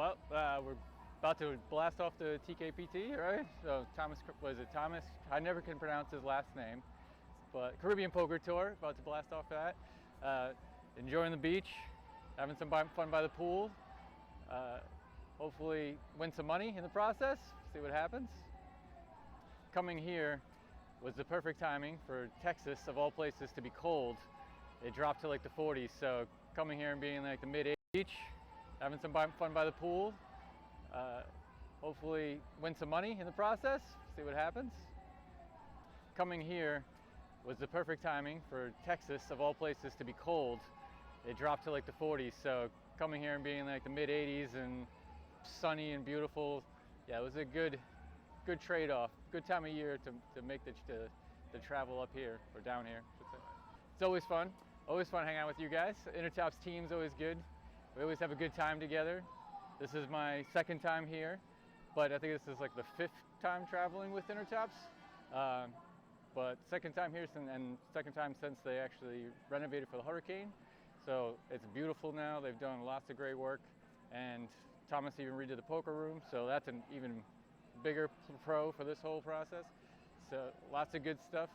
Well, we're about to blast off the TKPT, right? So Thomas, was it Thomas? I never can pronounce his last name, but Caribbean Poker Tour, about to blast off that. Enjoying the beach, having some fun by the pool. Hopefully win some money in the process, see what happens. Coming here was the perfect timing for Texas, of all places, to be cold. It dropped to like the 40s, so coming here and being like the mid-80s, having some fun by the pool. Hopefully win some money in the process, see what happens. Coming here was the perfect timing for Texas, of all places, to be cold. It dropped to like the 40s, so coming here and being like the mid-80s and sunny and beautiful, yeah, it was a good trade-off, good time of year to make the travel up here, or down here. It's always fun hanging out with you guys. Intertop's team's always good. We always have a good time together. This is my second time here, but I think this is like the 5th time traveling with Intertops. But second time here, and second time since they actually renovated for the hurricane. So it's beautiful now. They've done lots of great work, and Thomas even redid the poker room, so that's an even bigger pro for this whole process. So lots of good stuff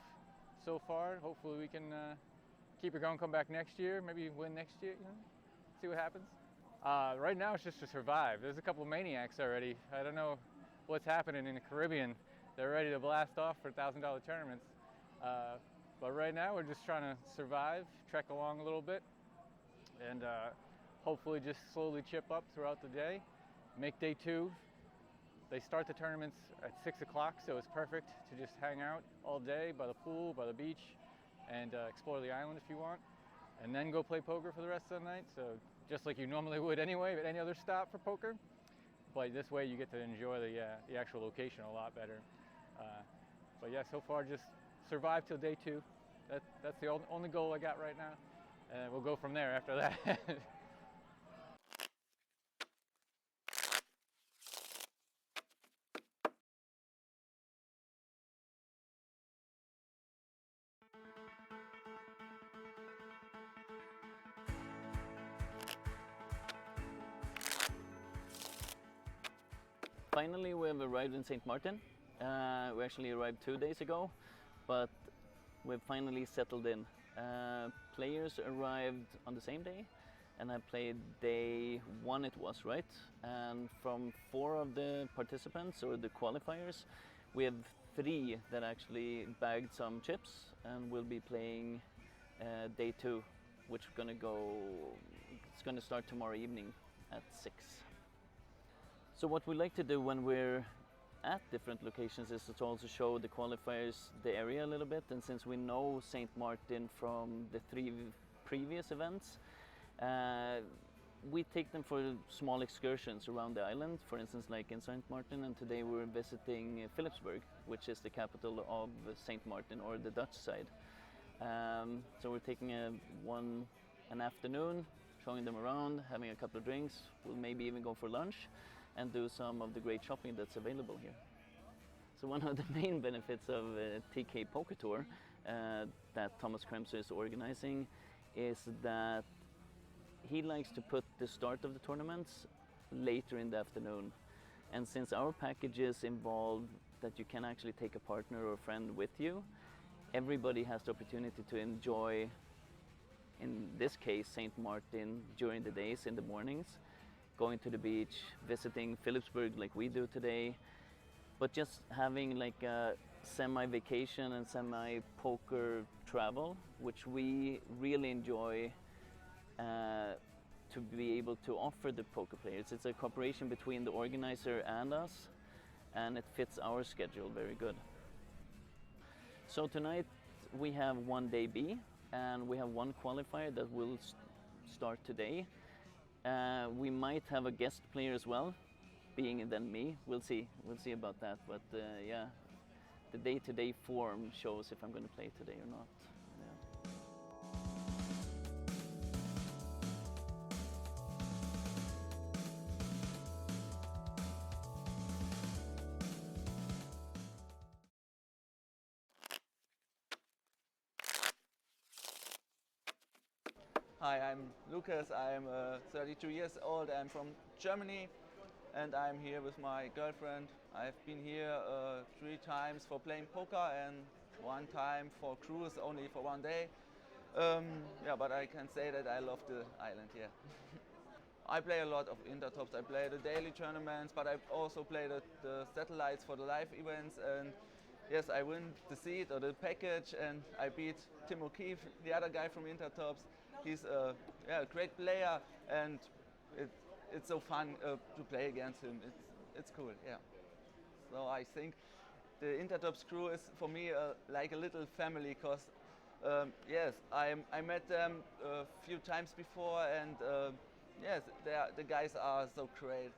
so far. Hopefully we can keep it going, come back next year, maybe win next year, you know, see what happens. Right now it's just to survive. There's a couple of maniacs already. I don't know what's happening in the Caribbean. They're ready to blast off for $1,000 tournaments. But right now we're just trying to survive, trek along a little bit, and hopefully just slowly chip up throughout the day. Make day 2. They start the tournaments at 6 o'clock, so it's perfect to just hang out all day by the pool, by the beach, and explore the island if you want, and then go play poker for the rest of the night. So just like you normally would anyway at any other stop for poker, but this way you get to enjoy the actual location a lot better. But yeah, so far just survive till day 2. That's the only goal I got right now, and we'll go from there after that. Finally, we have arrived in St. Martin. We actually arrived 2 days ago, but we've finally settled in. Players arrived on the same day, and I played day 1 it was, right? And from 4 of the participants, or the qualifiers, we have 3 that actually bagged some chips, and we'll be playing day 2, which it's gonna start tomorrow evening at 6. So what we like to do when we're at different locations is to also show the qualifiers the area a little bit, and since we know St. Martin from the 3 previous events, we take them for small excursions around the island, for instance like in St. Martin, and today we're visiting Philipsburg, which is the capital of St. Martin, or the Dutch side. So we're taking an afternoon, showing them around, having a couple of drinks. We'll maybe even go for lunch and do some of the great shopping that's available here. So one of the main benefits of TK Poker Tour that Thomas Kremser is organizing is that he likes to put the start of the tournaments later in the afternoon. And since our packages involve that you can actually take a partner or a friend with you, everybody has the opportunity to enjoy, in this case, St. Martin during the days, in the mornings, going to the beach, visiting Philipsburg like we do today, but just having like a semi-vacation and semi-poker travel, which we really enjoy to be able to offer the poker players. It's a cooperation between the organizer and us, and it fits our schedule very good. So tonight we have 1 day B, and we have 1 qualifier that will start today. We might have a guest player as well, being then me. We'll see about that. But yeah, the day-to-day form shows if I'm going to play today or not. Yeah. Hi, I'm Lucas. I'm 32 years old. I'm from Germany. and I'm here with my girlfriend. I've been here 3 times for playing poker and 1 time for cruise, only for 1 day. Yeah, but I can say that I love the island here. I play a lot of intertops. I play the daily tournaments, but I also play the satellites for the live events. And yes, I win the seat or the package, and I beat Tim O'Keefe, the other guy from intertops. He's a great player, and it's so fun to play against him. It's cool, yeah. So I think the intertops crew is for me like a little family, because yes, I met them a few times before, and yes, the guys are so great.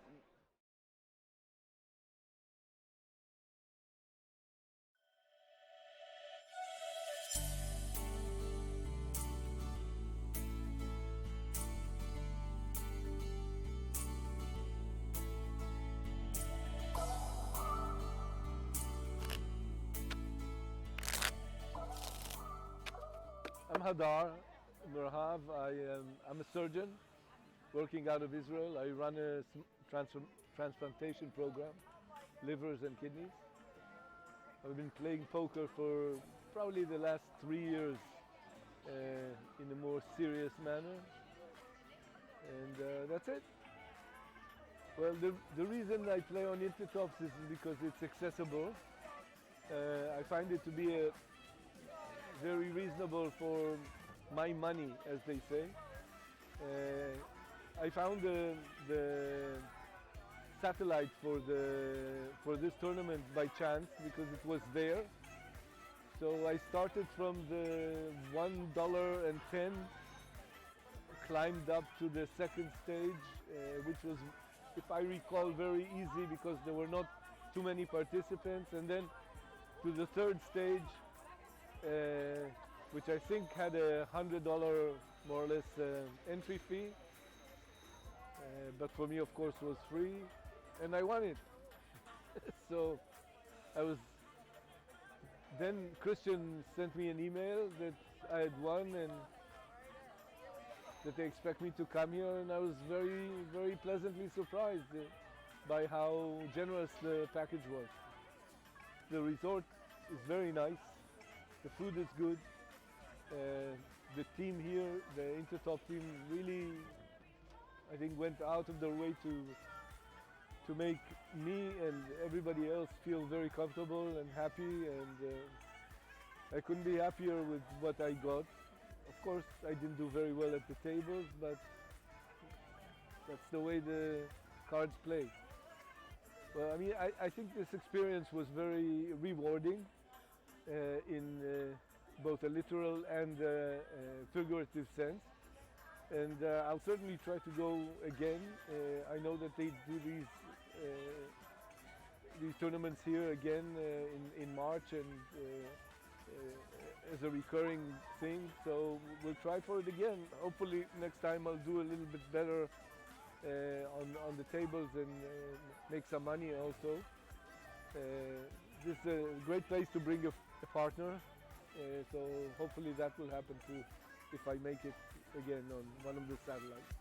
I'm Hadar Merhav. I'm a surgeon working out of Israel. I run a transplantation program, livers and kidneys. I've been playing poker for probably the last 3 years in a more serious manner, and that's it. Well, the reason I play on intertops is because it's accessible. I find it to be very reasonable for my money, as they say. I found the satellite for this tournament by chance, because it was there. So I started from the $1.10, climbed up to the second stage, which was, if I recall, very easy because there were not too many participants, and then to the third stage, which I think had a $100 more or less entry fee, but for me, of course, was free, and I won it. So then Christian sent me an email that I had won and that they expect me to come here, and I was very, very pleasantly surprised by how generous the package was. The resort is very nice. The food is good. The team here, the intertop team, really, I think, went out of their way to make me and everybody else feel very comfortable and happy, and I couldn't be happier with what I got. Of course, I didn't do very well at the tables, but that's the way the cards play. Well, I mean, I think this experience was very rewarding in both a literal and figurative sense, and I'll certainly try to go again. I know that they do these tournaments here again in March, and as a recurring thing, so we'll try for it again. Hopefully next time I'll do a little bit better on the tables and make some money also. This is a great place to bring a partner, so hopefully that will happen too if I make it again on one of the satellites.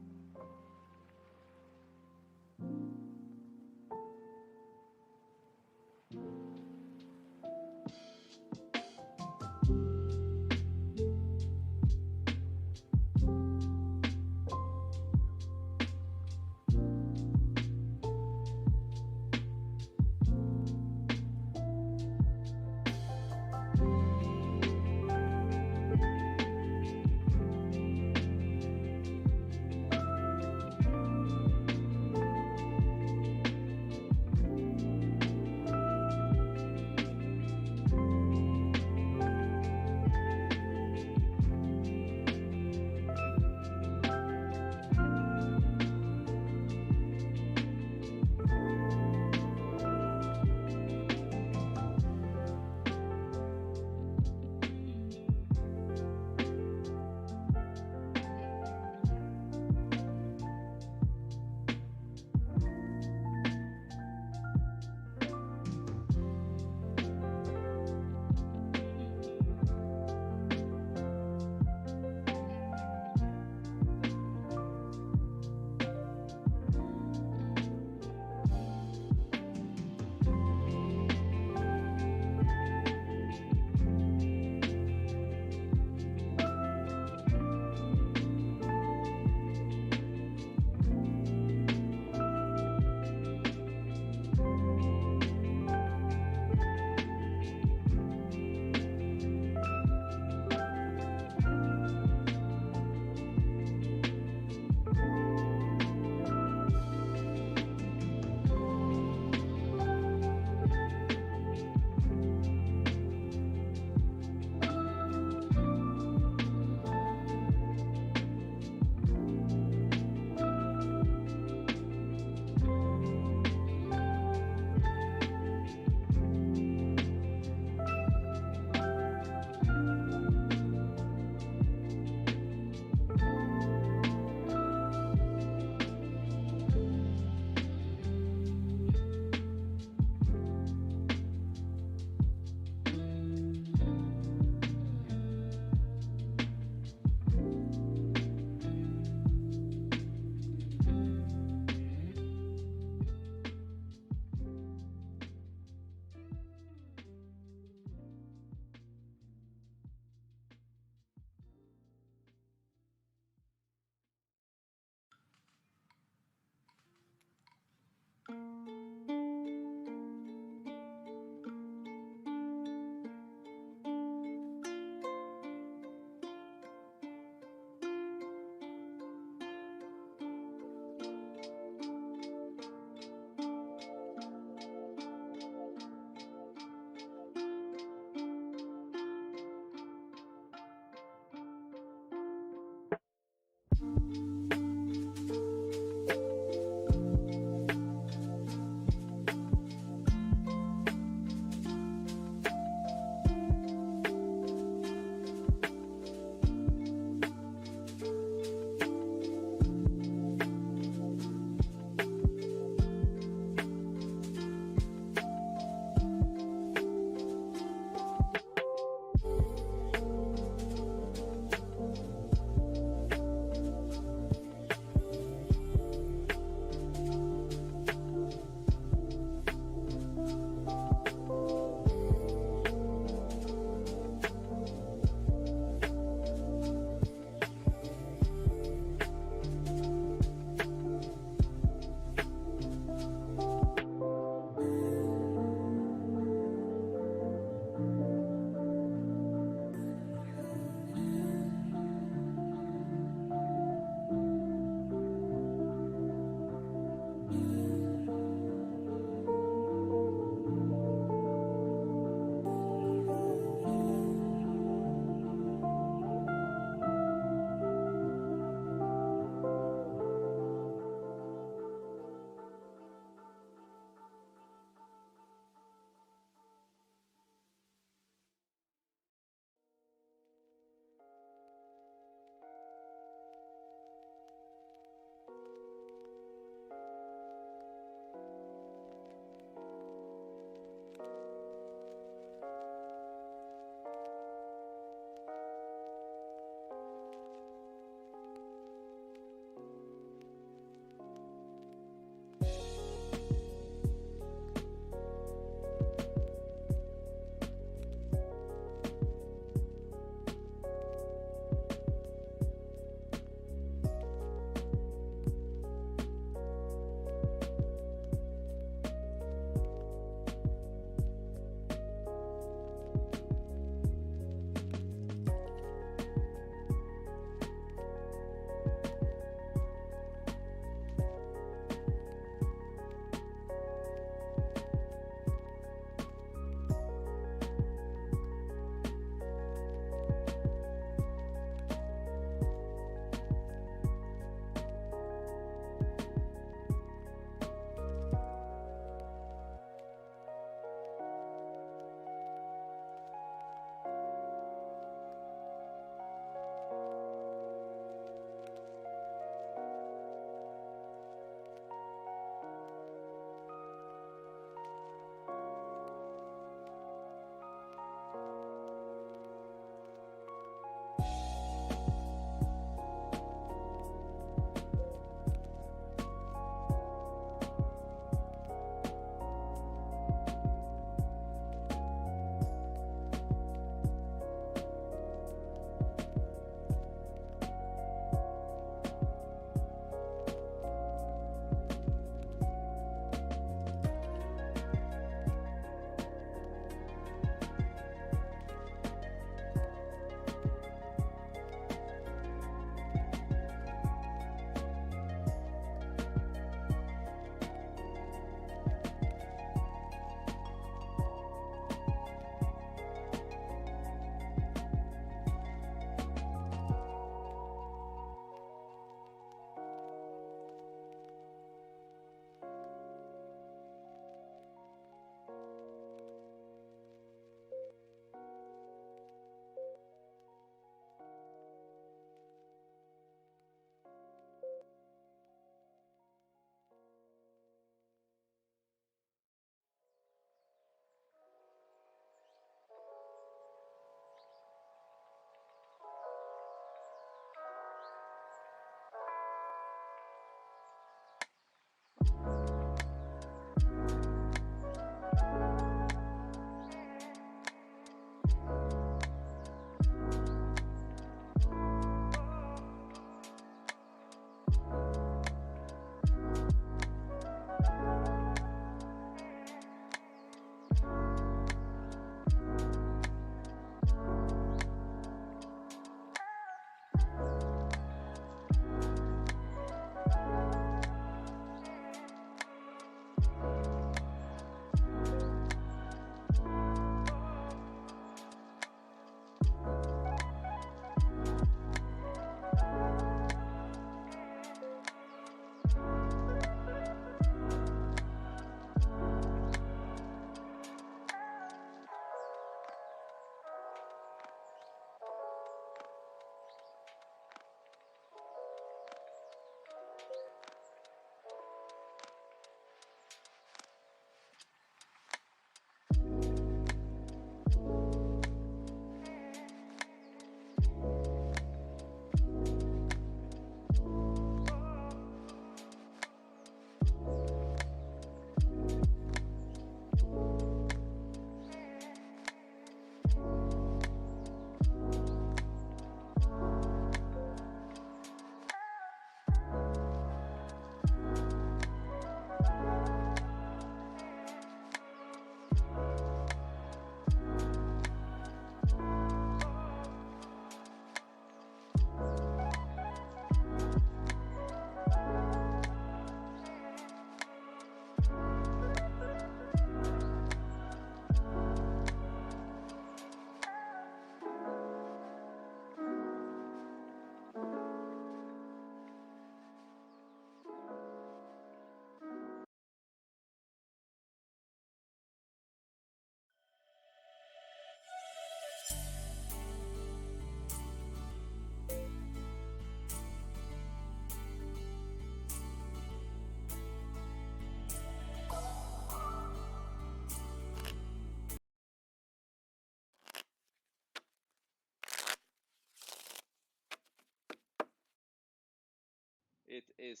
It is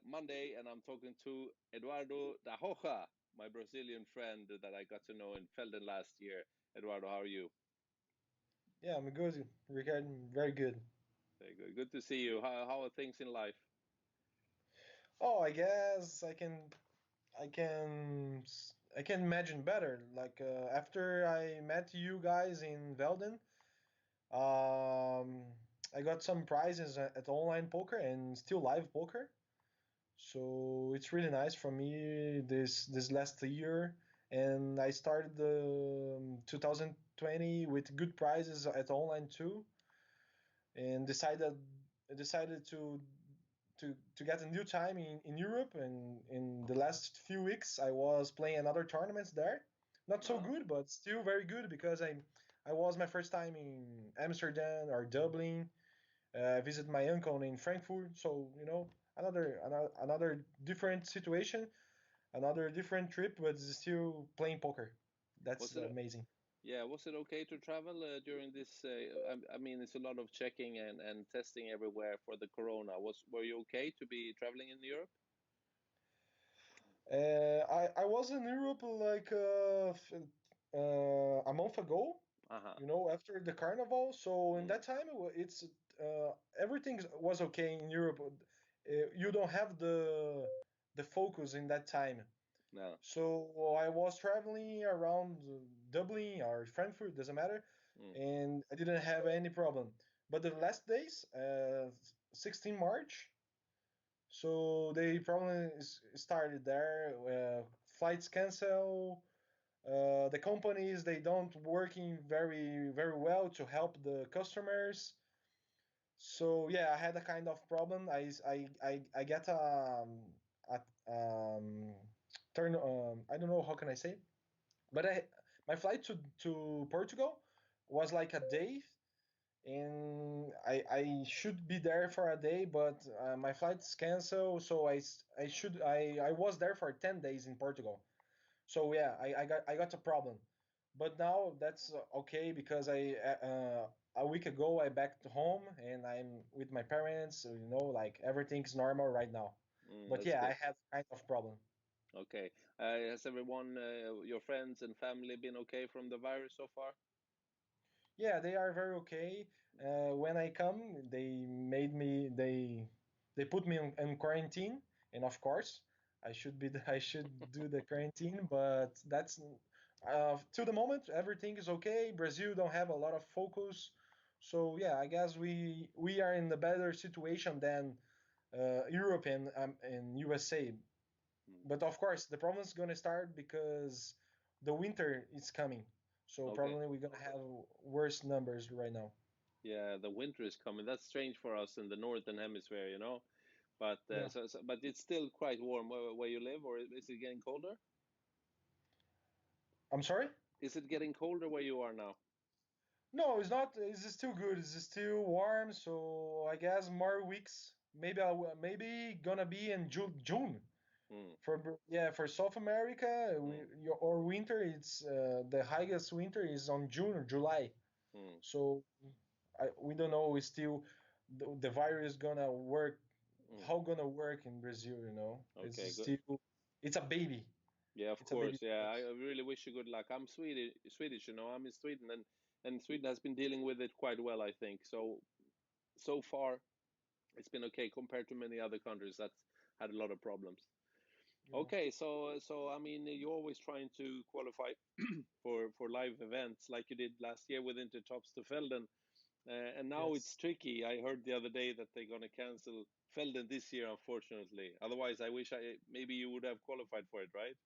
Monday, and I'm talking to Eduardo da Rocha, my Brazilian friend that I got to know in Felden last year. Eduardo, how are you? Yeah, I'm good, Ricardo. Very good. Very good. Good to see you. How are things in life? Oh, I guess I can imagine better. Like after I met you guys in Velden, I got some prizes at online poker and still live poker. So it's really nice for me this last year, and I started the 2020 with good prizes at online too, and decided to get a new time in Europe. And in the last few weeks, I was playing another tournaments there. Not so good, but still very good because I was my first time in Amsterdam or Dublin. I visit my uncle in Frankfurt, so another different situation, another different trip, but still playing poker. Was That's it amazing. Yeah, was it okay to travel during this? I mean, it's a lot of checking and testing everywhere for the corona. Were you okay to be traveling in Europe? I was in Europe like a month ago, Uh-huh. after the carnival. So in that time, it's everything was okay in Europe. You don't have the focus in that time. No. So I was traveling around Dublin or Frankfurt, doesn't matter, Mm. and I didn't have any problem. But the last days, 16 March, so they probably started there. Flights cancel. The companies they don't working very well to help the customers. So yeah, I had a kind of problem. I get a turn. I don't know how can I say, but my flight to Portugal was like a day, and I should be there for a day, but my flight's canceled, so I was there for 10 days in Portugal. So yeah, I got a problem, but now that's okay because a week ago I back to home and I'm with my parents, so, like everything's normal right now. But That's yeah, I good. have kind of problem. Okay. Has everyone, your friends and family, been okay from the virus so far? Yeah, they are very okay. When I come, they put me in quarantine, and of course, I should do the quarantine. But that's to the moment everything is okay. Brazil don't have a lot of focus, so yeah, I guess we are in a better situation than Europe and USA. but of course the problem is gonna start because the winter is coming. So Okay. probably we're gonna have worse numbers right now. Yeah, the winter is coming. That's strange for us in the northern hemisphere, you know. But Yeah. but it's still quite warm where you live, or is it getting colder? I'm sorry? Is it getting colder where you are now? No, it's not. It's still good. It's still warm. So I guess more weeks. Maybe maybe gonna be in June. Hmm. Yeah, for South America, Hmm. or winter, it's the highest winter is on June or July. Hmm. So we don't know. We still the virus gonna work. Hmm. How gonna work in Brazil? You know, it's Okay, good. still it's a baby. Yeah, of It's a baby. course. Yeah, I really wish you good luck. I'm Swedish, you know. I'm in Sweden, and Sweden has been dealing with it quite well, I think. So far, it's been okay compared to many other countries that's had a lot of problems. Yeah. Okay, so I mean, you're always trying to qualify for live events like you did last year with Intertops to Felden, and now Yes. it's tricky. I heard the other day that they're gonna cancel Felden this year, unfortunately. Otherwise, I wish I maybe you would have qualified for it, right?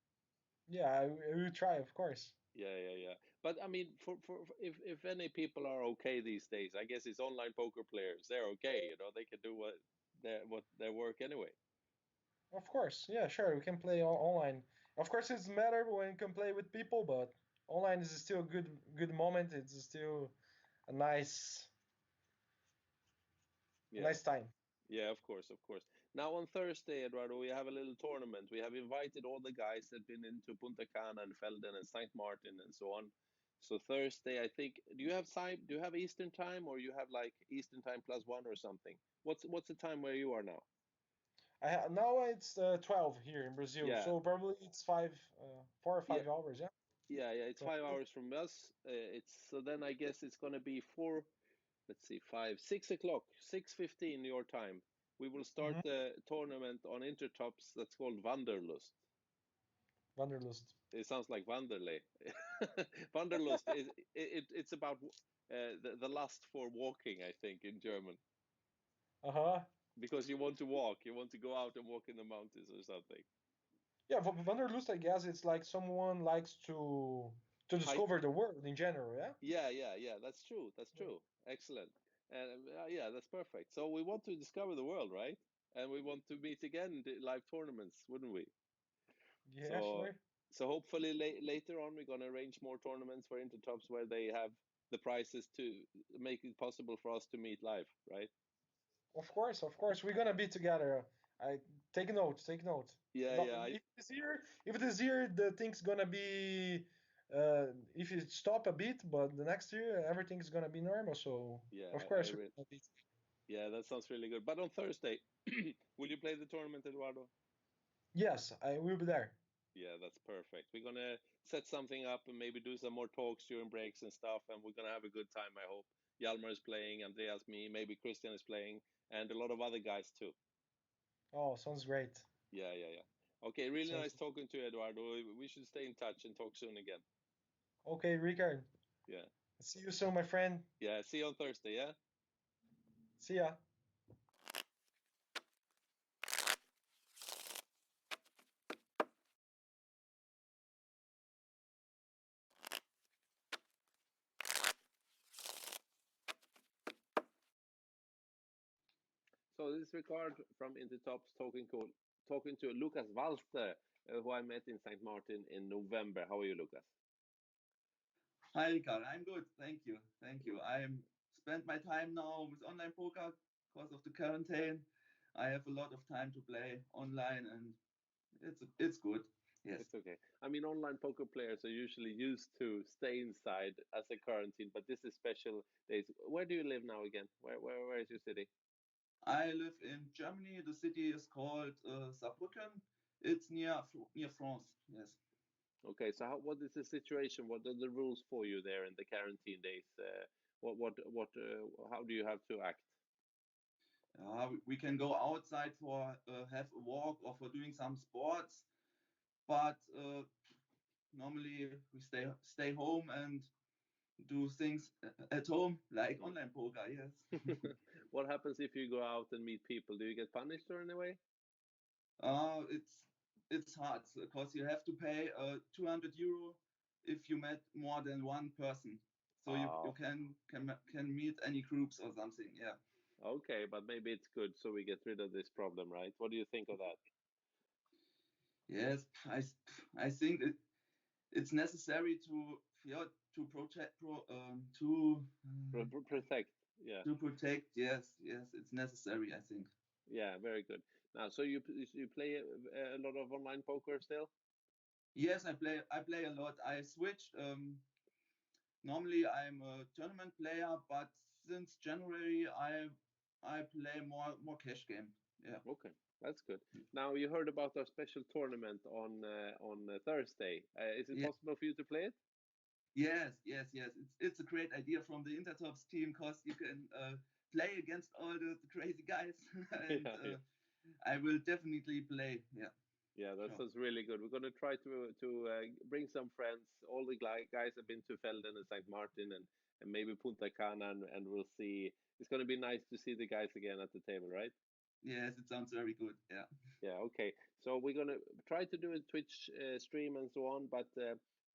Yeah, I will try, of course. Yeah. But I mean, for if any people are okay these days, I guess it's online poker players. They're okay, you know. They can do what their work anyway. Of course, yeah, sure. We can play online. Of course, it's better when you can play with people, but online is still a good moment. It's still a Yeah. nice time. Yeah, of course, of course. Now on Thursday, Eduardo, we have a little tournament. We have invited all the guys that been into Punta Cana and Felden and St. Martin and so on. So Thursday, I think, do you have time? Do you have Eastern time, or you have like Eastern time plus one or something? What's the time where you are now? Now it's 12 here in Brazil, Yeah, so probably it's 4 or yeah, 5 hours. Yeah. yeah. It's From 5 hours from us. It's so then I guess it's gonna be four. Let's see, 6 o'clock, 6:15 your time. We will start Mhm. the tournament on Intertops. That's called Wanderlust. Wanderlust. It sounds like Wanderley. Wanderlust is it's about the lust for walking, I think, in German, Uh-huh. because you want to walk, you want to go out and walk in the mountains or something. Yeah, Wanderlust, I guess it's like someone likes to Hike. discover the world in general. Yeah. Yeah. That's true. That's true. Excellent. And yeah, that's perfect. So we want to discover the world, right? And we want to meet again in the live tournaments, wouldn't we? Yeah, So, sure. so hopefully later on we're gonna arrange more tournaments for Intertops where they have the prizes to make it possible for us to meet live, right? Of course, we're gonna be together. I take note, take note. Yeah, Not yeah, if this year the thing's gonna be, if it stop a bit, but the next year everything's gonna be normal. So yeah. of course we're gonna be. Yeah, that sounds really good. But on Thursday, will you play the tournament, Eduardo? Yes, I will be there. Yeah, that's perfect. We're gonna set something up and maybe do some more talks during breaks and stuff, and we're gonna have a good time. I hope. Hjalmar is playing, Andreas, me, maybe Christian is playing, and a lot of other guys too. Oh, sounds great. Yeah. Okay, really Sounds nice talking to you, Eduardo. We should stay in touch and talk soon again. okay, Ricard. Yeah. See you soon, my friend. Yeah, see you on Thursday, yeah? See ya. So this is Ricard from Intertops talking to Lucas Walster, who I met in St. Martin in November. How are you, Lucas? Hi, Ricard. I'm good. Thank you. Thank you. I'm spent my time now with online poker because of the quarantine. I have a lot of time to play online, and it's good. Yes. It's okay. I mean, online poker players are usually used to stay inside as a quarantine, but this is special days. Where do you live now again? Where is your city? I live in Germany. The city is called Saarbrücken. It's near France. Yes. Okay, so what is the situation? What are the rules for you there in the quarantine days? How do you have to act? We can go outside for have a walk or for doing some sports, but normally we stay home and do things at home like Mm. online poker. Yes. What happens if you go out and meet people? Do you get punished or in a way? It's it's hard because you have to pay 200 euro if you met more than one person. So you can meet any groups or something. Yeah. Okay, but maybe it's good so we get rid of this problem, right? What do you think of that? Yes, I think it's necessary to protect Protect, yeah. to protect. Yes, it's necessary. I think. Yeah, very good. Now, so you play a lot of online poker still? Yes, I play a lot. I switched. Normally I'm a tournament player, but since January I play more cash game. Yeah. Okay, that's good. Now you heard about our special tournament on Thursday. Is it Yeah. possible for you to play it? Yes. It's a great idea from the Intertops team because you can play against all the crazy guys, and Yeah. I will definitely play. Yeah. Yeah, that Sure. sounds really good. We're going to try to bring some friends. All the guys have been to Felden and St. Martin and maybe Punta Cana, and we'll see. It's going to be nice to see the guys again at the table, right? Yes, it sounds very good. Yeah. Yeah, okay. So we're going to try to do a Twitch stream and so on, but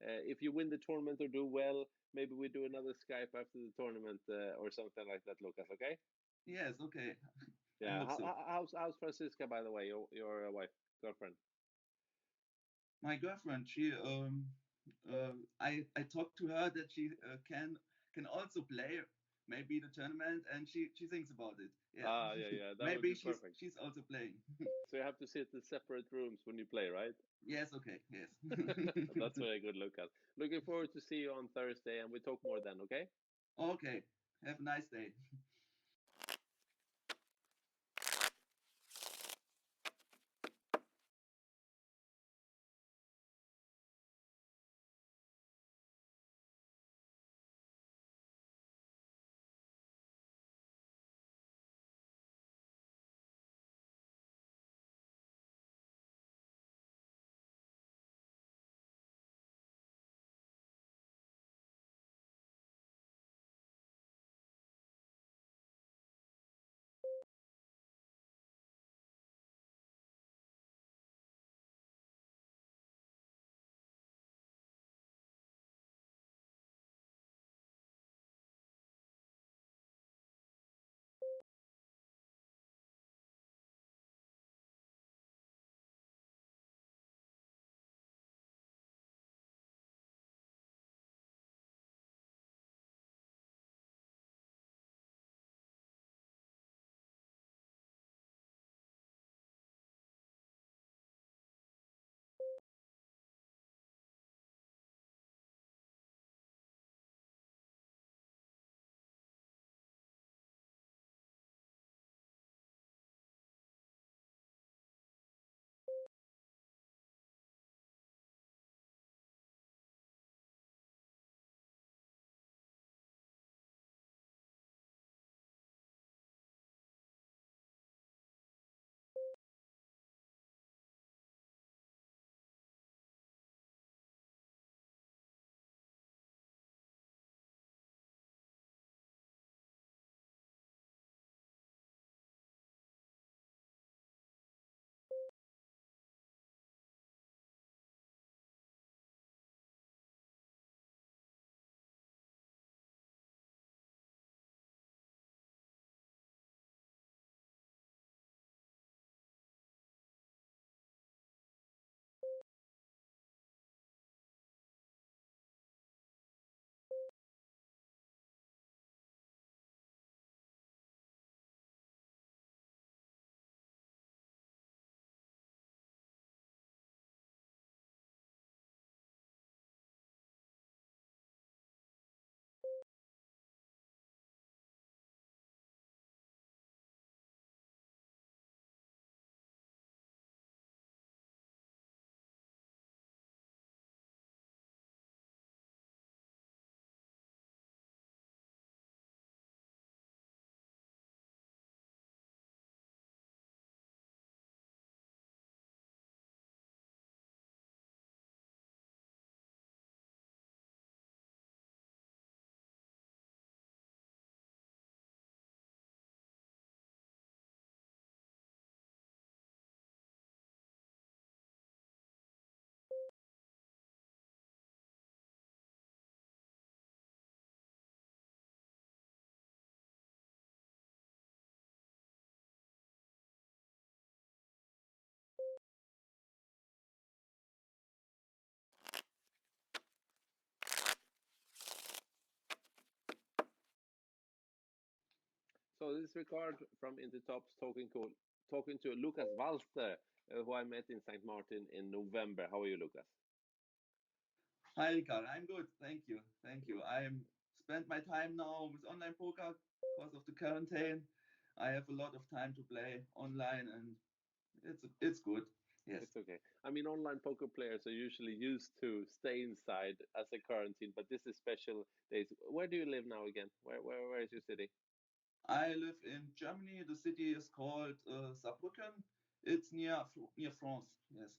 if you win the tournament or do well, maybe we do another Skype after the tournament or something like that, Lucas, okay? Yes. Okay. I Yeah. hope so. How's Francisca, by the way, your wife, girlfriend? My girlfriend, she I talked to her that she can also play maybe the tournament, and she thinks about it. Yeah. Yeah, that would Maybe be perfect. she's also playing. So you have to sit in separate rooms when you play, right? Yes. Okay. Yes. That's very good, Lucas. Looking forward to see you on Thursday, and we talk more then, okay? Okay. Have a nice day. So this is Ricard from Intertops talking to Lucas Walster, who I met in St. Martin in November. How are you, Lucas? Hi, Ricard. I'm good. Thank you. Thank you. I spent my time now with online poker because of the quarantine. I have a lot of time to play online, and it's good. Yes. It's okay. I mean, online poker players are usually used to stay inside as a quarantine, but this is special days. Where do you live now again? Where is your city? I live in Germany. The city is called Saarbrücken. It's near France. Yes.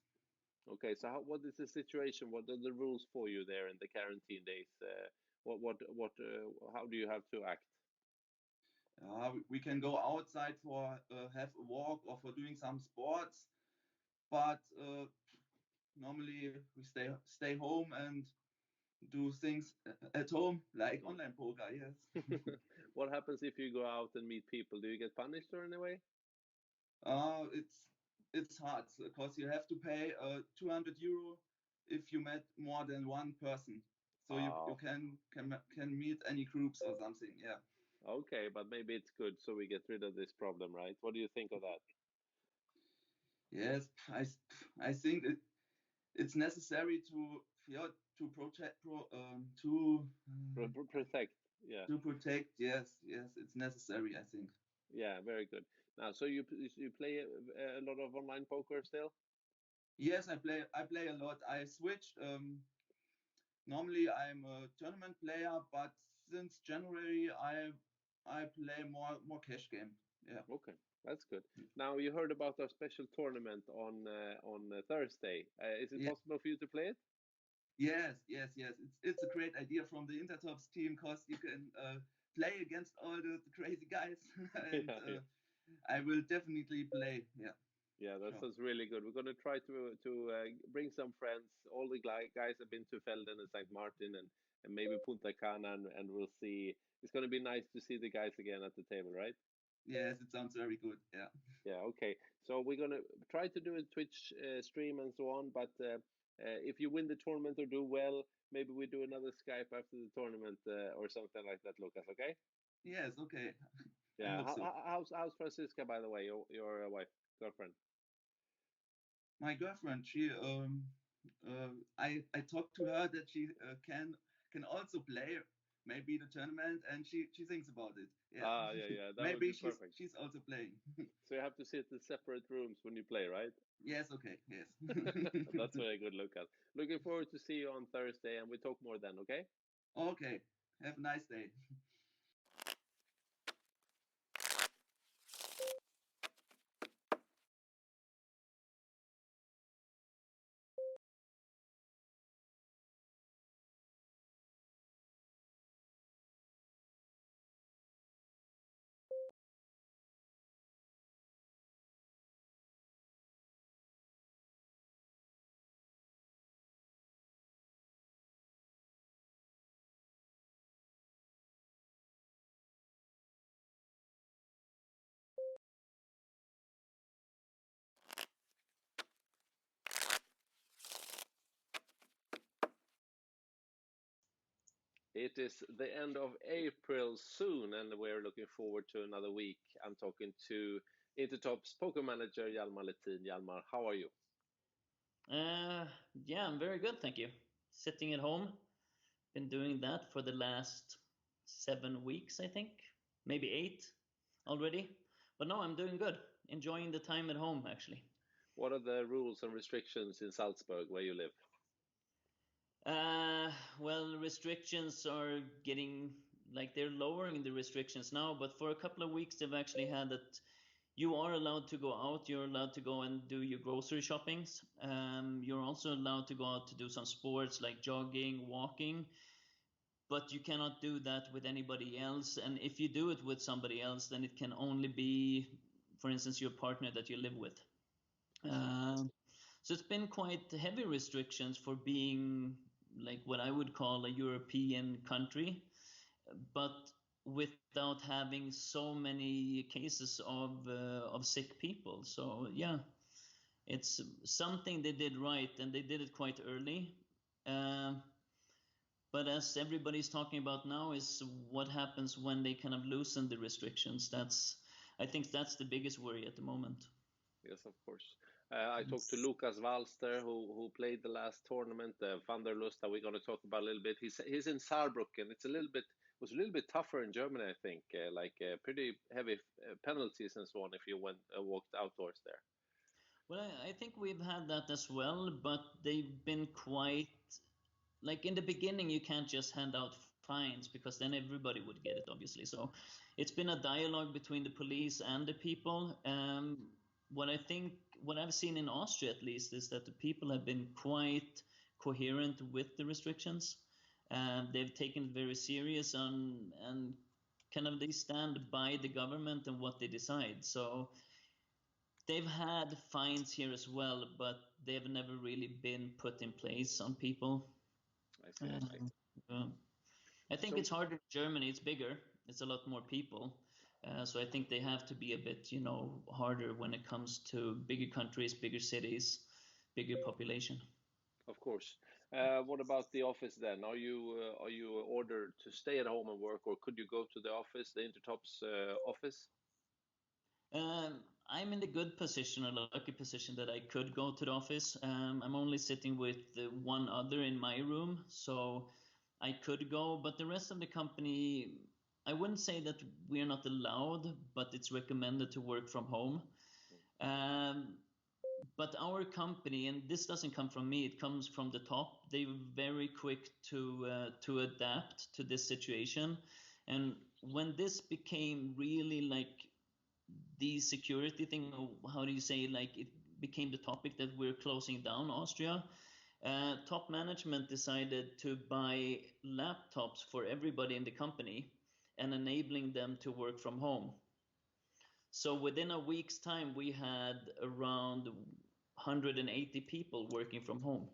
Okay, so what is the situation? What are the rules for you there in the quarantine days? How do you have to act? We can go outside for have a walk or for doing some sports, but normally we stay home and do things at home like online poker. Yes. What happens if you go out and meet people? Do you get punished or in a way? uh, it's hard because you have to pay 200 euro if you met more than one person. So you can meet any groups or something. Yeah. Okay, but maybe it's good so we get rid of this problem, right? What do you think of that? Yes, I think it's necessary to protect Protect, yeah. to protect. Yes, it's necessary, I think. Yeah, very good. Now, so you play a lot of online poker still? Yes, I play a lot. I switched. Normally I'm a tournament player, but since January I play more cash game. Yeah. Okay, that's good. Now, you heard about our special tournament on Thursday. Is it Yeah. possible for you to play it? Yes. It's a great idea from the Intertops team because you can play against all the crazy guys, and Yeah. I will definitely play. Yeah. Yeah, that Sure. sounds really good. We're going to try to bring some friends. All the guys have been to Felden and St. Martin and maybe Punta Cana, and we'll see. It's going to be nice to see the guys again at the table, right? Yes, it sounds very good. Yeah. Yeah, okay. So we're going to try to do a Twitch stream and so on, but if you win the tournament or do well, maybe we do another Skype after the tournament or something like that, Lucas, okay? Yes. Okay. I Yeah. hope so. How's Francisca, by the way, your wife, girlfriend? My girlfriend, I talked to her that she can also play maybe the tournament, and she thinks about it. Yeah. Yeah, that would Maybe be perfect. she's also playing. So you have to sit in separate rooms when you play, right? Yes. Okay. Yes. That's very good, Lucas. Looking forward to see you on Thursday, and we talk more then, okay? Okay. Have a nice day. It is the end of April soon, and we're looking forward to another week. I'm talking to Intertop's poker manager, Hjalmar Lettin. Hjalmar, how are you? Yeah, I'm very good, thank you. Sitting at home, been doing that for the last 7 weeks, I think, maybe 8 already. But no, I'm doing good. Enjoying the time at home, actually. What are the rules and restrictions in Salzburg, where you live? Well, restrictions are getting like they're lowering the restrictions now, but for a couple of weeks they've actually had that you are allowed to go out, you're allowed to go and do your grocery shoppings. You're also allowed to go out to do some sports like jogging, walking, but you cannot do that with anybody else. And if you do it with somebody else, then it can only be, for instance, your partner that you live with. So it's been quite heavy restrictions for being like what I would call a European country, but without having so many cases of sick people. So yeah, it's something they did right, and they did it quite early. Um But as everybody's talking about now is what happens when they kind of loosen the restrictions. I think that's the biggest worry at the moment. Yes, of course. I talked to Lukas Wallster, who played the last tournament, Van der Lust, that we're going to talk about a little bit. He's in Saarbrücken. Was a little bit tougher in Germany, I think. Pretty heavy penalties and so on if you walked outdoors there. Well, I think we've had that as well, but they've been quite like in the beginning. You can't just hand out fines because then everybody would get it, obviously. So it's been a dialogue between the police and the people. What I've seen in Austria at least is that the people have been quite coherent with the restrictions. They've taken it very serious and kind of they stand by the government and what they decide. So they've had fines here as well, but they've never really been put in place on people. I see. I think it's harder in Germany. It's bigger. It's a lot more people. So I think they have to be a bit, harder when it comes to bigger countries, bigger cities, bigger population. Of course. What about the office then? Are you ordered to stay at home and work, or could you go to the office, the Intertop's office? I'm in the good position, or lucky position, that I could go to the office. I'm only sitting with one other in my room, so I could go. But the rest of the company, I wouldn't say that we're not allowed, but it's recommended to work from home. But our company, and this doesn't come from me, it comes from the top. They were very quick to adapt to this situation. And when this became really like the security thing, how do you say, like it became the topic that we're closing down Austria, top management decided to buy laptops for everybody in the company and enabling them to work from home. So within a week's time, we had around 180 people working from home.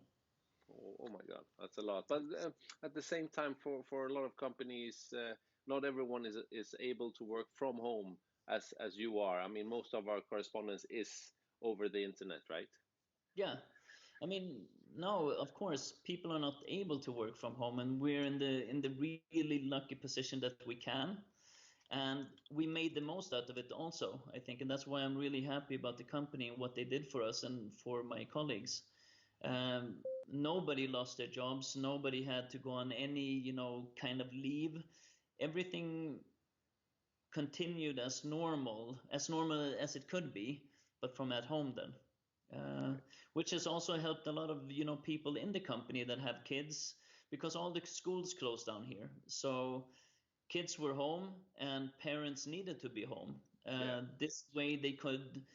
Oh my God, that's a lot. But at the same time, for a lot of companies, not everyone is able to work from home as you are. I mean, most of our correspondence is over the internet, right? Yeah. I mean, no, of course, people are not able to work from home, and we're in the really lucky position that we can. And we made the most out of it also, I think, and that's why I'm really happy about the company and what they did for us and for my colleagues. Nobody lost their jobs. Nobody had to go on any, kind of leave. Everything continued as normal as it could be, but from at home then. Which has also helped a lot of, people in the company that have kids, because all the schools closed down here. So kids were home and parents needed to be home. This way they could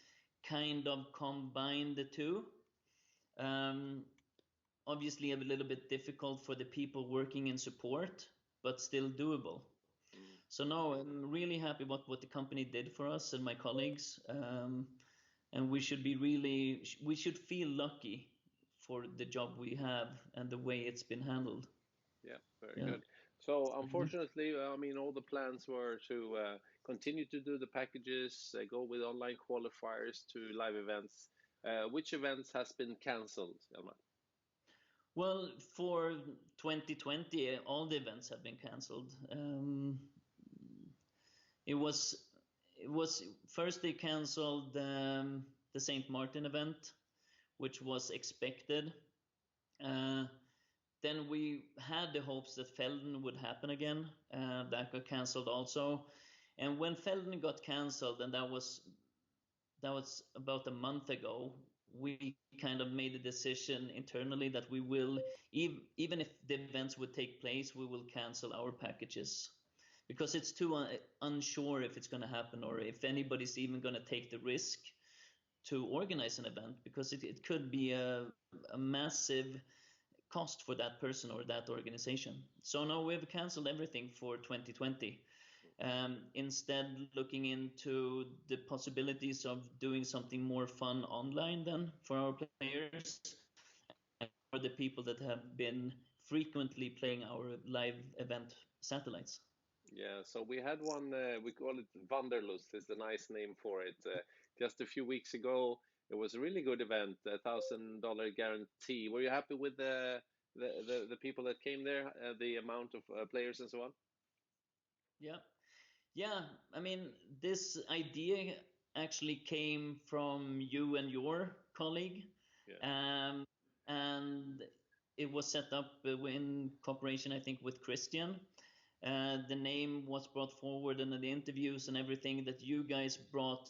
kind of combine the two. Obviously a little bit difficult for the people working in support, but still doable. So no, I'm really happy about what the company did for us and my colleagues. And we should feel lucky for the job we have and the way it's been handled. Yeah, very good. So unfortunately, I mean, all the plans were to continue to do the packages, go with online qualifiers to live events. Which events has been cancelled, Elmar? Well, for 2020, all the events have been cancelled. It was first they cancelled the St. Martin event, which was expected. Then we had the hopes that Felden would happen again. That got cancelled also. And when Felden got cancelled, and that was about a month ago, we kind of made a decision internally that we will, even if the events would take place, we will cancel our packages, because it's too unsure if it's going to happen or if anybody's even going to take the risk to organize an event, because it could be a massive cost for that person or that organization. So now we've canceled everything for 2020. Instead, looking into the possibilities of doing something more fun online then for our players and for the people that have been frequently playing our live event satellites. Yeah, so we had one, we call it Wanderlust, is the nice name for it. Just a few weeks ago, it was a really good event, $1,000 guarantee. Were you happy with the the people that came there, the amount of players and so on? Yeah. I mean, this idea actually came from you and your colleague. Yeah. And it was set up in cooperation, I think, with Christian. The name was brought forward in the interviews and everything, that you guys brought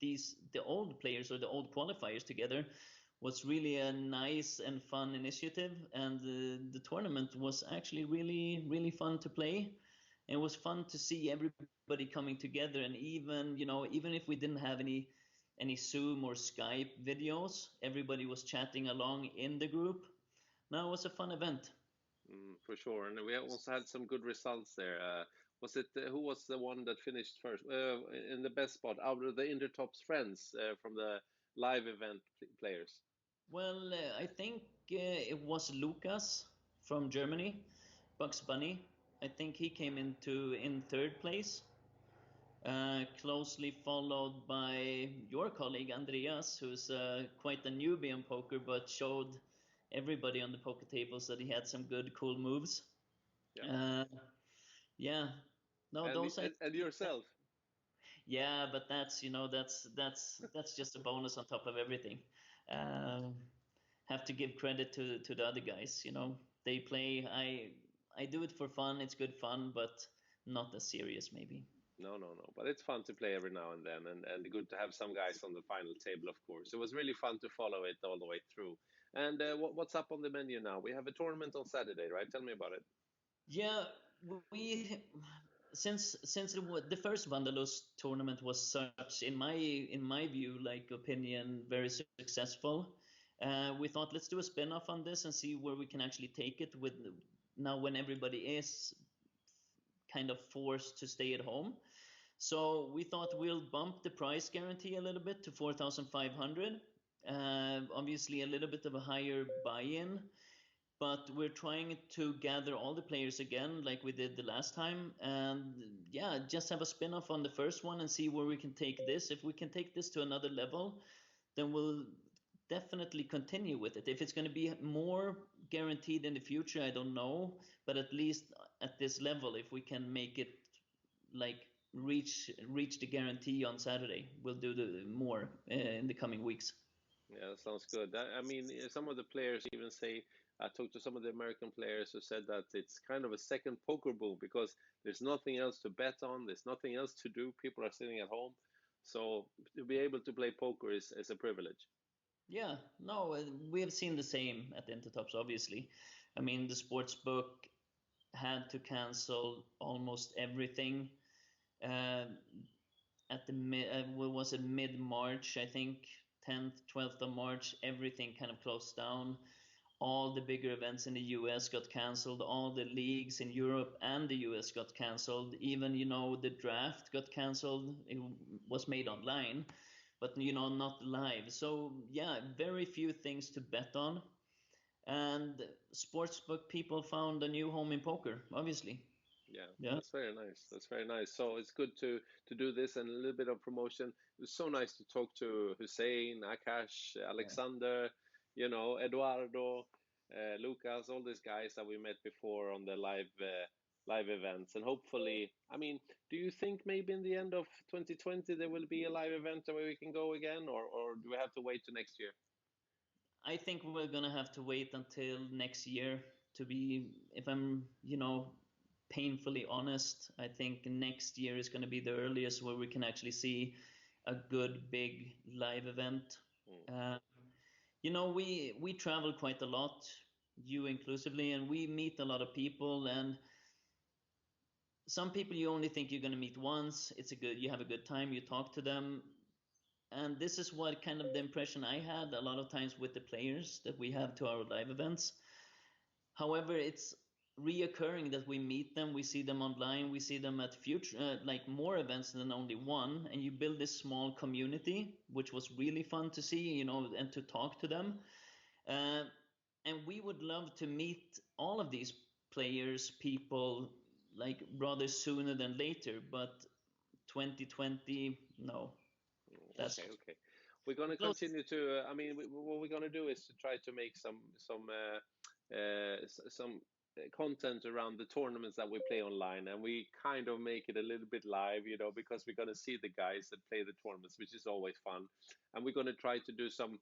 the old players or the old qualifiers together was really a nice and fun initiative. And the tournament was actually really, really fun to play. It was fun to see everybody coming together, and even if we didn't have any Zoom or Skype videos, everybody was chatting along in the group. Now it was a fun event. For sure, and we also had some good results there. Was it who was the one that finished first in the best spot out of the Intertop's friends from the live event players? Well, I think it was Lucas from Germany, Bugs Bunny. I think he came in third place, closely followed by your colleague Andreas, who's quite a newbie in poker, but showed everybody on the poker tables that he had some good, cool moves. Yeah. Yeah. No, those and yourself. Yeah, but that's just a bonus on top of everything. Have to give credit to the other guys. They play. I do it for fun. It's good fun, but not as serious maybe. No. But it's fun to play every now and then, and good to have some guys on the final table, of course. It was really fun to follow it all the way through. And what's up on the menu now? We have a tournament on Saturday, right? Tell me about it. Yeah, we since the first Vandalus tournament was such, in my view, like opinion, very successful. We thought, let's do a spin-off on this and see where we can actually take it with now when everybody is kind of forced to stay at home. So we thought we'll bump the price guarantee a little bit to 4,500. Obviously a little bit of a higher buy-in, but we're trying to gather all the players again like we did the last time, and yeah, just have a spin-off on the first one and see where we can take this. If we can take this to another level, then we'll definitely continue with it. If it's going to be more guaranteed in the future, I don't know, but at least at this level, if we can make it like reach the guarantee on Saturday, we'll do the more in the coming weeks. Yeah, that sounds good. I mean, some of the players even say, I talked to some of the American players who said that it's kind of a second poker boom because there's nothing else to bet on, there's nothing else to do. People are sitting at home, so to be able to play poker is a privilege. Yeah, no, we have seen the same at Intertops, obviously. I mean, the sports book had to cancel almost everything uh, at the what was it, mid-March, I think, 10th, 12th of March, everything kind of closed down. All the bigger events in the US got canceled. All the leagues in Europe and the US got canceled. Even, the draft got canceled. It was made online, but, not live. So, yeah, very few things to bet on. And sportsbook people found a new home in poker, obviously. Yeah, Yeah. that's very nice. That's very nice. So it's good to do this and a little bit of promotion. It was so nice to talk to Hussein, Akash, Alexander, Eduardo, Lucas, all these guys that we met before on the live events. And hopefully, I mean, do you think maybe in the end of 2020 there will be a live event where we can go again, or do we have to wait to next year? I think we're gonna have to wait until next year to be, if I'm, painfully honest. I think next year is gonna be the earliest where we can actually see a good big live event. We travel quite a lot, you inclusively, and we meet a lot of people, and some people you only think you're gonna meet once. You have a good time, you talk to them, and this is what kind of the impression I had a lot of times with the players that we have to our live events. However, it's reoccurring that we meet them, we see them online, we see them at future, like more events than only one, and you build this small community, which was really fun to see, and to talk to them. And we would love to meet all of these players, people, like rather sooner than later, but 2020, no. That's Okay. We're going to continue to. I mean, what we're going to do is to try to make some some content around the tournaments that we play online, and we kind of make it a little bit live, you know, because we're going to see the guys that play the tournaments, which is always fun. And we're going to try to do some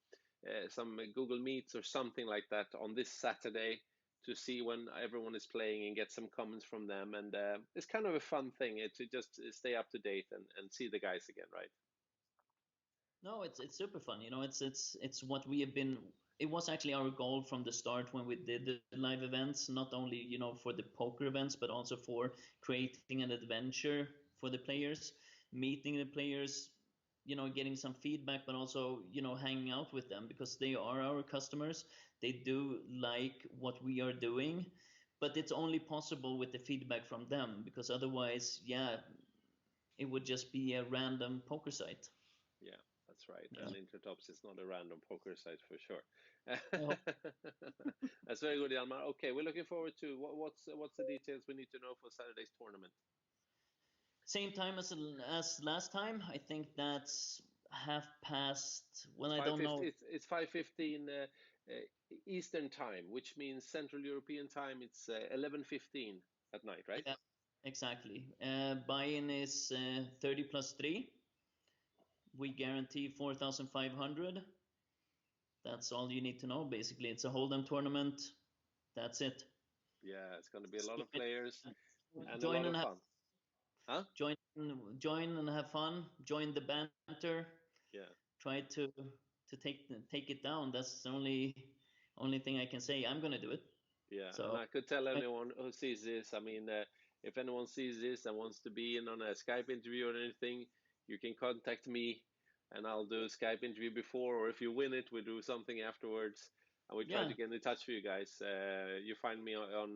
Google Meets or something like that on this Saturday to see when everyone is playing and get some comments from them. And it's kind of a fun thing to just stay up to date and see the guys again, right? No, it's super fun. You know, it's what we have been. It was actually our goal from the start when we did the live events, not only, you know, for the poker events, but also for creating an adventure for the players, meeting the players, you know, getting some feedback, but also, you know, hanging out with them because they are our customers. They do like what we are doing, but it's only possible with the feedback from them because otherwise, yeah, it would just be a random poker site. Yeah, that's right. Yeah. And Intertops is not a random poker site for sure. No. That's very good, Hjalmar. Okay, we're looking forward to what's the details we need to know for Saturday's tournament. Same time as last time. I think that's half past. Well, I don't know. It's 5:15 Eastern time, which means Central European time. It's 11:15 at night, right? Yeah, exactly. Buy-in is 30 plus 3. We guarantee 4,500. That's all you need to know, basically. It's a hold'em tournament. That's it. Yeah, it's going to be a lot of players and Join a lot and of have fun. Huh? Join and have fun. Join the banter. Yeah. Try to take it down. That's the only thing I can say. I'm gonna do it. Yeah, So and I could tell anyone who sees this, I mean, if anyone sees this and wants to be in on a Skype interview or anything, you can contact me and I'll do a Skype interview before, or if you win it, we do something afterwards and we try to get in touch with you guys. You find me on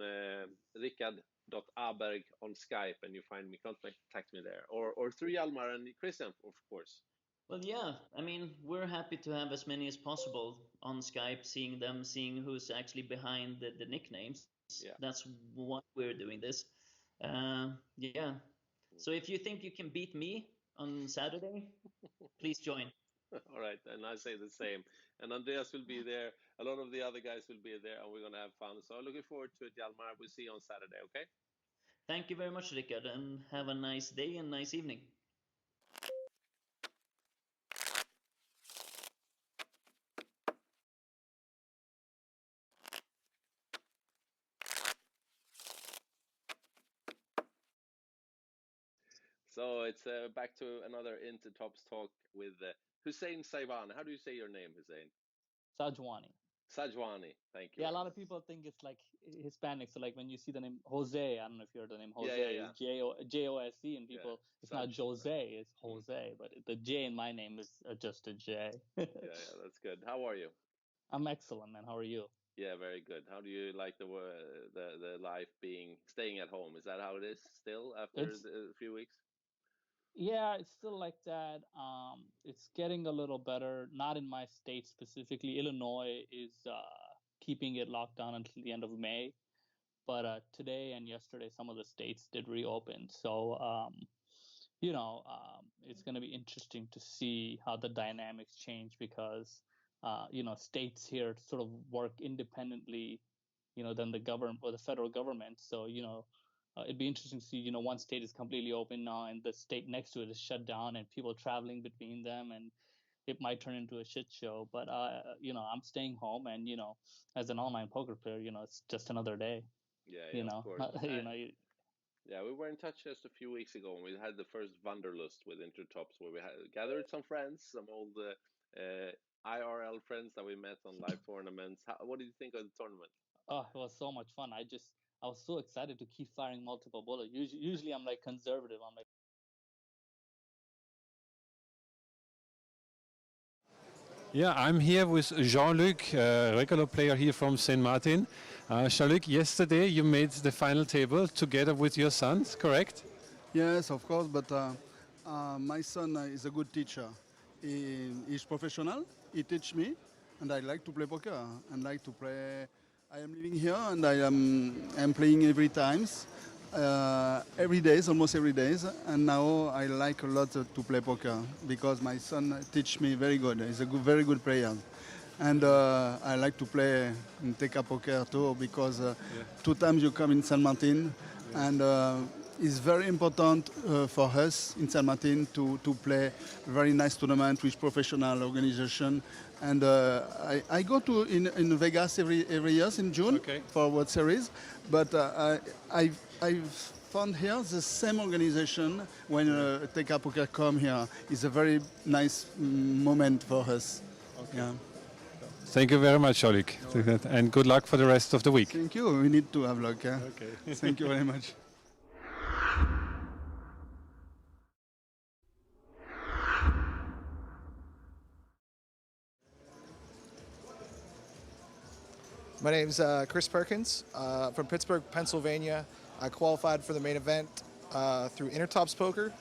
Rickard.aberg on Skype and you find me, contact me there, or through Hjalmar and Christian, of course. Well, yeah, I mean, we're happy to have as many as possible on Skype, seeing who's actually behind the nicknames. Yeah. That's why we're doing this. Yeah. So if you think you can beat me on Saturday, please join. All right, and I say the same. And Andreas will be there. A lot of the other guys will be there, and we're going to have fun. So I'm looking forward to it, Hjalmar. We'll see you on Saturday, okay? Thank you very much, Rickard, and have a nice day and nice evening. So it's back to another Intertops talk with Hussein Saivan. How do you say your name, Hussein? Sajwani. Sajwani. Thank you. Yeah, a lot of people think it's like Hispanic. So like when you see the name Jose, I don't know if you heard the name Jose, Yeah. it's Jose, and people, it's not Jose, it's Jose, but the J in my name is just a J. yeah, that's good. How are you? I'm excellent, man. How are you? Yeah, very good. How do you like the life staying at home? Is that how it is still after a few weeks? Yeah, it's still like that. It's getting a little better. Not in my state specifically. Illinois is keeping it locked down until the end of May. But today and yesterday, some of the states did reopen. So, it's going to be interesting to see how the dynamics change because, states here sort of work independently, than the government or the federal government. So, it'd be interesting to see, one state is completely open now and the state next to it is shut down and people traveling between them, and it might turn into a shit show. But, I'm staying home and, as an online poker player, it's just another day. Yeah, of course. Yeah, we were in touch just a few weeks ago and we had the first Wanderlust with Intertops where we had gathered some friends, some old IRL friends that we met on live tournaments. What did you think of the tournament? Oh, it was so much fun. I was so excited to keep firing multiple bullets. Usually I'm like conservative. I'm like, yeah, I'm here with Jean-Luc, a regular player here from St. Martin. Jean-Luc, yesterday you made the final table together with your sons, correct? Yes, of course, but my son is a good teacher. He's professional, he teaches me, and I like to play poker. And like to play. I am living here and I am playing every times, almost every day. And now I like a lot to play poker because my son teaches me very good. He's a very good player. And I like to play in TK Poker too because 2 times you come in San Martin, and it's very important for us in San Martin to play very nice tournament with professional organization. And I go to in Vegas every year in June for World Series, but I've found here the same organization when TK Poker come here. It's a very nice moment for us. Yeah. Thank you very much, Jean-Luc. And good luck for the rest of the week. Thank you. We need to have luck. Yeah? Okay. Thank you very much. My name's Chris Perkins from Pittsburgh, Pennsylvania. I qualified for the main event through Intertops Poker.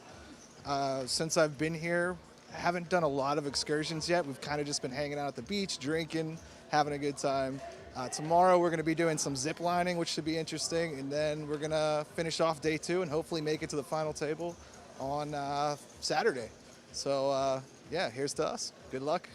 Since I've been here, I haven't done a lot of excursions yet. We've kind of just been hanging out at the beach, drinking, having a good time. Tomorrow we're going to be doing some zip lining, which should be interesting, and then we're going to finish off day 2 and hopefully make it to the final table on Saturday. So yeah, here's to us. Good luck.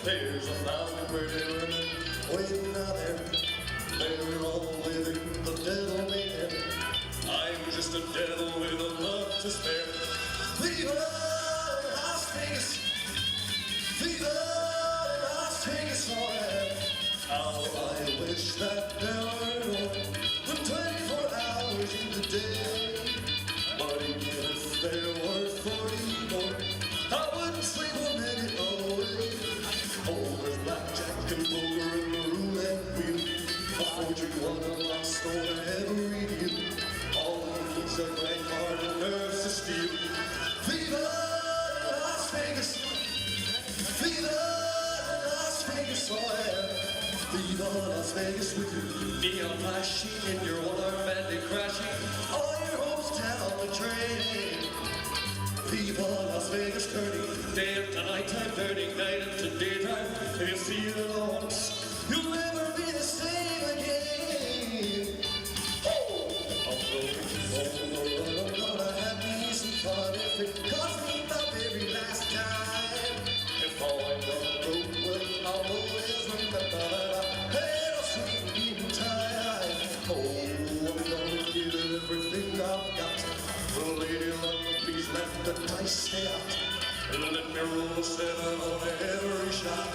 There's 1,000 pretty women waiting out there. They're all living the devil man. I'm just a devil with a love to spare. Viva Las Vegas! Viva Las Vegas! How I wish that there were more than 24 hours in the day. But even if there were 40 more, I wouldn't sleep a minute away. Oh, there's blackjack and poker and the roulette wheel. A fortune won, a lost, stolen every deal. All it needs a blank card and nerves to steal. Viva Las Vegas! Viva Las Vegas! Oh yeah! Viva Las Vegas with your neon flashing and your one-arm bandit crashing. All your hopes down the drain. Viva Las Vegas, turning day into nighttime, turning night into daytime. If you see it once, you'll never be the same again. Oh, I'm gonna have me some fun if it costs me my very last time. If all I don't go well, I'll always remember that I had a sweet meantime. Oh, I'm gonna give it everything I've got. The lady luck, please let the dice stay out. Let me roll a 7 on every shot.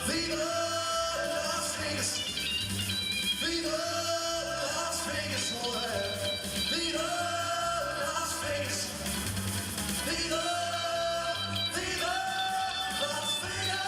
Viva Las Vegas! Viva Las Vegas! Oh yeah! Viva Las Vegas! Viva! Viva Las Vegas!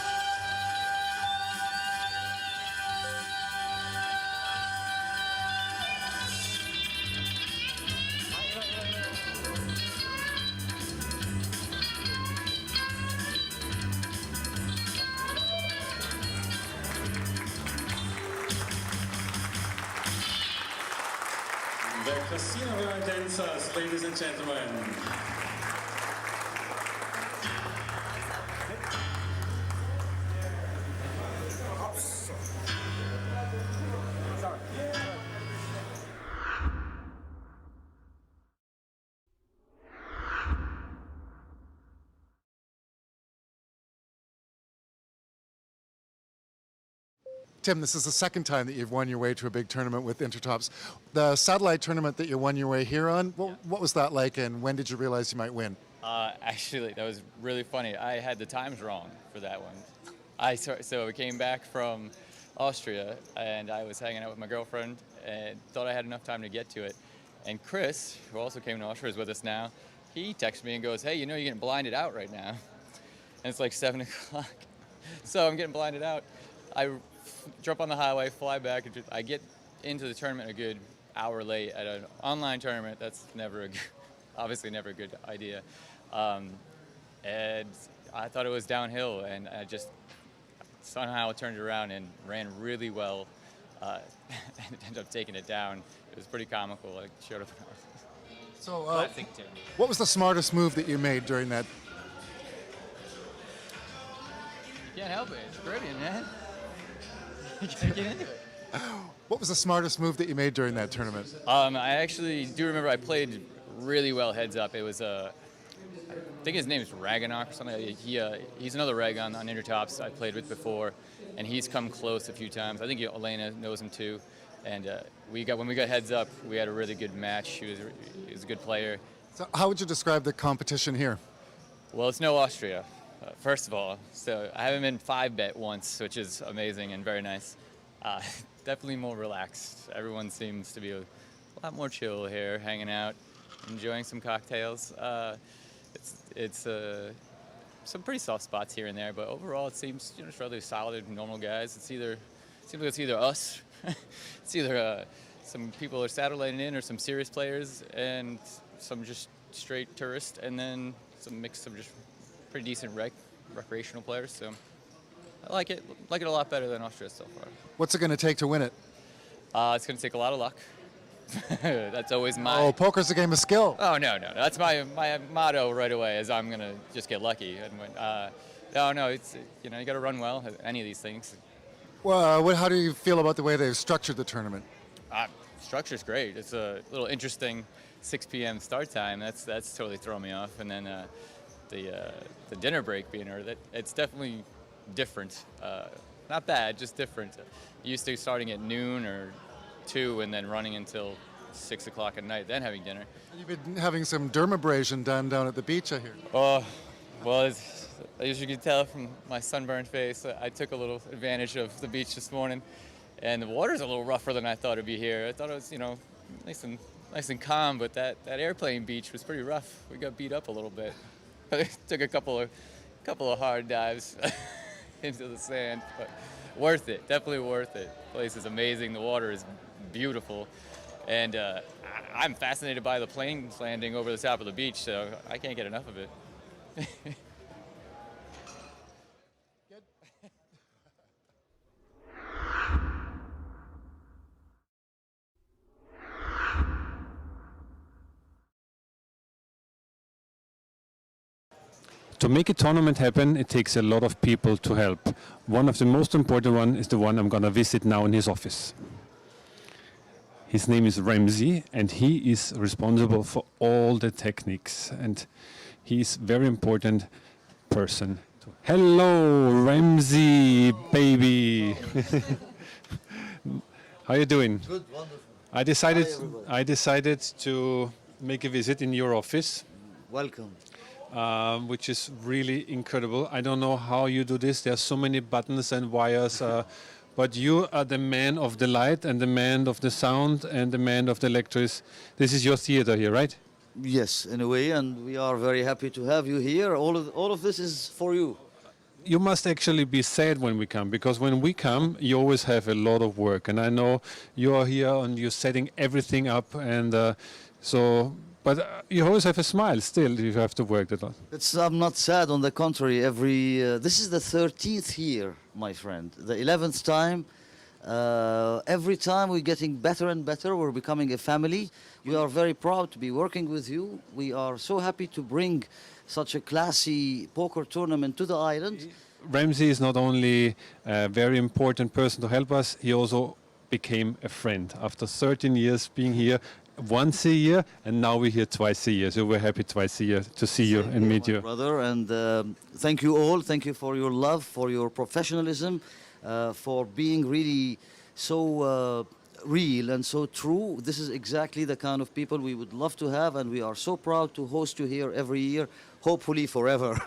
The Casino dancers, ladies and gentlemen. Tim, this is the second time that you've won your way to a big tournament with Intertops. The satellite tournament that you won your way here on, what was that like, and when did you realize you might win? Actually, that was really funny. I had the times wrong for that one. So we came back from Austria, and I was hanging out with my girlfriend, and thought I had enough time to get to it. And Chris, who also came to Austria, is with us now. He texts me and goes, "Hey, you know you're getting blinded out right now." And it's like 7 o'clock. So I'm getting blinded out. I jump on the highway, fly back, and I get into the tournament a good hour late at an online tournament. That's obviously never a good idea. And I thought it was downhill, and I just somehow turned it around and ran really well. and ended up taking it down. It was pretty comical. Like showed up. So, Classic Tim. what was the smartest move that you made during that? You can't help it. It's Caribbean, man. You gotta get into it. What was the smartest move that you made during that tournament? I actually do remember I played really well heads up. It was I think his name is Ragnarok or something. He's another reg on Intertops I played with before, and he's come close a few times. I think Elena knows him too. And when we got heads up, we had a really good match. He was a good player. So how would you describe the competition here? Well, it's no Austria, first of all. So I haven't been 5-bet once, which is amazing and very nice. Definitely more relaxed. Everyone seems to be a lot more chill here, hanging out, enjoying some cocktails. It's some pretty soft spots here and there, but overall it seems it's rather solid, normal guys. Seems like it's either us, it's either some people are satelliting in, or some serious players, and some just straight tourists, and then some mix of just pretty decent recreational players. So I like it a lot better than Austria so far. What's it going to take to win it? It's going to take a lot of luck. That's always my... Oh, poker's a game of skill. Oh, no. That's my motto right away, is I'm going to just get lucky. And no, it's, you got to run well at any of these things. Well, how do you feel about the way they've structured the tournament? Structure's great. It's a little interesting 6 p.m. start time. That's totally thrown me off. And then the dinner break being early, it's definitely different. Not bad, just different. Used to starting at noon or 2 and then running until 6 o'clock at night, then having dinner. You've been having some dermabrasion done down at the beach, I hear. Oh, well, as you can tell from my sunburned face, I took a little advantage of the beach this morning, and the water's a little rougher than I thought it'd be here. I thought it was, nice and calm, but that airplane beach was pretty rough. We got beat up a little bit. Took a couple of hard dives into the sand, but worth it. Definitely worth it. The place is amazing. The water is beautiful, and I'm fascinated by the planes landing over the top of the beach, so I can't get enough of it. To make a tournament happen, it takes a lot of people to help. One of the most important one is the one I'm going to visit now in his office. His name is Ramsey, and he is responsible for all the techniques, and he's a very important person. Hello, Ramsey, baby. How are you doing? Good, wonderful. I decided to make a visit in your office. Welcome. Which is really incredible. I don't know how you do this. There are so many buttons and wires, but you are the man of the light and the man of the sound and the man of the electrics. This is your theater here, right? Yes, in a way, and we are very happy to have you here. All of this is for you. You must actually be sad when we come, because when we come, you always have a lot of work. And I know you are here and you're setting everything up, and but you always have a smile still. You have to work that lot. I'm not sad, on the contrary. This is the 13th year, my friend. The 11th time. Every time we're getting better and better. We're becoming a family. We are very proud to be working with you. We are so happy to bring such a classy poker tournament to the island. Ramsey is not only a very important person to help us, he also became a friend. After 13 years being here, once a year, and now we're here twice a year. So we're happy twice a year to see you and meet you. Brother, and thank you all. Thank you for your love, for your professionalism, for being really so real and so true. This is exactly the kind of people we would love to have, and we are so proud to host you here every year, hopefully forever.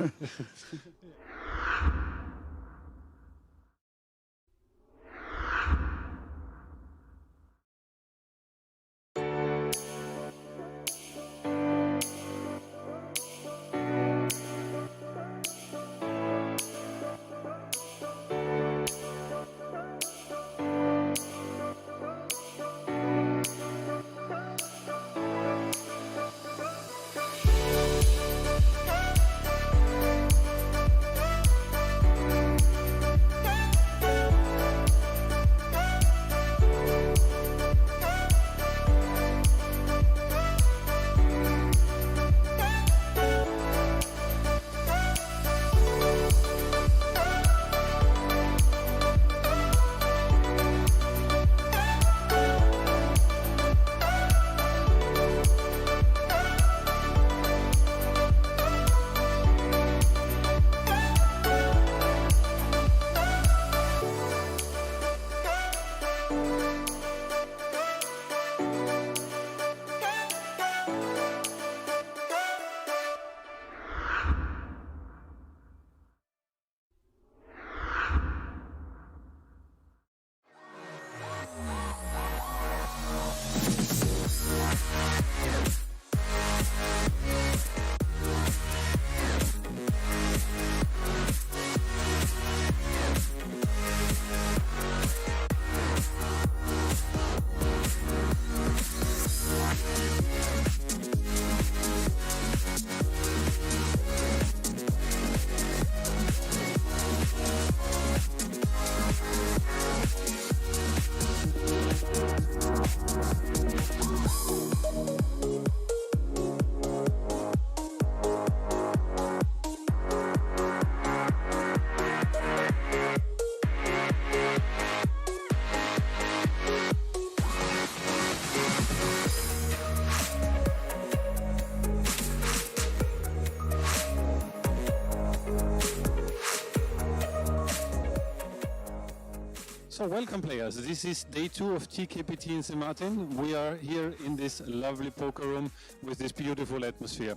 So welcome players, this is day 2 of TKPT in St. Martin. We are here in this lovely poker room with this beautiful atmosphere.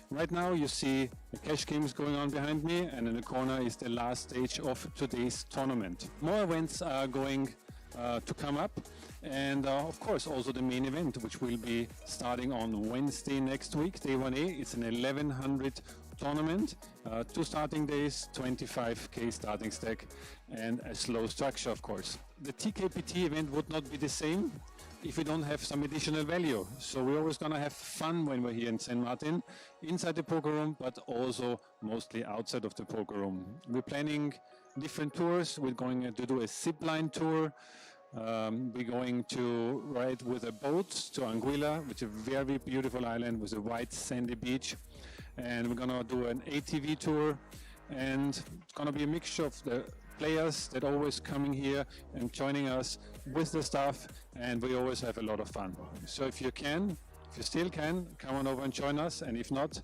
Right now you see the cash games going on behind me, and in the corner is the last stage of today's tournament. More events are going to come up, and of course also the main event, which will be starting on Wednesday next week, day 1A. It's an 1100 tournament, 2 starting days, 25k starting stack, and a slow structure, of course. The TKPT event would not be the same if we don't have some additional value. So we're always gonna have fun when we're here in St. Martin, inside the poker room, but also mostly outside of the poker room. We're planning different tours. We're going to do a zipline tour. We're going to ride with a boat to Anguilla, which is a very beautiful island with a white sandy beach. And we're gonna do an ATV tour, and it's gonna be a mixture of the players that always coming here and joining us with the staff, and we always have a lot of fun. So if you still can, come on over and join us, and if not,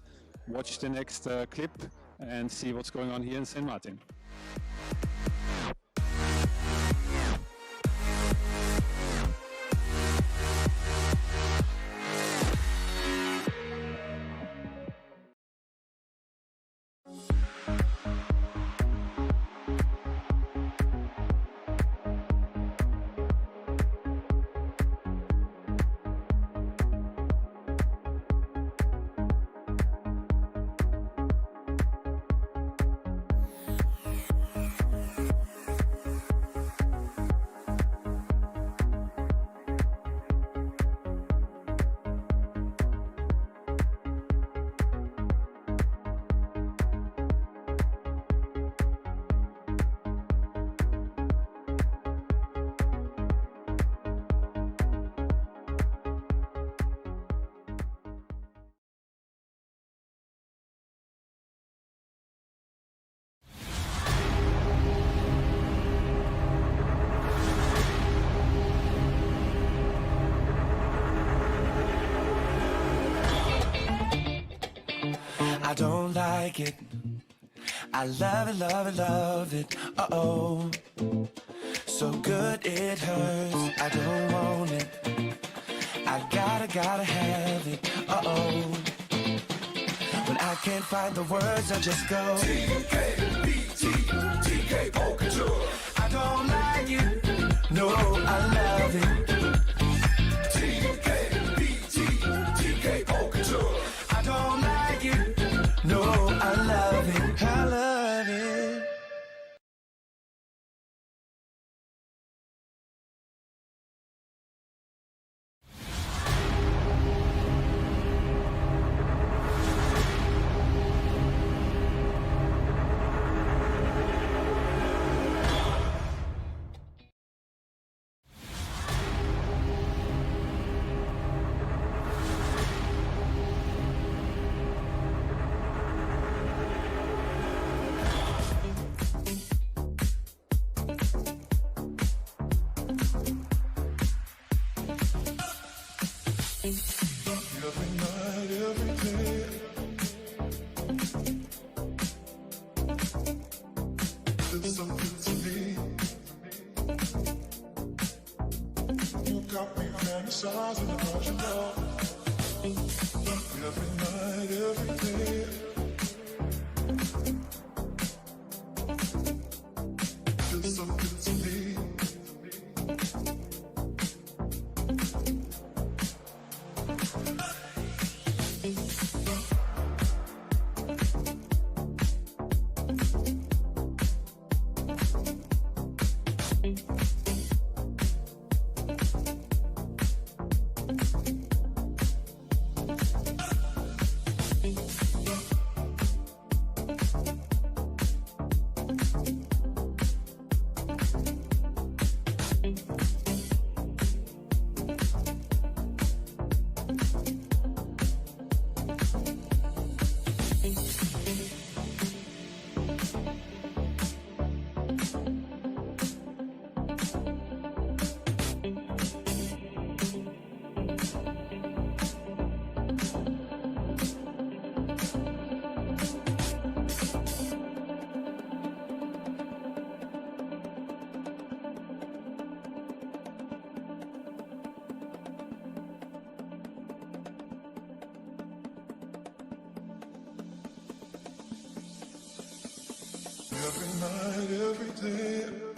watch the next clip and see what's going on here in St. Martin. I don't like it. I love it, love it, love it. Uh-oh. So good it hurts. I don't want it. I gotta have it. Uh-oh. When I can't find the words, I just go TKPT, TK Poker Tour. I don't like it. No, I love it. TKPT, TK Poker Tour. I don't like it. No, I love it. I love it. Every night, every day, there's something to me. You got me fantasizing about your love. Every night, every day, there's something to me. every night, every day.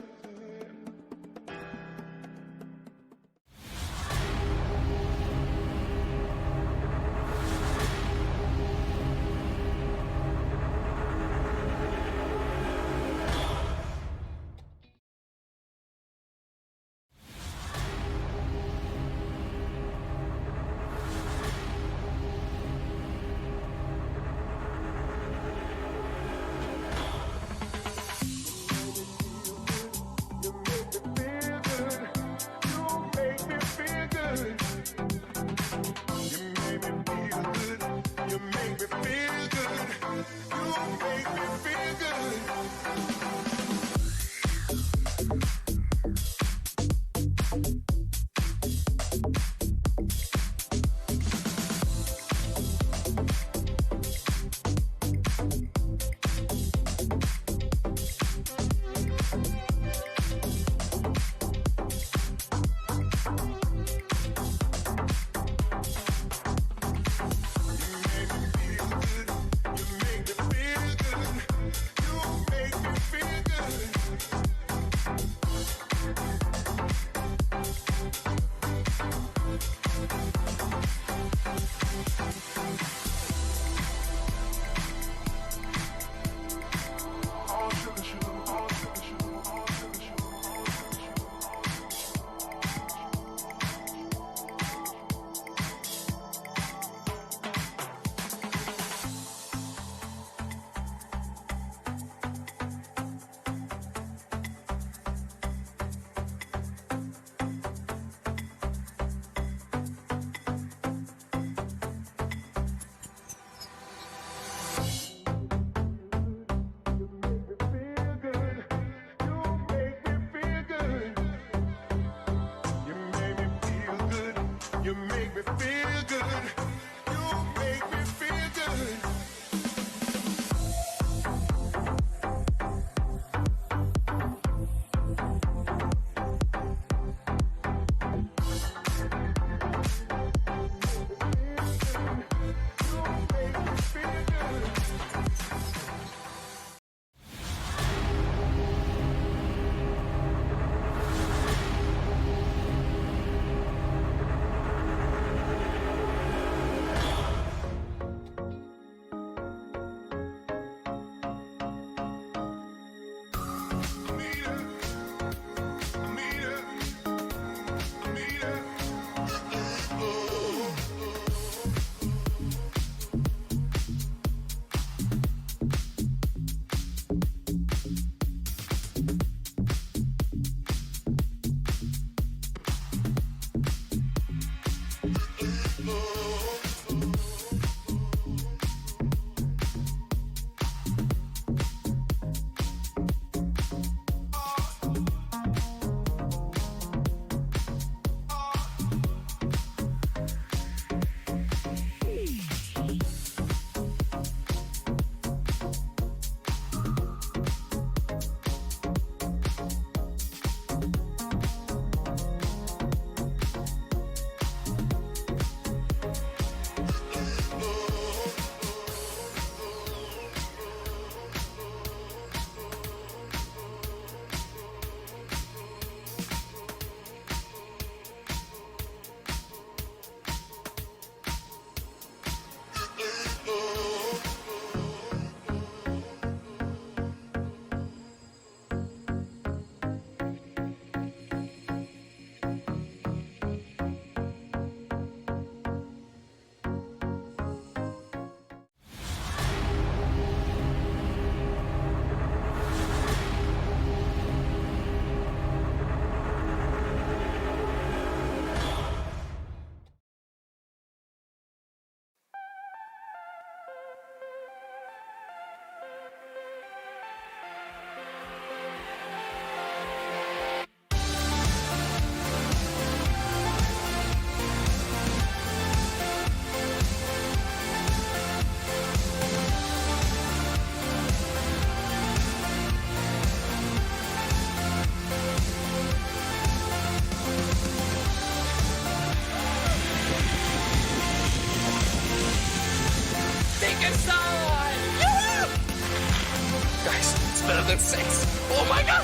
It's better than sex. Oh my god!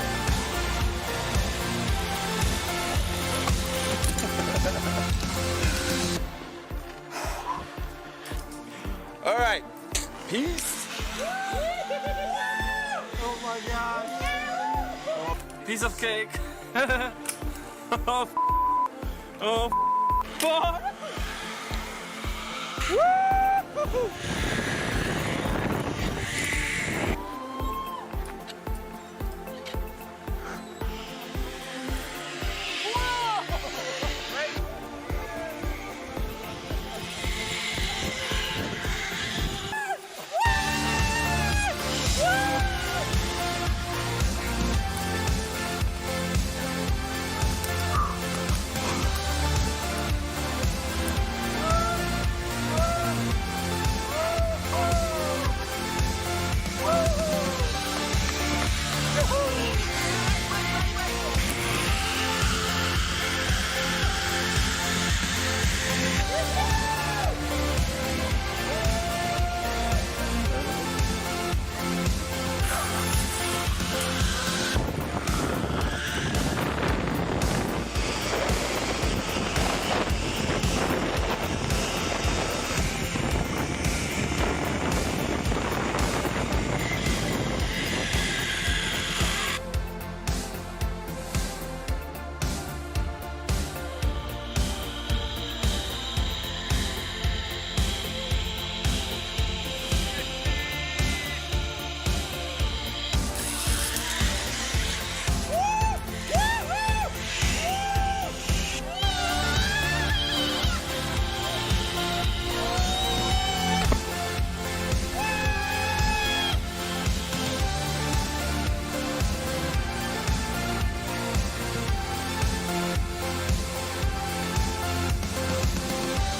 All right. Peace. Oh my god. Oh, piece of cake. Oh, oh, fuck. Woo!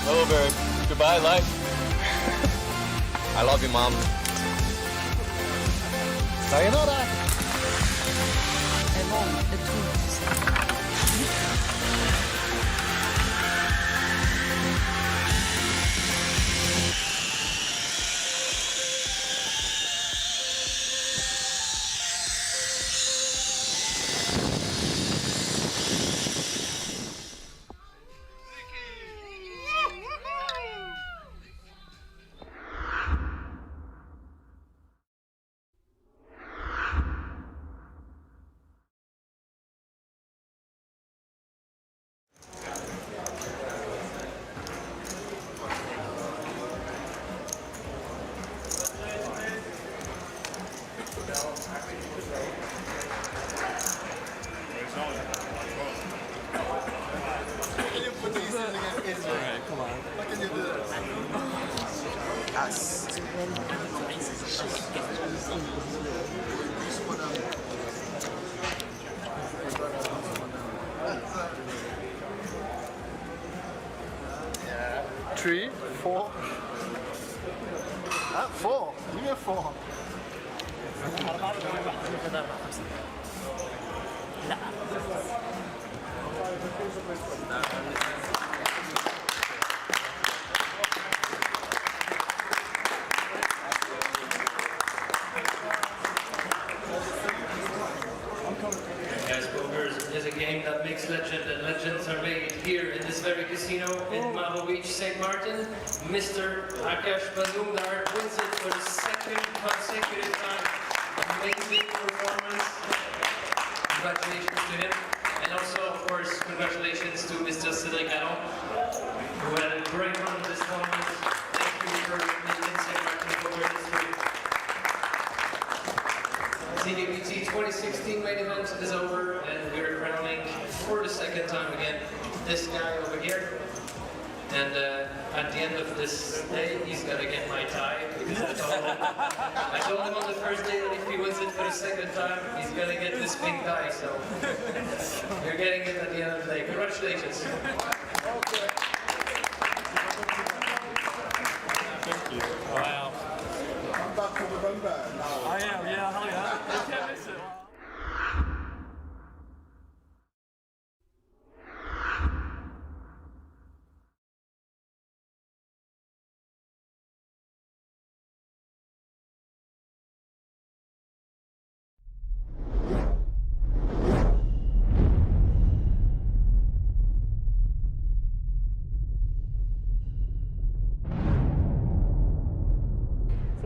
Hello, babe. Goodbye, life. I love you, Mom. Sayonara. Alright, come on. What can you do? Yes. 3, 4. 4. Give me a 4. Guys, poker is a game that makes legend, and legends are made here in this very casino in Mabo Beach, St. Martin. Mr. Akash Bazumdar wins it for the second consecutive time. Amazing performance. Congratulations to him. And also, of course, congratulations to Mr. Cedricano, who had a great run this tournament. Thank you for making St. Martin poker history. CDPT 2016 main event is over, and we're crowning for the second time again this guy over here. And at the end of this day, he's gonna get my tie, because I told him on the first day that if he wins it for the second time, he's gonna get this pink tie. So you're getting it at the end of the day. Congratulations. Thank you. Wow. I'm back to the run back now. I am, yeah, hell yeah. You can't miss it.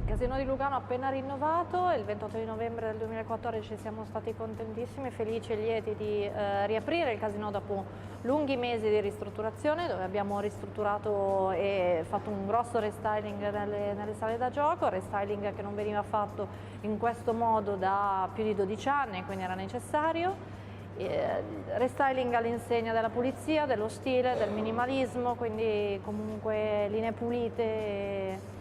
Casino di Lugano appena rinnovato, il 28 di novembre del 2014 siamo stati contentissimi, felici e lieti di riaprire il casino dopo lunghi mesi di ristrutturazione, dove abbiamo ristrutturato e fatto un grosso restyling nelle sale da gioco, restyling che non veniva fatto in questo modo da più di 12 anni, quindi era necessario. Restyling all'insegna della pulizia, dello stile, del minimalismo, quindi comunque linee pulite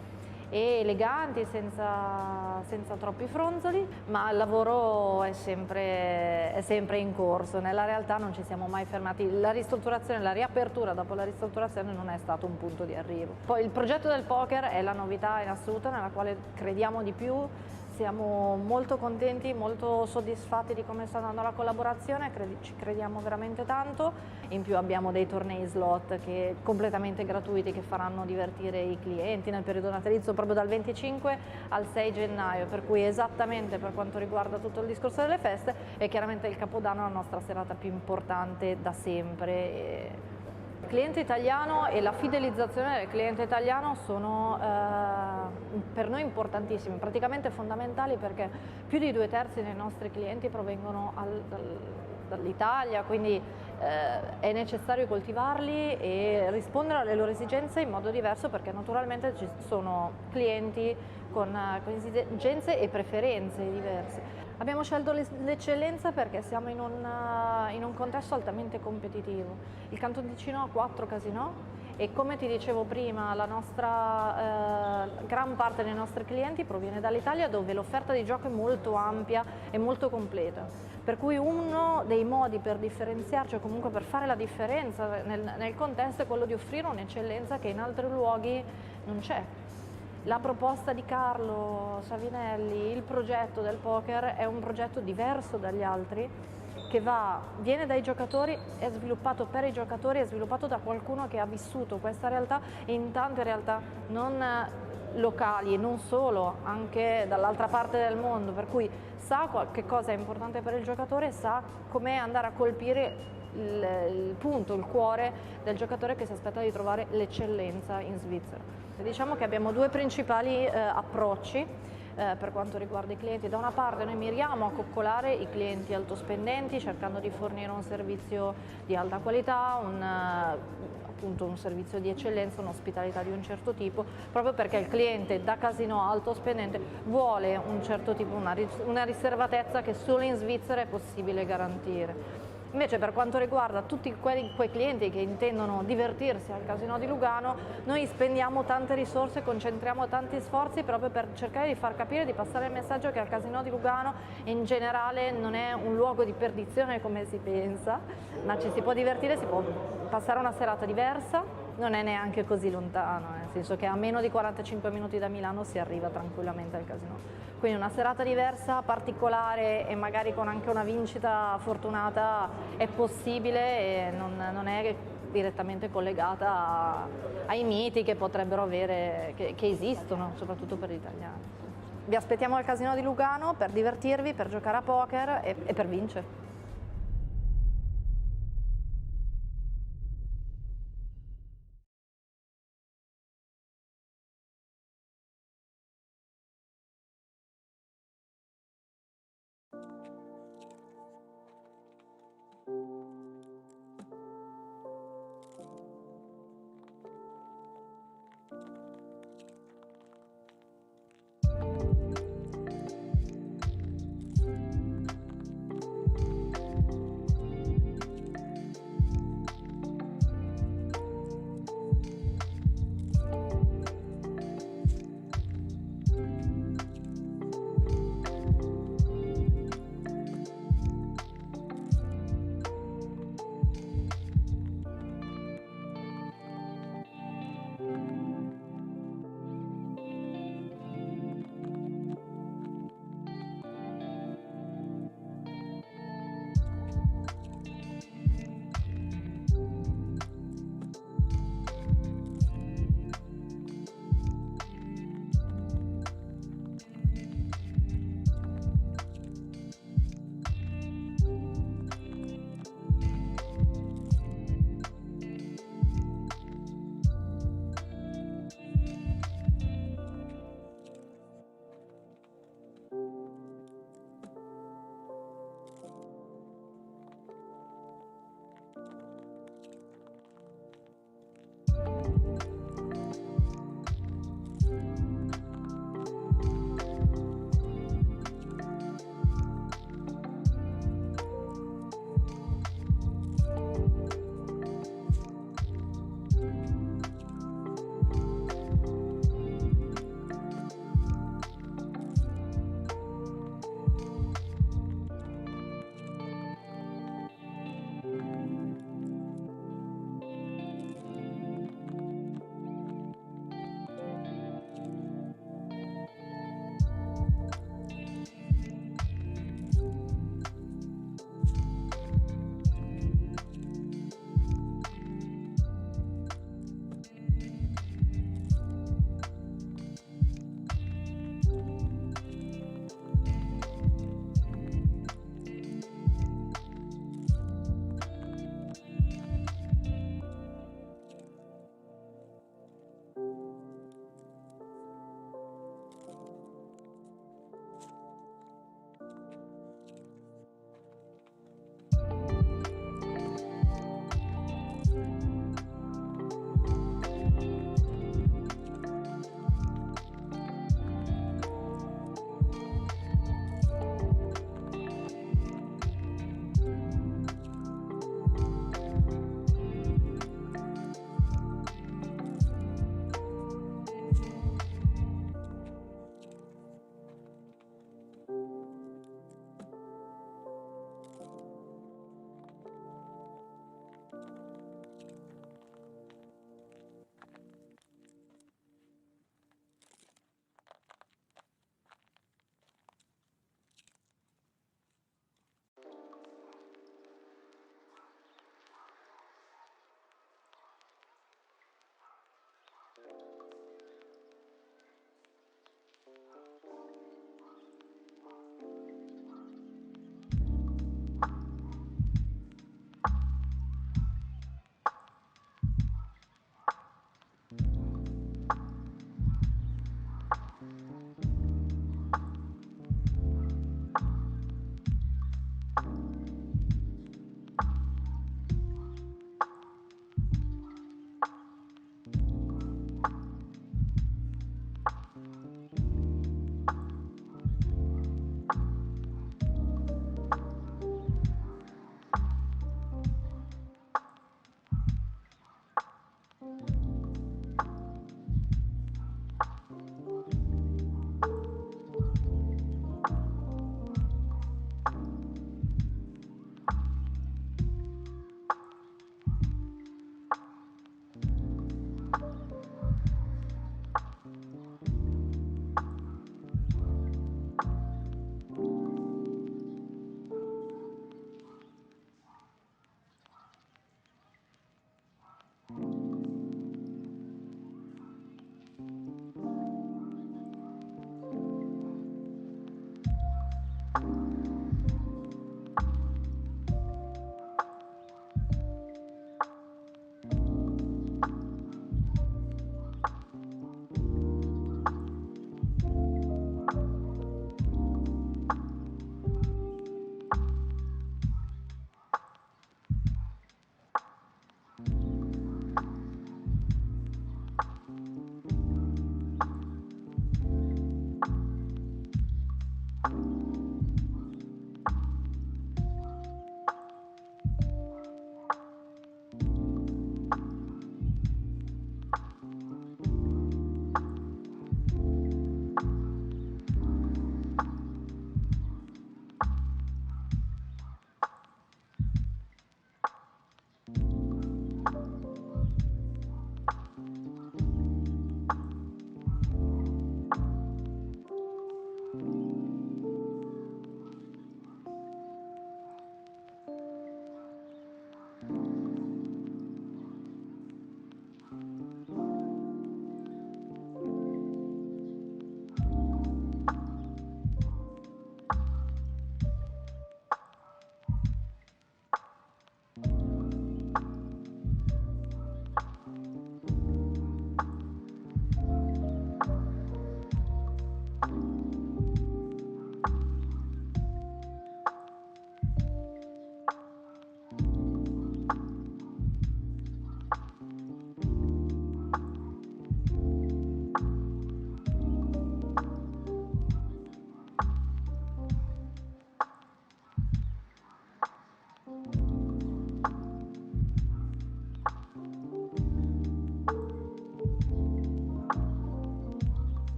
e eleganti, senza troppi fronzoli, ma il lavoro è sempre in corso. Nella realtà non ci siamo mai fermati. La ristrutturazione, la riapertura dopo la ristrutturazione non è stato un punto di arrivo. Poi il progetto del poker è la novità in assoluto nella quale crediamo di più. Siamo molto contenti, molto soddisfatti di come sta andando la collaborazione, ci crediamo veramente tanto. In più abbiamo dei tornei slot completamente gratuiti che faranno divertire i clienti nel periodo natalizio proprio dal 25 al 6 gennaio, per cui esattamente per quanto riguarda tutto il discorso delle feste e chiaramente il Capodanno è la nostra serata più importante da sempre. Il cliente italiano e la fidelizzazione del cliente italiano sono per noi importantissimi, praticamente fondamentali, perché più di 2/3 dei nostri clienti provengono dall'Italia, quindi è necessario coltivarli e rispondere alle loro esigenze in modo diverso, perché naturalmente ci sono clienti con esigenze e preferenze diverse. Abbiamo scelto l'eccellenza perché siamo in un contesto altamente competitivo. Il Canton Ticino ha 4 casinò e, come ti dicevo prima, gran parte dei nostri clienti proviene dall'Italia, dove l'offerta di gioco è molto ampia e molto completa. Per cui uno dei modi per differenziarci o comunque per fare la differenza nel contesto è quello di offrire un'eccellenza che in altri luoghi non c'è. La proposta di Carlo Savinelli, il progetto del poker è un progetto diverso dagli altri, che viene dai giocatori, è sviluppato per i giocatori, è sviluppato da qualcuno che ha vissuto questa realtà in tante realtà non locali e non solo, anche dall'altra parte del mondo, per cui sa che cosa è importante per il giocatore, sa come andare a colpire il punto, il cuore del giocatore che si aspetta di trovare l'eccellenza in Svizzera. Diciamo che abbiamo 2 principali approcci per quanto riguarda i clienti. Da una parte noi miriamo a coccolare i clienti altospendenti, cercando di fornire un servizio di alta qualità, appunto un servizio di eccellenza, un'ospitalità di un certo tipo, proprio perché il cliente da casino alto spendente vuole un certo tipo, una riservatezza che solo in Svizzera è possibile garantire. Invece per quanto riguarda tutti quei clienti che intendono divertirsi al Casino di Lugano, noi spendiamo tante risorse, concentriamo tanti sforzi proprio per cercare di far capire, di passare il messaggio che al Casino di Lugano in generale non è un luogo di perdizione come si pensa, ma ci si può divertire, si può passare una serata diversa, non è neanche così lontano, nel senso che a meno di 45 minuti da Milano si arriva tranquillamente al Casino. Quindi una serata diversa, particolare e magari con anche una vincita fortunata è possibile e non è direttamente collegata ai miti che potrebbero avere, che esistono, soprattutto per gli italiani. Vi aspettiamo al Casino di Lugano per divertirvi, per giocare a poker e per vincere.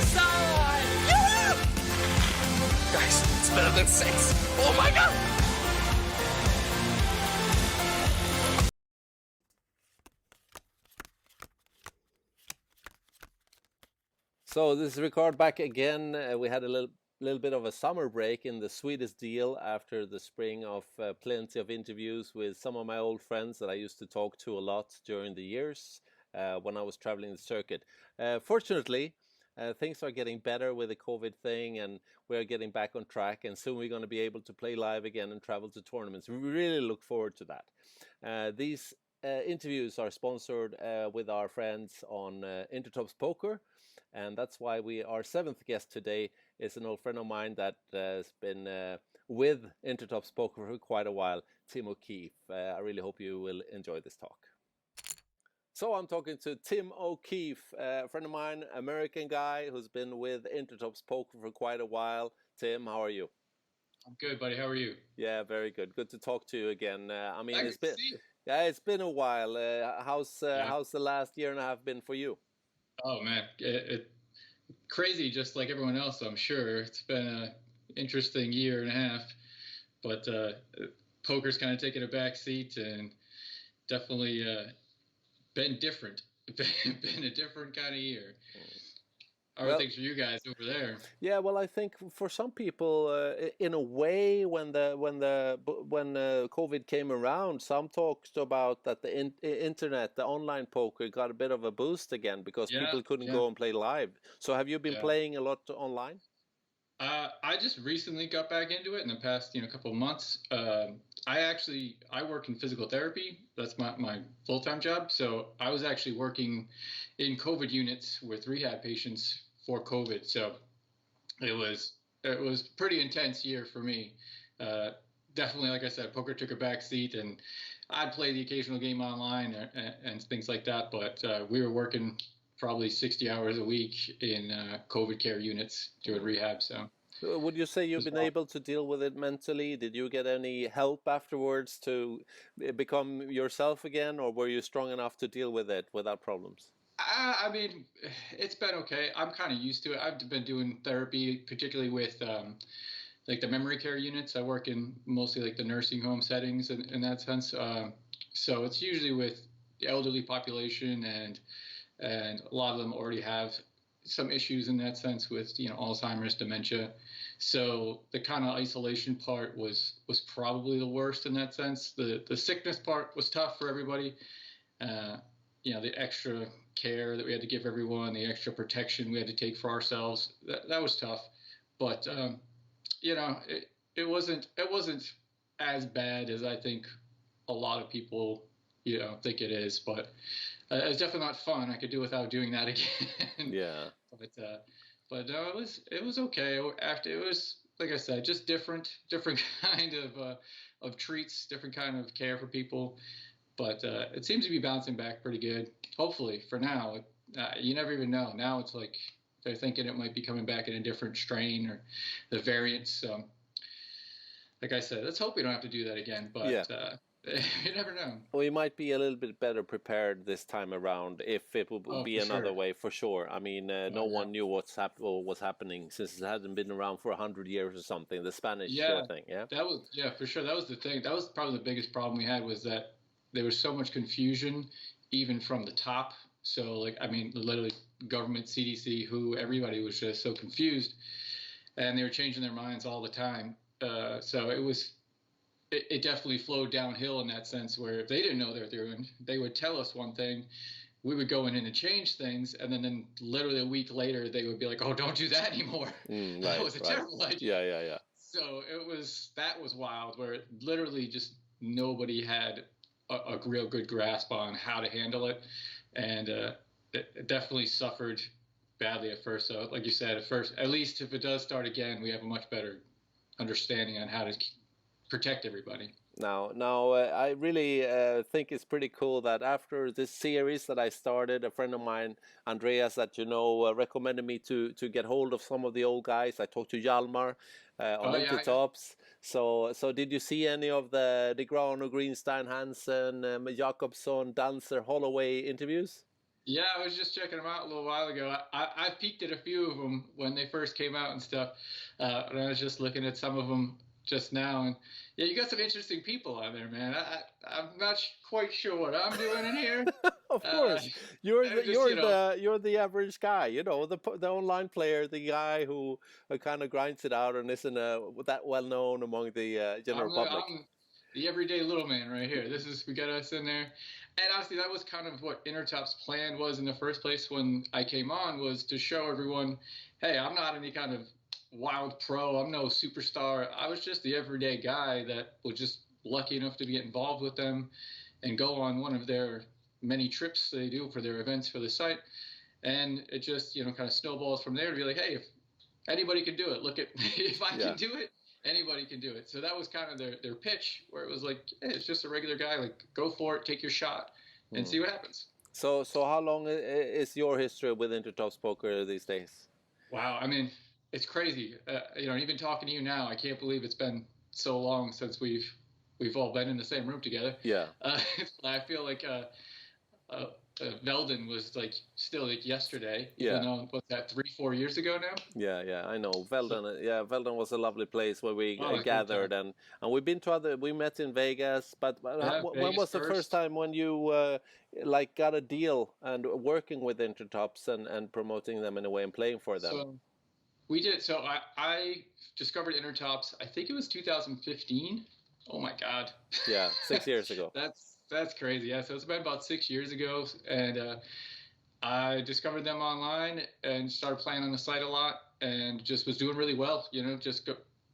side! Guys, it's better than 6. Oh my god! So this is Ricard back again. We had a little bit of a summer break in the Swedish deal after the spring of plenty of interviews with some of my old friends that I used to talk to a lot during the years when I was traveling the circuit. Fortunately, things are getting better with the COVID thing, and we're getting back on track, and soon we're going to be able to play live again and travel to tournaments. We really look forward to that. These interviews are sponsored with our friends on Intertops Poker, and that's why our seventh guest today is an old friend of mine that has been with Intertops Poker for quite a while, Tim O'Keefe. I really hope you will enjoy this talk. So I'm talking to Tim O'Keefe, a friend of mine, American guy who's been with Intertops Poker for quite a while. Tim, how are you? I'm good, buddy. How are you? Yeah, very good. Good to talk to you again. I mean, It's been a while. How's the last year and a half been for you? Oh man, crazy, just like everyone else, I'm sure. It's been an interesting year and a half, but poker's kind of taken a back seat and definitely been different. Been a different kind of year. How are things for you guys over there? Yeah, well, I think for some people, in a way, when COVID came around, some talked about that the internet, the online poker, got a bit of a boost again because people couldn't go and play live. So, have you been playing a lot online? I just recently got back into it in the past, couple of months. I work in physical therapy. That's my full-time job. So I was actually working in COVID units with rehab patients for COVID. So it was pretty intense year for me. Definitely, like I said, poker took a back seat, and I'd play the occasional game online and things like that. But we were working probably 60 hours a week in COVID care units doing rehab. So would you say you've been able to deal with it mentally? Did you get any help afterwards to become yourself again, or were you strong enough to deal with it without problems? I mean, it's been okay. I'm kind of used to it. I've been doing therapy, particularly with like the memory care units. I work in mostly like the nursing home settings in that sense. So it's usually with the elderly population, and a lot of them already have some issues in that sense with Alzheimer's, dementia. So the kind of isolation part was probably the worst in that sense. The sickness part was tough for everybody. The extra care that we had to give everyone, the extra protection we had to take for ourselves, that was tough. But it wasn't as bad as I think a lot of people think it is. But it's definitely not fun. I could do without doing that again. Yeah. But no, it was okay. After it was, like I said, just different kind of treats, different kind of care for people. But it seems to be bouncing back pretty good. Hopefully, for now. You never even know. Now it's like they're thinking it might be coming back in a different strain or the variants. So, like I said, let's hope we don't have to do that again. But you never know. We might be a little bit better prepared this time around if it will be another way, for sure. I mean, no one knew what's happening since it hasn't been around for 100 years or something. The Spanish thing, that was for sure. That was the thing. That was probably the biggest problem we had, was that there was so much confusion, even from the top. So, like, I mean, literally, government, CDC, WHO, everybody was just so confused, and they were changing their minds all the time. So it definitely flowed downhill in that sense, where if they didn't know what they were doing, they would tell us one thing, we would go in and change things, and then literally a week later they would be like, "Oh, don't do that anymore." That was a terrible idea. Yeah. So that was wild, where literally just nobody had a real good grasp on how to handle it, and it definitely suffered badly at first. So, like you said, at least if it does start again, we have a much better understanding on how to protect everybody. Now, I really think it's pretty cool that after this series that I started, a friend of mine, Andreas, that recommended me to get hold of some of the old guys. I talked to Hjalmar on Intertops. So did you see any of the Grano, Greenstein, Hansen, Jakobsson, Dancer, Holloway interviews? Yeah, I was just checking them out a little while ago. I peeked at a few of them when they first came out and stuff, and I was just looking at some of them just now. And yeah, you got some interesting people on there, man. I'm not quite sure what I'm doing in here. Of course, you're the, just, you know, you're the average guy, you know, the online player, the guy who kind of grinds it out and isn't that well known among the general public. I'm the everyday little man right here. We got us in there. And honestly, that was kind of what Intertop's plan was in the first place when I came on, was to show everyone, hey, I'm not any kind of wild pro. I'm no superstar. I was just the everyday guy that was just lucky enough to get involved with them and go on one of their many trips they do for their events for the site. And it just, you know, kind of snowballs from there to be like, hey, if anybody can do it, look at if I can do it, anybody can do it. So that was kind of their pitch, where it was like, hey, it's just a regular guy, like, go for it, take your shot, and see what happens. So how long is your history with Intertops Poker these days? Wow, I mean, it's crazy. You know, even talking to you now, I can't believe it's been so long since we've all been in the same room together. Yeah. I feel like Veldon was like still like yesterday. Even though, what's that, 3-4 years ago now? Yeah, I know. Veldon, Veldon was a lovely place where we gathered, and we've been to we met in Vegas, but when was the first time when you like got a deal and working with Intertops and promoting them in a way and playing for them? So we did. So I discovered Intertops, I think it was 2015. Oh my God. Yeah, 6 years ago. That's crazy. Yeah, so it's been about 6 years ago, and I discovered them online and started playing on the site a lot, and just was doing really well. You know,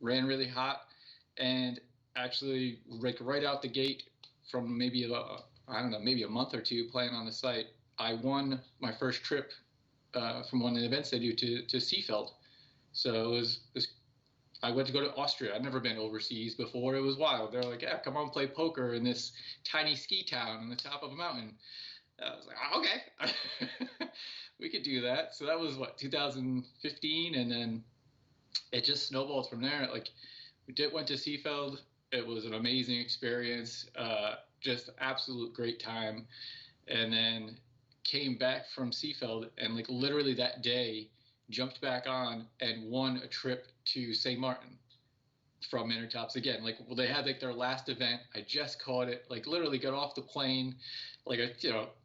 ran really hot, and actually, like right out the gate, from maybe maybe a month or two playing on the site, I won my first trip from one of the events they do to Seefeld. So it was I went to go to Austria. I'd never been overseas before. It was wild. They're like, yeah, come on, play poker in this tiny ski town on the top of a mountain. I was like, oh, okay, we could do that. So that was 2015, and then it just snowballed from there. Like, went to Seefeld. It was an amazing experience, just absolute great time. And then came back from Seefeld, and like literally that day, jumped back on and won a trip to St. Martin from Intertops again. Like, well, they had like their last event. I just caught it. Like, literally got off the plane, like a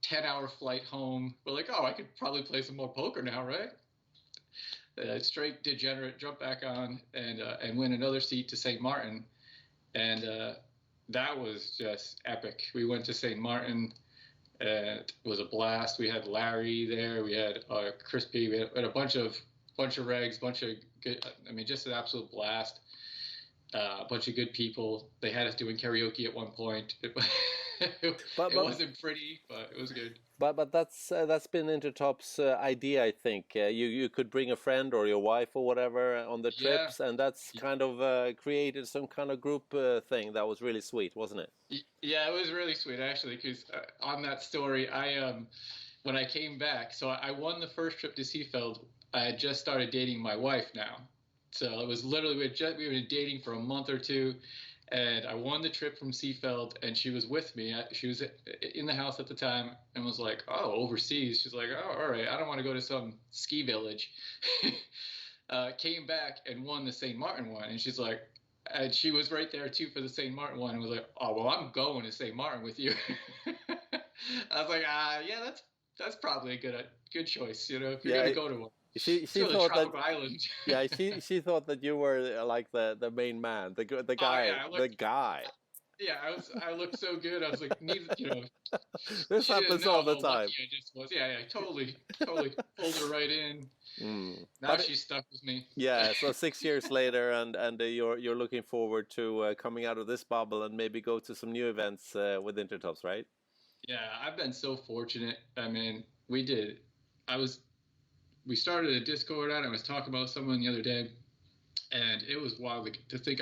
10-hour flight home. We're like, oh, I could probably play some more poker now, right? Straight degenerate, jump back on and win another seat to St. Martin, and that was just epic. We went to St. Martin. It was a blast. We had Larry there. We had Crispy. We had a bunch of regs, bunch of good. I mean, just an absolute blast. A bunch of good people. They had us doing karaoke at one point. It wasn't pretty, but it was good. But that's been Intertop's idea, I think. You could bring a friend or your wife or whatever on the trips, and that's kind of created some kind of group thing that was really sweet, wasn't it? Yeah, it was really sweet, actually, because on that story, when I came back, so I won the first trip to Seefeld. I had just started dating my wife now. So it was literally, we were dating for a month or two, and I won the trip from Seefeld, and she was with me. She was in the house at the time and was like, oh, overseas. She's like, oh, all right, I don't want to go to some ski village. Came back and won the St. Martin one, and she's like, and she was right there too for the St. Martin one, and was like, oh, well, I'm going to St. Martin with you. I was like, yeah, that's probably a good choice, you know, if you're going to go to one. She thought that yeah, she thought that you were like the main man, the guy, the guy. Yeah, I looked so good. I was like, this happens all the time. I just was. Yeah, totally pulled her right in. Now she's stuck with me. Yeah, so 6 years later, and you're looking forward to coming out of this bubble and maybe go to some new events with Intertops, right? Yeah, I've been so fortunate. I mean, we started a Discord on. I was talking about someone the other day, and it was wild to think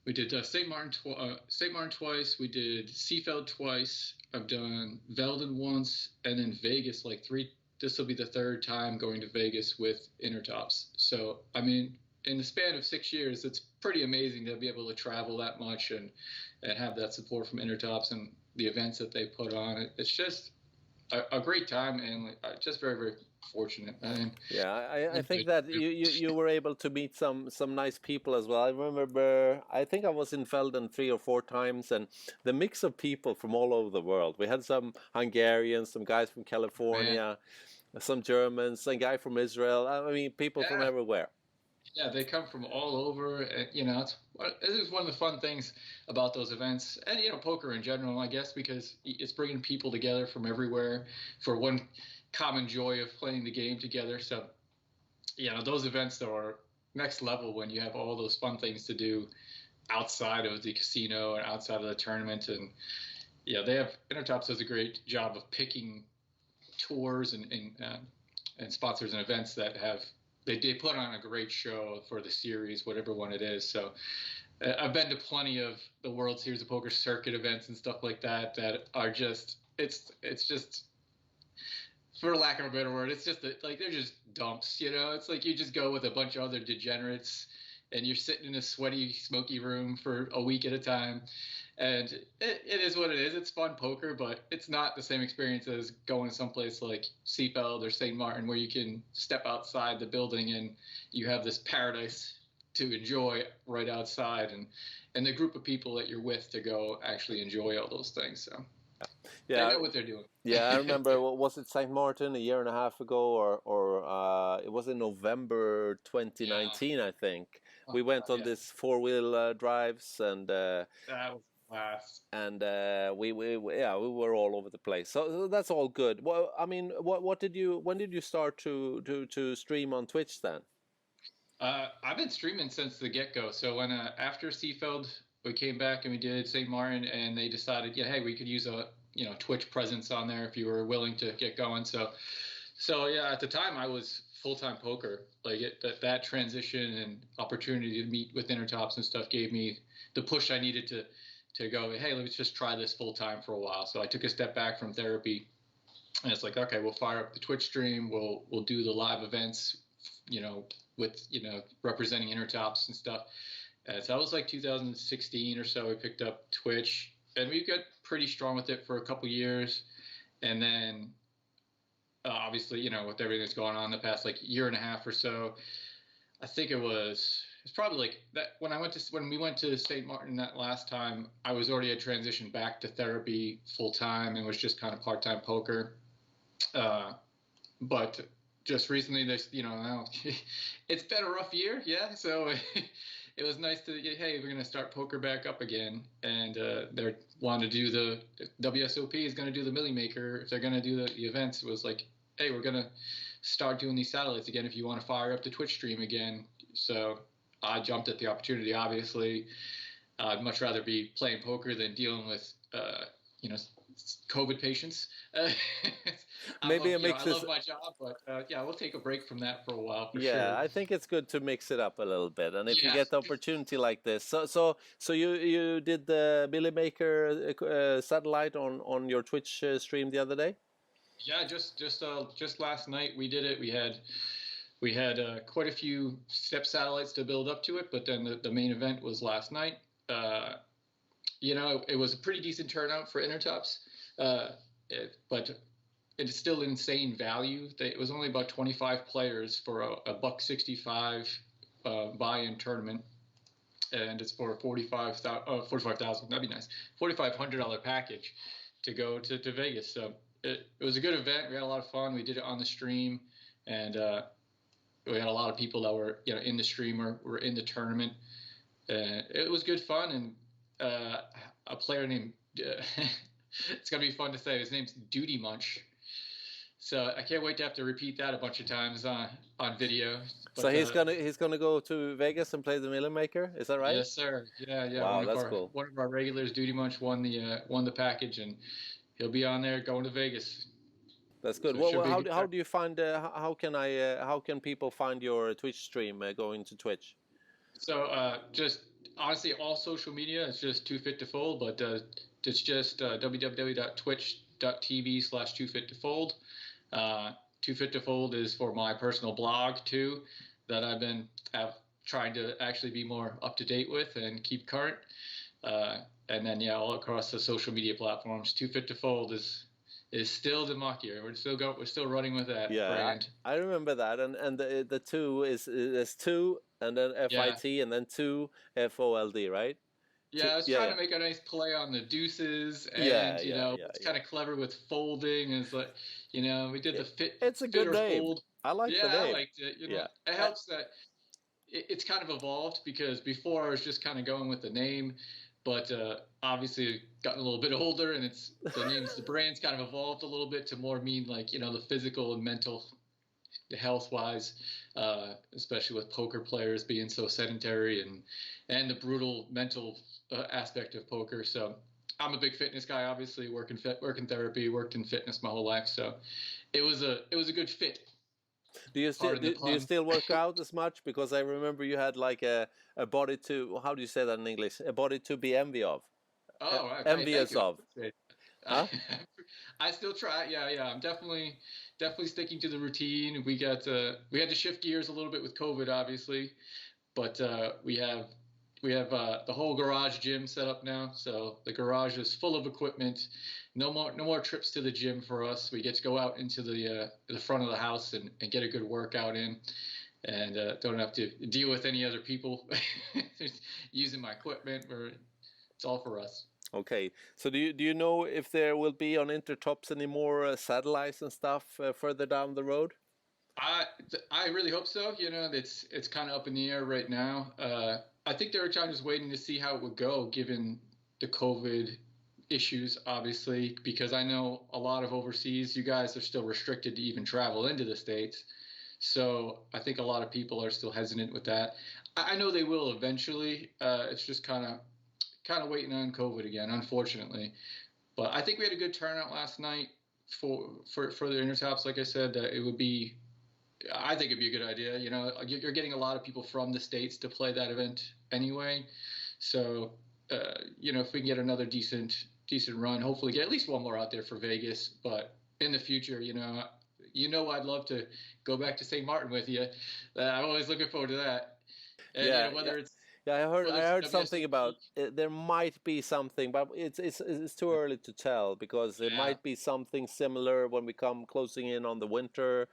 we did St. Martin twice. We did Seefeld twice. I've done Veldon once, and then Vegas like three. This will be the third time going to Vegas with Intertops. So, I mean, in the span of 6 years, it's pretty amazing to be able to travel that much and have that support from Intertops and the events that they put on. It's just a great time, and just very, very fortunate. And yeah, I think that you were able to meet some nice people as well. I remember, I think I was in Felden 3 or 4 times, and the mix of people from all over the world. We had some Hungarians, some guys from California, some Germans, some guy from Israel. I mean, people from everywhere. Yeah, they come from all over. You know, this is one of the fun things about those events, and you know, poker in general, I guess, because it's bringing people together from everywhere for one common joy of playing the game together. So, you know, those events are next level when you have all those fun things to do outside of the casino and outside of the tournament. And yeah, Intertops does a great job of picking tours and sponsors and events that have. They put on a great show for the series, whatever one it is. So I've been to plenty of the World Series of Poker circuit events and stuff like that are just it's just, for lack of a better word, it's just like they're just dumps, you know. It's like you just go with a bunch of other degenerates and you're sitting in a sweaty, smoky room for a week at a time. And it is what it is. It's fun poker, but it's not the same experience as going someplace like Seefeld or St. Martin, where you can step outside the building and you have this paradise to enjoy right outside, and the group of people that you're with to go actually enjoy all those things. So yeah, they know what they're doing. Yeah, I remember. Was it St. Martin a year and a half ago, or it was in November 2019, I think. We went on this 4-wheel drives, and that was class. And we were all over the place. So that's all good. Well, I mean, when did you start to stream on Twitch then? I've been streaming since the get-go. So when after Seefeld, we came back and we did St. Martin, and they decided, hey, we could use a Twitch presence on there if you were willing to get going. So yeah, at the time I was full-time poker. Like that transition and opportunity to meet with Intertops and stuff gave me the push I needed to go, hey, let's just try this full-time for a while. So I took a step back from therapy, and it's like, okay, we'll fire up the Twitch stream. We'll do the live events, with, representing Intertops and stuff. So that was like 2016 or so. We picked up Twitch, and we got pretty strong with it for a couple years. And then obviously, with everything that's going on the past like year and a half or so, I think it's probably like that when we went to St. Martin that last time, I was already had transitioned back to therapy full time and was just kind of part-time poker. But just recently, now it's been a rough year. Yeah. So it was nice to get, hey, we're going to start poker back up again. And they're wanting to do the WSOP is going to do the Millie Maker. If they're going to do the events, it was like, hey, we're going to start doing these satellites again if you want to fire up the Twitch stream again. So I jumped at the opportunity, obviously. I'd much rather be playing poker than dealing with, COVID patients. Maybe it makes I love my job, but we'll take a break from that for a while for sure. Yeah, I think it's good to mix it up a little bit, and if you get the opportunity like this, so you did the Millie Maker satellite on your Twitch stream the other day. Yeah, just last night we did it. We had quite a few step satellites to build up to it, but then the main event was last night. It was a pretty decent turnout for Intertops, but it's still insane value. It was only about 25 players for a $1.65 buy-in tournament, and it's for $45,000. That'd be nice. $4,500 package to go to Vegas. So it was a good event. We had a lot of fun. We did it on the stream, and we had a lot of people that were in the stream or were in the tournament. It was good fun, and a player named it's gonna be fun to say. His name's Duty Munch. So I can't wait to have to repeat that a bunch of times on video. But, so he's gonna go to Vegas and play the Millie Maker. Is that right? Yes, sir. Yeah. Wow, that's cool. One of our regulars, Duty Munch, won the package, and he'll be on there going to Vegas. That's good. So how do you find? How can people find your Twitch stream going to Twitch? So just honestly, all social media is just Too Fit to Fold, but it's just www.twitch.tv/TooFitToFold. Too Fit to Fold is for my personal blog too, that I've been trying to actually be more up to date with and keep current. And then all across the social media platforms, Too Fit to Fold is is still the Macchia. We're still running with that Yeah, brand. I remember that, and the two is two, and then FIT, and then two FOLD, right? Yeah, I was Yeah, trying yeah. to make a nice play on the deuces, Yeah, and yeah, it's kind of clever with folding. Is like, we did the It's a fit good or name. fold. I like the Yeah, I name. liked it. Yeah. It helps that it's kind of evolved, because before I was just kind of going with the name, but obviously gotten a little bit older, and the brand's kind of evolved a little bit to more mean like the physical and mental health wise, especially with poker players being so sedentary and the brutal mental aspect of poker. So I'm a big fitness guy, obviously work in therapy, worked in fitness my whole life. So it was a good fit. Do you still work out as much? Because I remember you had like a body to, how do you say that in English? A body to be envy of. Oh, right. Envious of. Huh? I still try. Yeah. I'm definitely sticking to the routine. We had to shift gears a little bit with COVID, obviously, but we have the whole garage gym set up now. So the garage is full of equipment. No more trips to the gym for us. We get to go out into the front of the house and get a good workout in, and don't have to deal with any other people using my equipment. It's all for us. Okay, so do you know if there will be on Intertops any more satellites and stuff further down the road? I really hope so. It's kind of up in the air right now. I think they were kind of just waiting to see how it would go, given the COVID issues, obviously, because I know a lot of overseas, you guys are still restricted to even travel into the States. So I think a lot of people are still hesitant with that. I know they will eventually. It's just kind of waiting on COVID again, unfortunately. But I think we had a good turnout last night for the Intertops. Like I said, I think it'd be a good idea. You're getting a lot of people from the States to play that event anyway. So, if we can get another decent run, hopefully get at least one more out there for Vegas. But in the future, I'd love to go back to St. Martin with you. I'm always looking forward to that. And whether it's I heard something about there might be something, but it's too early to tell, because it might be something similar when we come closing in on the winter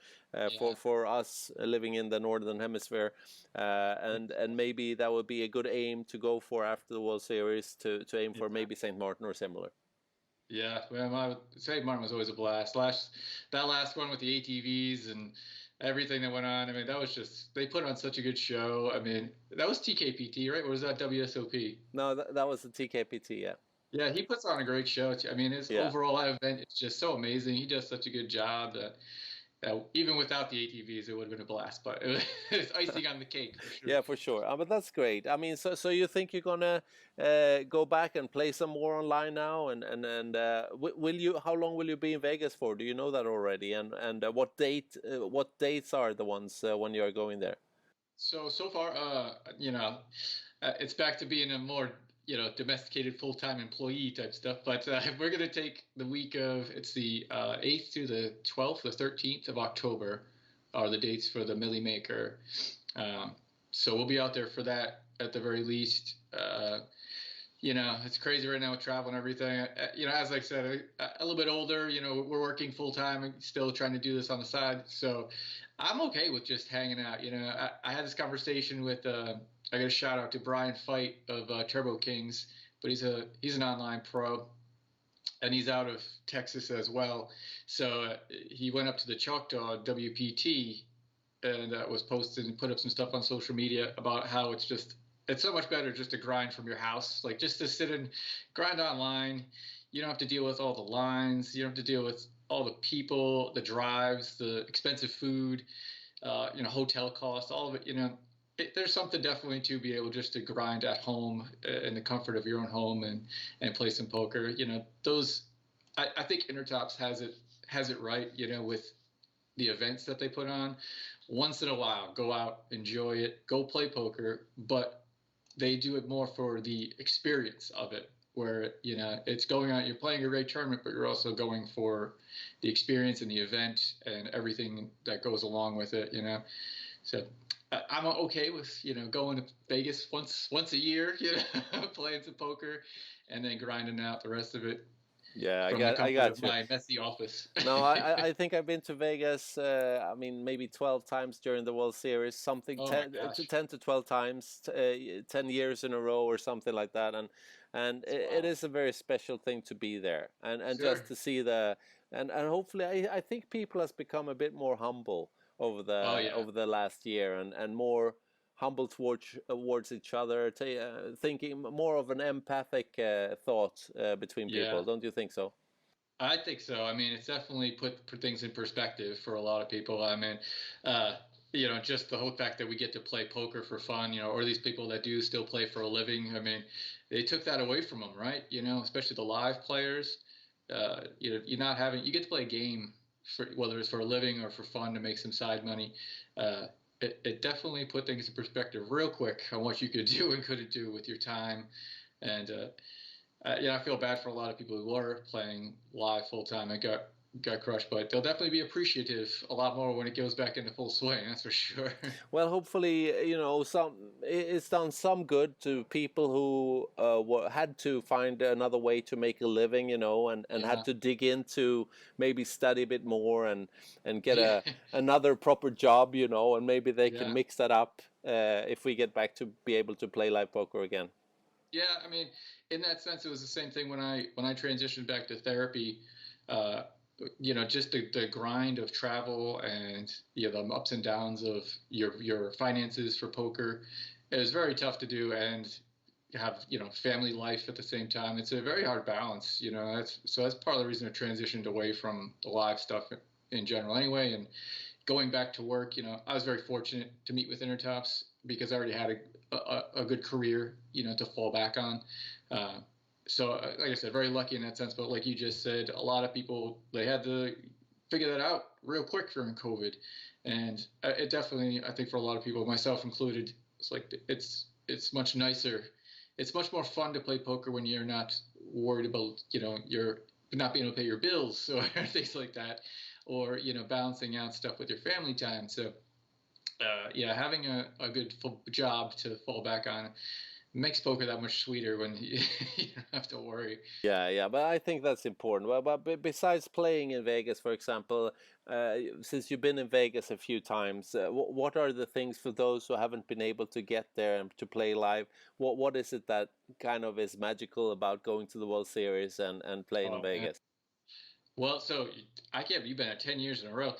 for us living in the northern hemisphere, and maybe that would be a good aim to go for after the World Series to aim for maybe St. Martin or similar. Yeah, well, St. Martin was always a blast. That last one with the ATVs and everything that went on. I mean, that was they put on such a good show. I mean, that was TKPT, right? Or was that WSOP? No, that was the TKPT, yeah. Yeah, he puts on a great show. I mean, his overall event is just so amazing. He does such a good job that even without the ATVs, it would have been a blast. But it's icing on the cake, for sure. Yeah, for sure. But that's great. I mean, so you think you're gonna go back and play some more online now? And will you? How long will you be in Vegas for? Do you know that already? And what dates are the ones when you are going there? So far, it's back to being a more domesticated full-time employee type stuff. But we're going to take the week of, it's the 8th to the 12th, the 13th of October are the dates for the Millie Maker. So we'll be out there for that at the very least. It's crazy right now with travel and everything. As I said, a little bit older, we're working full-time and still trying to do this on the side. So I'm okay with just hanging out. I had this conversation with, I got a shout out to Brian Fight of Turbo Kings, but he's an online pro, and he's out of Texas as well. So he went up to the Choctaw WPT and was posted and put up some stuff on social media about how it's so much better just to grind from your house, like just to sit and grind online. You don't have to deal with all the lines. You don't have to deal with all the people, the drives, the expensive food, hotel costs, all of it. There's something definitely to be able just to grind at home in the comfort of your own home and play some poker. I think Intertops has it right, with the events that they put on. Once in a while, go out, enjoy it, go play poker, but they do it more for the experience of it, where, it's going out, you're playing a great tournament, but you're also going for the experience and the event and everything that goes along with it, So I'm okay with, going to Vegas once a year, playing some poker and then grinding out the rest of it. Yeah, from the I comfort got of you. my messy office. No, I think I've been to Vegas, I mean, maybe 12 times during the World Series, something Oh my gosh. 10 to 12 times, 10 years in a row or something like that. And it is a very special thing to be there and Sure. just to see and hopefully I think people has become a bit more humble Oh yeah. over the last year and more humble towards each other, thinking more of an empathic thought between Yeah. people. Don't you think so? I think so. I mean, it's definitely put things in perspective for a lot of people. I mean, just the whole fact that we get to play poker for fun, or these people that do still play for a living. I mean, they took that away from them, right? Especially the live players. You get to play a game for whether it's for a living or for fun to make some side money. It definitely put things in perspective real quick on what you could do and couldn't do with your time, and I feel bad for a lot of people who are playing live full time and got crushed, but they'll definitely be appreciative a lot more when it goes back into full swing. That's for sure. Well, hopefully, it's done some good to people who had to find another way to make a living, and Yeah. had to dig into maybe study a bit more and get another proper job, and maybe they can Yeah. mix that up if we get back to be able to play live poker again. Yeah, I mean, in that sense, it was the same thing when I transitioned back to therapy. Just the grind of travel and the ups and downs of your finances for poker. It was very tough to do and have family life at the same time. It's a very hard balance. That's part of the reason I transitioned away from the live stuff in general anyway. And going back to work, I was very fortunate to meet with Intertops because I already had a good career, to fall back on. So, like I said, very lucky in that sense. But like you just said, a lot of people, they had to figure that out real quick during COVID. And it definitely, I think for a lot of people, myself included, it's like it's much nicer. It's much more fun to play poker when you're not worried about, you're not being able to pay your bills or things like that, or, balancing out stuff with your family time. So, having a good full job to fall back on makes poker that much sweeter when you don't have to worry. Yeah, but I think that's important. Well, but besides playing in Vegas, for example, since you've been in Vegas a few times, what are the things for those who haven't been able to get there and to play live? What is it that kind of is magical about going to the World Series and playing in Vegas? Well, so you've been at 10 years in a row.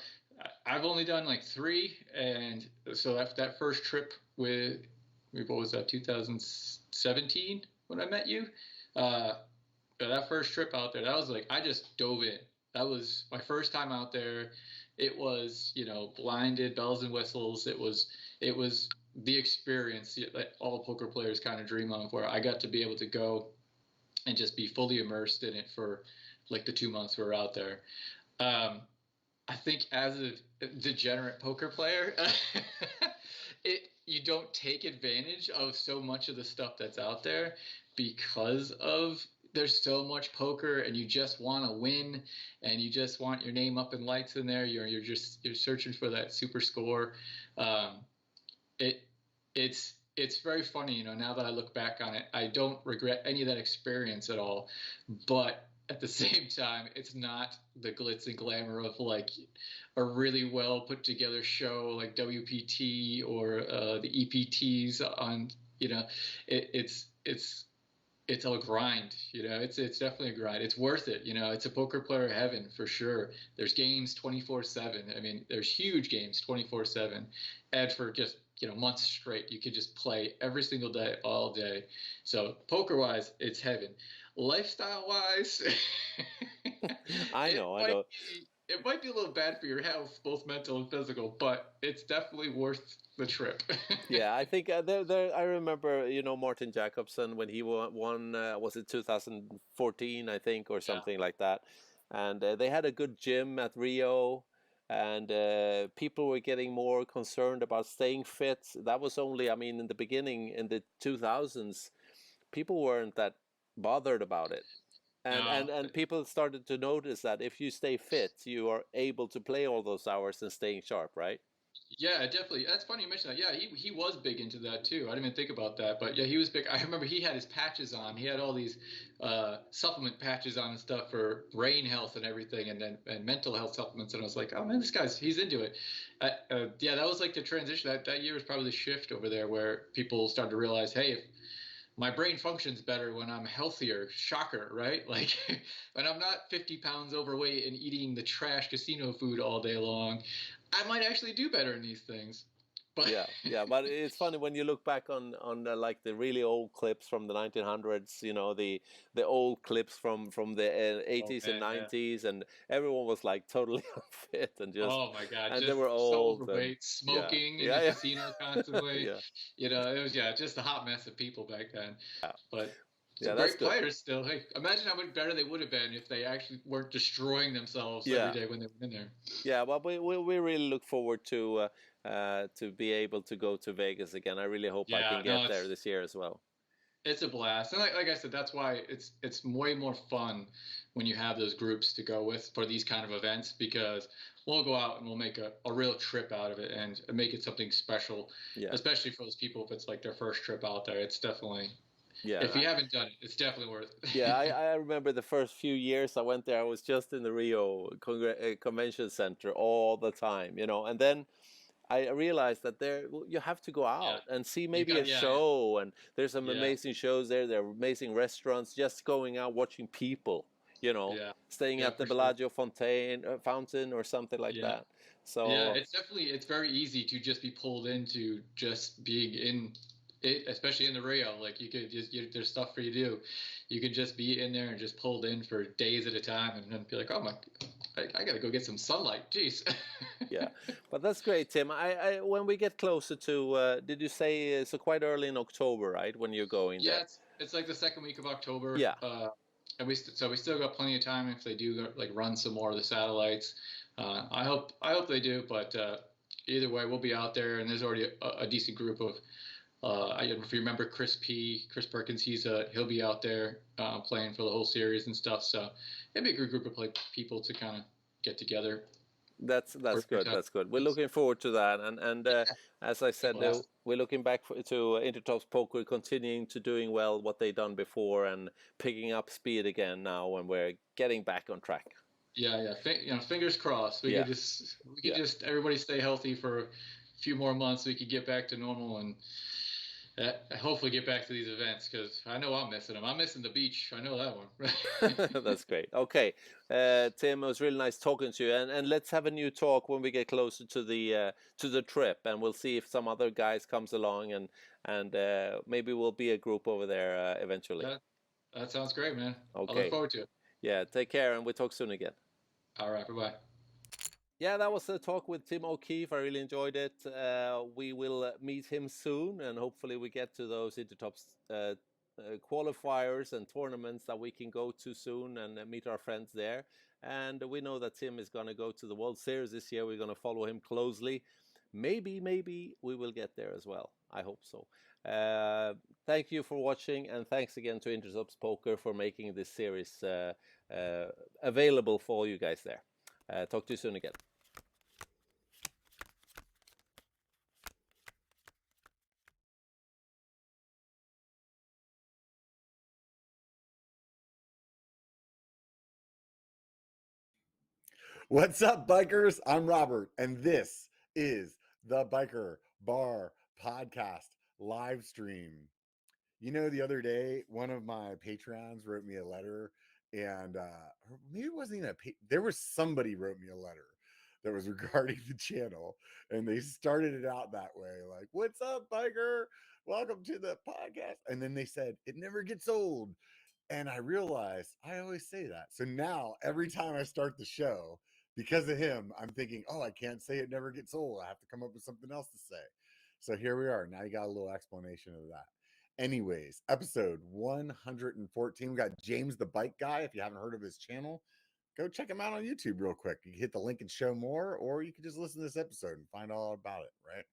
I've only done like 3, and so that first trip with, what was that, 2017 when I met you? That first trip out there, that was like, I just dove in. That was my first time out there. It was, blinded, bells and whistles. It was the experience that all poker players kind of dream of, where I got to be able to go and just be fully immersed in it for like the 2 months we were out there. I think as a degenerate poker player, you don't take advantage of so much of the stuff that's out there because there's so much poker, and you just want to win, and you just want your name up in lights in there. You're searching for that super score. It's very funny, now that I look back on it. I don't regret any of that experience at all, but at the same time, it's not the glitz and glamour of like a really well put together show like WPT or the EPTs on, it's a grind, it's definitely a grind. It's worth it. It's a poker player heaven for sure. There's games 24/7. I mean, there's huge games 24/7, and for just, months straight, you could just play every single day, all day. So poker wise, it's heaven. Lifestyle wise, I know. It might be a little bad for your health, both mental and physical, but it's definitely worth the trip. Yeah, I think I remember, Martin Jacobson when he won was it 2014, I think, or something like that. And they had a good gym at Rio, and people were getting more concerned about staying fit. That was only, I mean, in the beginning, in the 2000s, people weren't that bothered about it. And people started to notice that if you stay fit, you are able to play all those hours and staying sharp, right? Yeah, definitely. That's funny you mentioned that. Yeah, he was big into that too. I didn't even think about that, but yeah, he was big. I remember he had his patches on. He had all these supplement patches on and stuff for brain health and everything, and mental health supplements. And I was like, oh man, he's into it. Yeah, that was like the transition. That year was probably the shift over there where people started to realize, hey, if my brain functions better when I'm healthier. Shocker, right? Like when I'm not 50 pounds overweight and eating the trash casino food all day long, I might actually do better in these things. But yeah, but it's funny when you look back on like the really old clips from the 1900s, you know, the old clips from the 80s and man, yeah. 90s, and everyone was like totally unfit and just Oh my God, and just they were so old and overweight, smoking in yeah, the yeah. casino constantly. Yeah. You know, it was just a hot mess of people back then. But Yeah, some that's great good. players still. Hey, imagine how much better they would have been if they actually weren't destroying themselves Yeah. every day when they were in there. Yeah, but we really look forward to be able to go to Vegas again. I really hope I Yeah, can no, get there this year as well. it's a blast, and like I said, that's why it's way more fun when you have those groups to go with for these kind of events, because we'll go out and we'll make a real trip out of it and make it something special. Yeah. Especially for those people if it's like their first trip out there. It's definitely, Yeah. if you haven't done it, it's definitely worth it. Yeah, I remember the first few years I went there. I was just in the Rio Convention Center all the time, you know, and then I realized that you have to go out and see maybe a show, and there's some amazing shows there. There are amazing restaurants. Just going out, watching people, you know, staying at the Bellagio fountain or something like that. So yeah, it's very easy to just be pulled into just being in it, especially in the Rio. Like you could there's stuff for you to do. You could just be in there and just pulled in for days at a time, and then be like, oh my, I gotta go get some sunlight. Jeez. Yeah, but that's great, Tim. I when we get closer to, did you say so quite early in October, right? When you're going there? Yeah, it's like the second week of October. Yeah. And we still got plenty of time if they do like run some more of the satellites. I hope they do, but either way, we'll be out there, and there's already a decent group of. If you remember Chris Perkins, he'll be out there playing for the whole series and stuff. So it'd be a good group of people to kind of get together. That's good. That's good. We're looking forward to that, and as I said, we're looking back to Intertops Poker continuing to doing well what they done before and picking up speed again now when we're getting back on track. Yeah. Fingers crossed. We could just everybody stay healthy for a few more months. We could get back to normal and hopefully get back to these events, because I know I'm missing them. I'm missing the beach. I know that one. That's great. Okay, Tim, it was really nice talking to you, and let's have a new talk when we get closer to the trip, and we'll see if some other guys comes along, and maybe we'll be a group over there eventually. That sounds great, man. Okay. I look forward to it. Yeah, take care, and we'll talk soon again. All right, bye-bye. Yeah, that was the talk with Tim O'Keefe. I really enjoyed it. We will meet him soon, and hopefully we get to those Intertops qualifiers and tournaments that we can go to soon and meet our friends there. And we know that Tim is going to go to the World Series this year. We're going to follow him closely. Maybe we will get there as well. I hope so. Thank you for watching, and thanks again to Intertops Poker for making this series available for all you guys there. Talk to you soon again. What's up, bikers? I'm Robert, and this is the Biker Bar Podcast live stream. You know, the other day, one of my Patreons wrote me a letter, and maybe it wasn't even there was somebody wrote me a letter that was regarding the channel, and they started it out that way, like, "What's up, biker? Welcome to the podcast." And then they said, "It never gets old." And I realized I always say that. So now every time I start the show, because of him, I'm thinking, oh, I can't say it never gets old. I have to come up with something else to say. So here we are. Now you got a little explanation of that. Anyways, episode 114. We got James the Bike Guy. If you haven't heard of his channel, go check him out on YouTube real quick. You can hit the link and show more, or you can just listen to this episode and find all about it, right?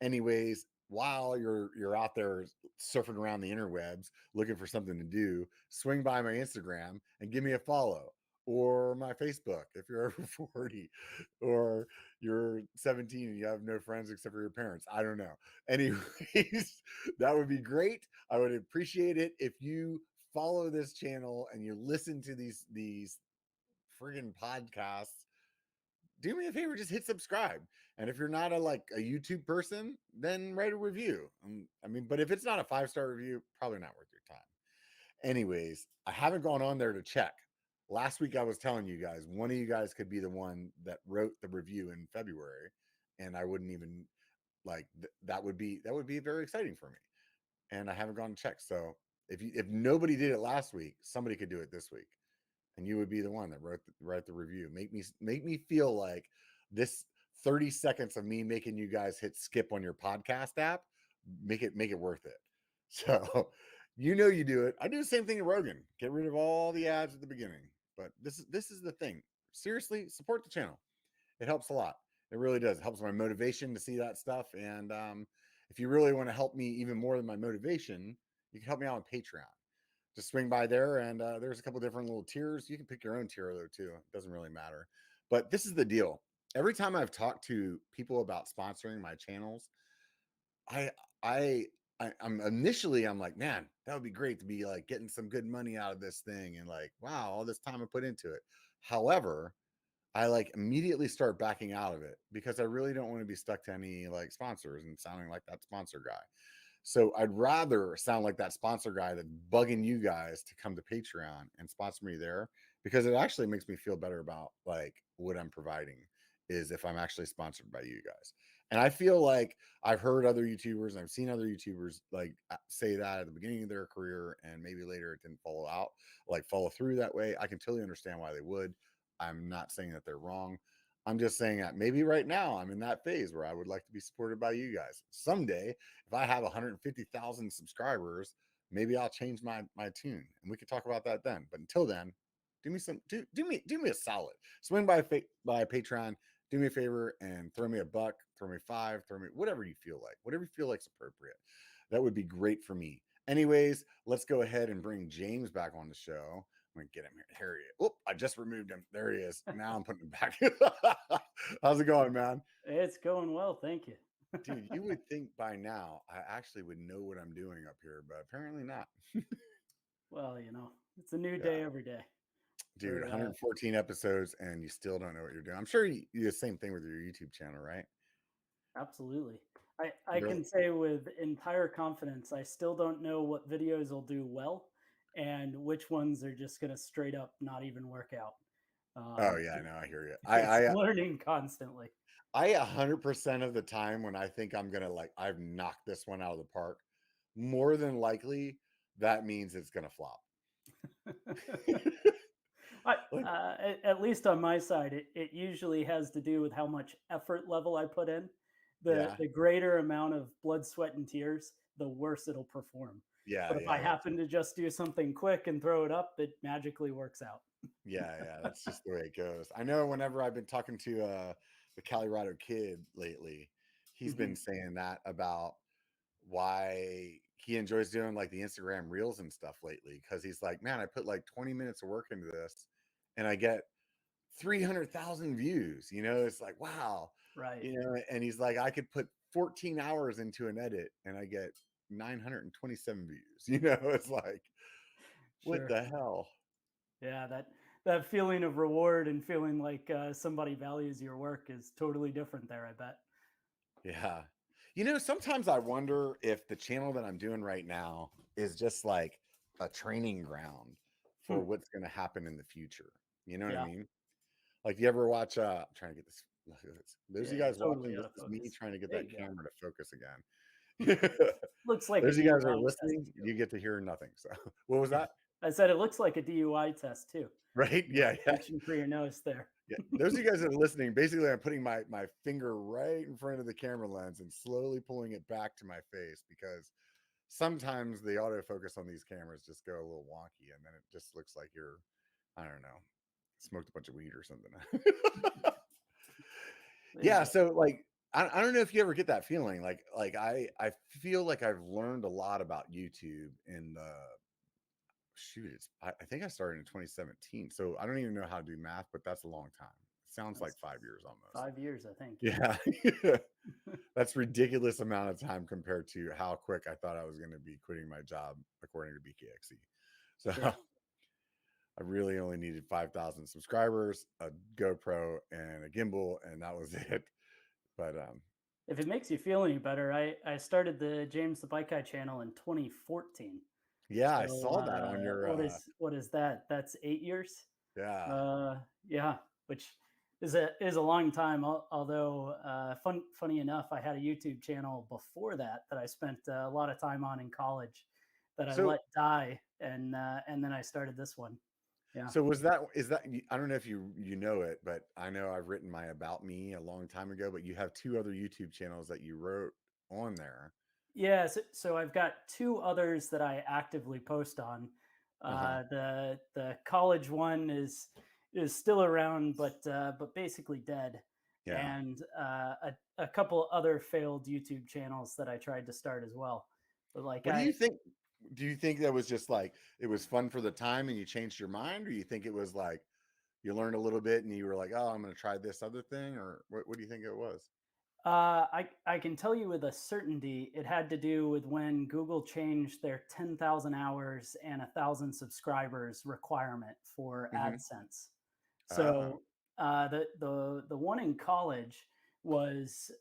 Anyways, while you're out there surfing around the interwebs looking for something to do, swing by my Instagram and give me a follow. or my Facebook if you're over 40, or you're 17 and you have no friends except for your parents. I don't know. Anyways, that would be great. I would appreciate it if you follow this channel and you listen to these friggin' podcasts. Do me a favor, just hit subscribe. And if you're not a YouTube person, then write a review. I mean, but if it's not a 5-star review, probably not worth your time. Anyways, I haven't gone on there to check. Last week I was telling you guys, one of you guys could be the one that wrote the review in February, and I wouldn't even that would be very exciting for me. And I haven't gone to check. So if nobody did it last week, somebody could do it this week, and you would be the one that write the review. Make me feel like this 30 seconds of me making you guys hit skip on your podcast app, make it worth it. So you do it. I do the same thing to Rogan. Get rid of all the ads at the beginning. But this is the thing. Seriously, support the channel. It helps a lot. It really does. It helps my motivation to see that stuff. And if you really want to help me even more than my motivation, you can help me out on Patreon. Just swing by there, and there's a couple different little tiers. You can pick your own tier though too. It doesn't really matter. But this is the deal. Every time I've talked to people about sponsoring my channels, I'm initially like, man, that would be great to be like getting some good money out of this thing, and like, wow, all this time I put into it. However, I immediately start backing out of it because I really don't want to be stuck to any sponsors and sounding like that sponsor guy. So I'd rather sound like that sponsor guy that's bugging you guys to come to Patreon and sponsor me there, because it actually makes me feel better about what I'm providing is if I'm actually sponsored by you guys. And I feel like I've heard other YouTubers and I've seen other YouTubers say that at the beginning of their career, and maybe later it didn't follow through that way. I can totally understand why they would. I'm not saying that they're wrong. I'm just saying that maybe right now I'm in that phase where I would like to be supported by you guys. Someday, if I have 150,000 subscribers, maybe I'll change my tune, and we can talk about that then. But until then, do me a solid. Swing by Patreon, do me a favor, and throw me a buck, throw me $5, throw me whatever you feel like is appropriate. That would be great for me. Anyways, let's go ahead and bring James back on the show. I'm gonna get him here. Here he is. Oh, I just removed him. There he is. Now I'm putting him back. How's it going, man? It's going well, thank you. Dude, you would think by now I actually would know what I'm doing up here, but apparently not. Well, it's a new day every day. Dude, 114 episodes and you still don't know what you're doing. I'm sure you do the same thing with your YouTube channel, right? Absolutely. I can say with entire confidence, I still don't know what videos will do well and which ones are just going to straight up not even work out. Oh yeah, no, I hear you. I'm learning constantly. I 100% of the time when I think I'm gonna I've knocked this one out of the park, more than likely that means it's gonna flop. At least on my side, it usually has to do with how much effort level I put in. The greater amount of blood, sweat, and tears, the worse it'll perform. Yeah. But if I happen to just do something quick and throw it up, it magically works out. Yeah, that's just the way it goes. I know whenever I've been talking to the Colorado kid lately, he's been saying that about why he enjoys doing the Instagram reels and stuff lately, because he's like, man, I put 20 minutes of work into this and I get 300,000 views. It's like, wow. Right. And he's like, I could put 14 hours into an edit and I get 927 views. It's like, what the hell? Yeah, that feeling of reward and feeling like somebody values your work is totally different there, I bet. Yeah. Sometimes I wonder if the channel that I'm doing right now is just like a training ground for what's going to happen in the future. You know what I mean? Like, you ever watch, I'm trying to get this, those of you guys watching, this is me trying to get that camera to focus again. Looks like those of you guys are listening, you get to hear nothing. So what was that? I said it looks like a DUI test too. Right? Yeah. Reaching for your nose there. Yeah. Those of you guys that are listening, basically I'm putting my finger right in front of the camera lens and slowly pulling it back to my face, because sometimes the autofocus on these cameras just go a little wonky, and then it just looks like you're, I don't know, smoked a bunch of weed or something. Yeah. So I don't know if you ever get that feeling. I feel like I've learned a lot about YouTube in the shoot, I think I started in 2017. So I don't even know how to do math, but that's a long time. Sounds like 5 years almost. 5 years, I think. Yeah. That's ridiculous amount of time compared to how quick I thought I was going to be quitting my job according to BKXE. So Yeah. I really only needed 5,000 subscribers, a GoPro, and a gimbal, and that was it. But if it makes you feel any better, I started the James the Bike Guy channel in 2014. yeah, So, I saw that on your. what is that? That's 8 years. Yeah. Yeah, which is a long time. Although funny enough, I had a YouTube channel before that I spent a lot of time on in college that I let die, and then I started this one. Yeah. So is that I don't know if you know it, but I know I've written my About Me a long time ago, but you have 2 other YouTube channels that you wrote on there. Yeah, so I've got 2 others that I actively post on. The college one is still around, but basically dead. Yeah. And a couple other failed YouTube channels that I tried to start as well. But like, what do you think? Do you think that was just like it was fun for the time and you changed your mind, or you think it was like you learned a little bit and you were like, oh, I'm going to try this other thing, or what do you think it was? I can tell you with a certainty it had to do with when Google changed their 10,000 hours and 1,000 subscribers requirement for AdSense. So the one in college was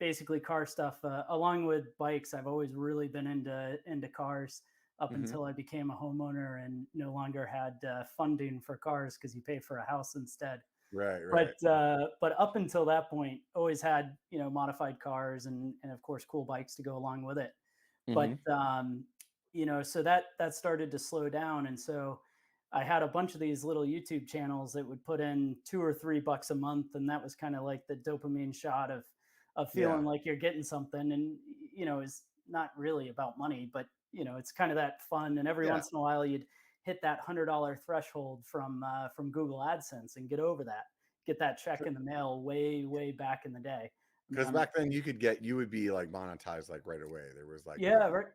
basically car stuff. Along with bikes, I've always really been into cars up until I became a homeowner and no longer had funding for cars because you pay for a house instead. Right. But up until that point, always had modified cars and of course cool bikes to go along with it. But so that started to slow down, and so I had a bunch of these little YouTube channels that would put in $2 or $3 a month, and that was kind of like the dopamine shot of feeling like you're getting something, and it's not really about money, but it's kind of that fun, and every once in a while you'd hit that $100 threshold from Google AdSense and get over that, get that check in the mail way back in the day. Because back then you would be like monetized like right away. There was like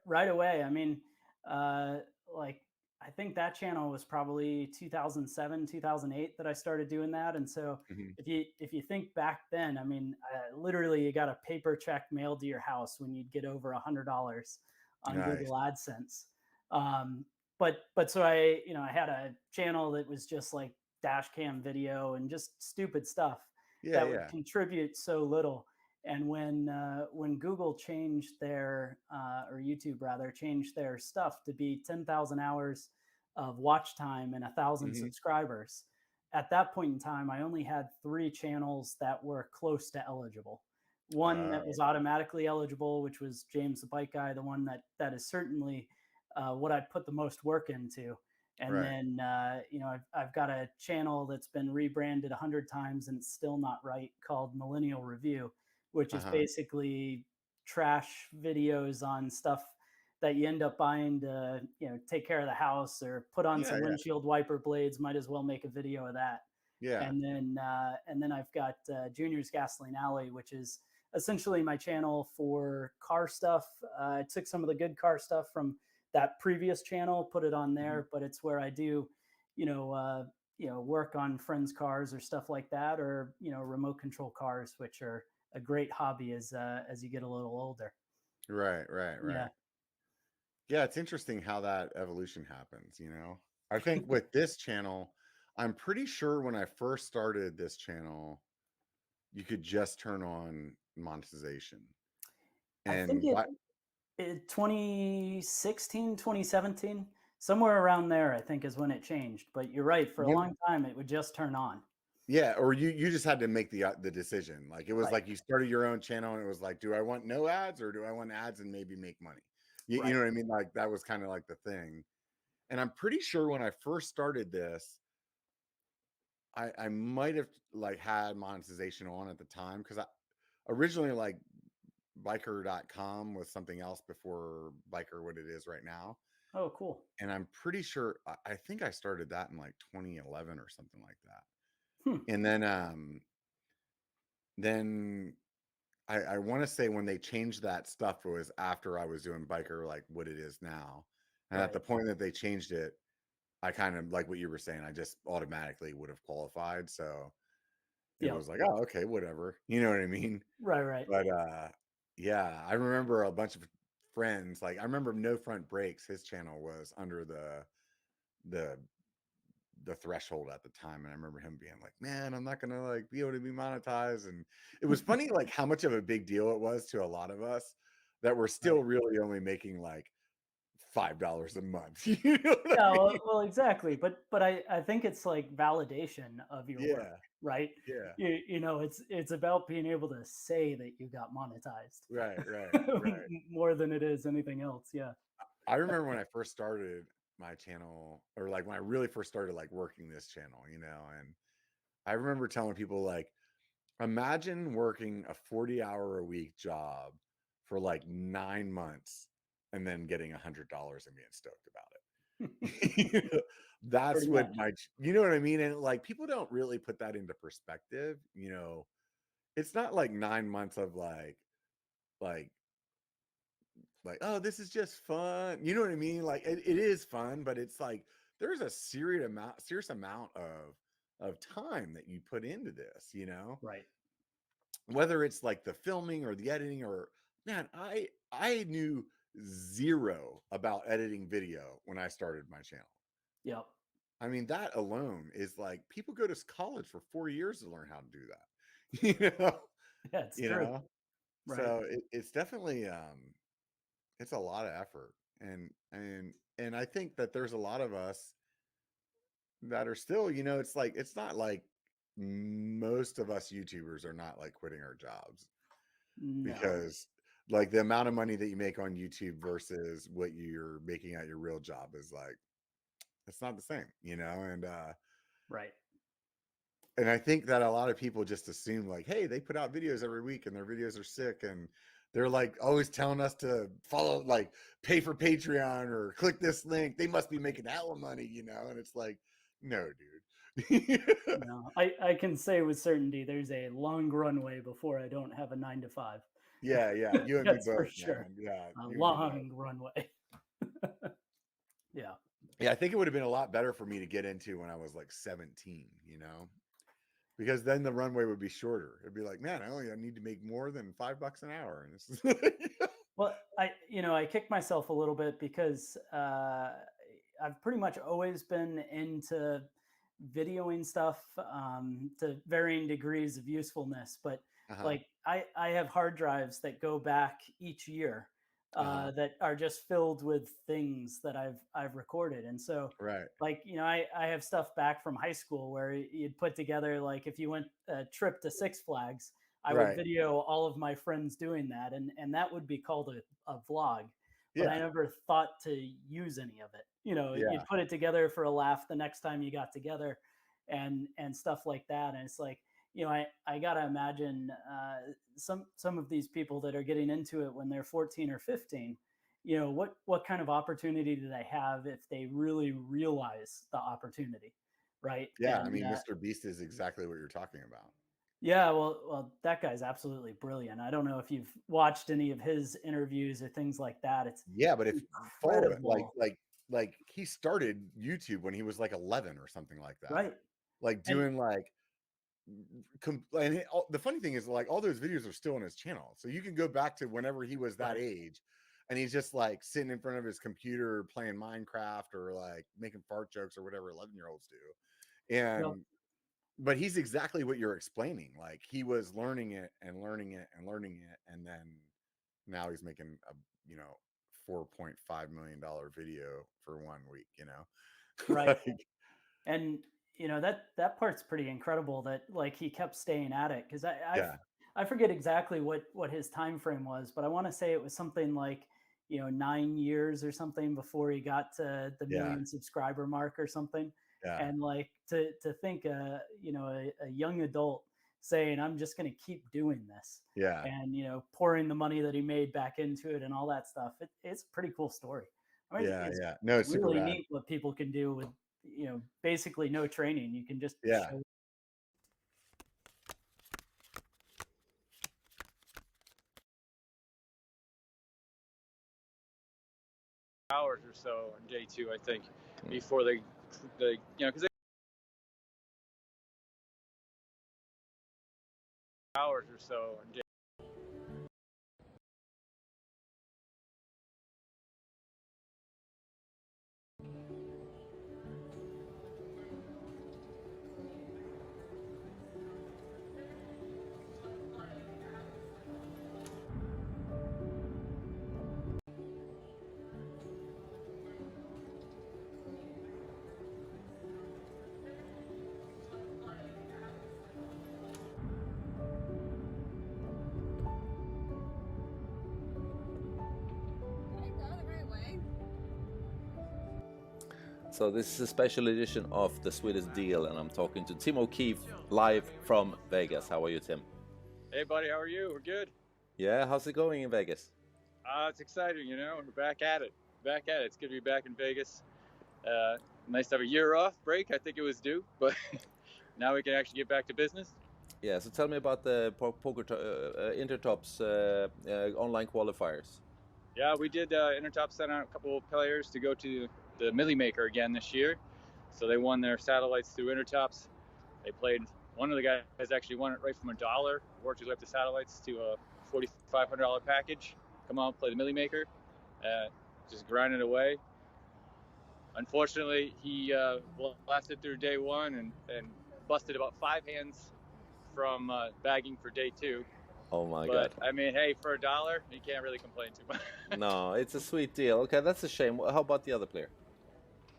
right away. I mean, like I think that channel was probably 2007, 2008 that I started doing that. And so if you think back then, I mean, literally you got a paper check mailed to your house when you'd get over $100 on Google AdSense. But so I had a channel that was just like dash cam video and just stupid stuff that would contribute so little. And when Google changed their or YouTube rather changed their stuff to be 10,000 hours of watch time and 1,000 subscribers, at that point in time, I only had 3 channels that were close to eligible. One that was automatically eligible, which was James the Bike Guy, the one that is certainly what I put the most work into. And then, I've got a channel that's been rebranded 100 times and it's still not right, called Millennial Review, which is basically trash videos on stuff that you end up buying to, take care of the house or put on some windshield wiper blades. Might as well make a video of that. Yeah. And then I've got Junior's Gasoline Alley, which is essentially my channel for car stuff. I took some of the good car stuff from that previous channel, put it on there, but it's where I do, work on friends' cars or stuff like that, or remote control cars, which are a great hobby as you get a little older. Right. Yeah, it's interesting how that evolution happens. I think with this channel, I'm pretty sure when I first started this channel, you could just turn on monetization. And I think it 2016, 2017, somewhere around there, I think is when it changed. But you're right, for a long time, it would just turn on. Yeah, or you just had to make the decision. Like it was like you started your own channel and it was like, do I want no ads or do I want ads and maybe make money? You know what I mean? Like that was kind of like the thing. And I'm pretty sure when I first started this, I might have like had monetization on at the time, because I originally like biker.com was something else before Biker what it is right now. Oh, cool. And I'm pretty sure I think I started that in like 2011 or something like that. And then I want to say when they changed that stuff, it was after I was doing Biker like what it is now. And at the Right. point that they changed it, I kind of like what you were saying. I just automatically would have qualified. So it Yep. was like, oh, okay, whatever. You know what I mean? Right, right. But yeah, I remember a bunch of friends. Like I remember No Front Breaks. His channel was under the the threshold at the time, and I remember him being like, man, I'm not gonna like be able to be monetized. And it was funny like how much of a big deal it was to a lot of us that were still Right. really only making like $5 a month. You know what Yeah, I mean? well, exactly. But I think it's like validation of your work, Yeah, right? yeah, You know, it's about being able to say that you got monetized right, right, right. more than it is anything else. Yeah. I remember when I first started my channel, or like when I really first started like working this channel, you know, and I remember telling people like, imagine working a 40-hour a week job for like 9 months and then getting $100 and being stoked about it. That's Pretty what much. you know what I mean? And like people don't really put that into perspective, you know. It's not like 9 months of like like, oh, this is just fun. You know what I mean? Like it is fun, but it's like there's a serious amount of time that you put into this, you know? Right. Whether it's like the filming or the editing, or man, I knew zero about editing video when I started my channel. Yep. I mean, that alone is like people go to college for 4 years to learn how to do that. You know? Yeah, it's You true. know? Right. So it's definitely it's a lot of effort. And I think that there's a lot of us that are still, you know, it's like it's not like most of us YouTubers are not like quitting our jobs, No. because like the amount of money that you make on YouTube versus what you're making at your real job is like it's not the same, you know. Right. And I think that a lot of people just assume like, hey, they put out videos every week and their videos are sick, and they're like always telling us to follow, like pay for Patreon or click this link. They must be making hella money, you know? And it's like, no, dude. No. I can say with certainty there's a long runway before I don't have a 9 to 5. Yeah, yeah. You and me That's for both, sure. man. Yeah, A you and me both. long runway. Yeah. Yeah, I think it would have been a lot better for me to get into when I was like 17, you know? Because then the runway would be shorter. It'd be like, man, I need to make more than $5 an hour. And this is Well, I kicked myself a little bit because I've pretty much always been into videoing stuff to varying degrees of usefulness. But uh-huh. like I have hard drives that go back each year Uh-huh. that are just filled with things that I've recorded. And so Right. like, I have stuff back from high school where you'd put together, like if you went a trip to Six Flags, I would Right. video all of my friends doing that, and that would be called a vlog. But I Yeah. never thought to use any of it. Yeah. You'd put it together for a laugh the next time you got together, and stuff like that. And it's like, I gotta imagine some of these people that are getting into it when they're 14 or 15. What kind of opportunity do they have if they really realize the opportunity, right? Yeah. I And mean, Mr. Beast is exactly what you're talking about. yeah, well, that guy's absolutely brilliant. I don't know if you've watched any of his interviews or things like that. It's Yeah, but if follow it, incredible, like he started YouTube when he was like 11 or something like that. right? Like And doing like the funny thing is like all those videos are still on his channel. So you can go back to whenever he was that right, age, and he's just like sitting in front of his computer playing Minecraft or like making fart jokes or whatever 11-year-olds do. yep, But he's exactly what you're explaining. Like he was learning it and learning it and learning it, and then now he's making a $4.5 million video for 1 week. right. Like, And that part's pretty incredible that like he kept staying at it, because yeah, I forget exactly what his time frame was, but I want to say it was something like 9 years or something before he got to the yeah, million subscriber mark or something. yeah, And like to think a young adult saying, I'm just going to keep doing this, yeah, and pouring the money that he made back into it and all that stuff. It's a pretty cool story. I mean, yeah, it's yeah. No, it's super really rad. neat what people can do with basically no training. You can just Yeah. show hours or so on day 2, I think, before they you know, because hours or so on day. So this is a special edition of the Swedish Deal, and I'm talking to Tim O'Keefe live from Vegas. How are you, Tim? Hey, buddy, how are you? We're good. Yeah, how's it going in Vegas? It's exciting, you know. We're back at it. It's good to be back in Vegas. Nice to have a year off break. I think it was due, but now we can actually get back to business. Yeah, so tell me about the Intertops online qualifiers. Yeah, we did. Intertop sent out a couple of players to go to the Millie Maker again this year. So they won their satellites through Intertops. They played, one of the guys actually won it right from $1, worked his way up the satellites to a $4,500 package. Come out, play the Millie Maker, just grinded away. Unfortunately, he blasted through day 1 and busted about 5 hands from bagging for day 2. Oh my But, God. I mean, hey, for $1, you can't really complain too much. No, it's a sweet deal. Okay, that's a shame. How about the other player?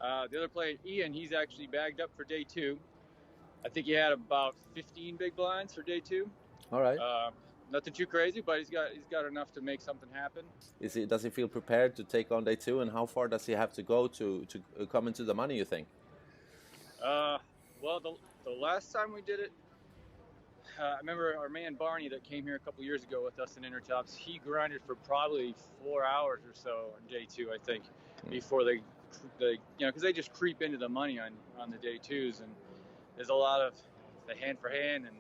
The other player, Ian, he's actually bagged up for day 2. I think he had about 15 big blinds for day 2. All right. Nothing too crazy, but he's got enough to make something happen. Does he feel prepared to take on day 2, and how far does he have to go to come into the money, you think? Well, the last time we did it, I remember our man Barney that came here a couple years ago with us in Intertops. He grinded for probably 4 hours or so on day 2, I think, before they you know, because they just creep into the money on the day 2s, and there's a lot of the hand for hand and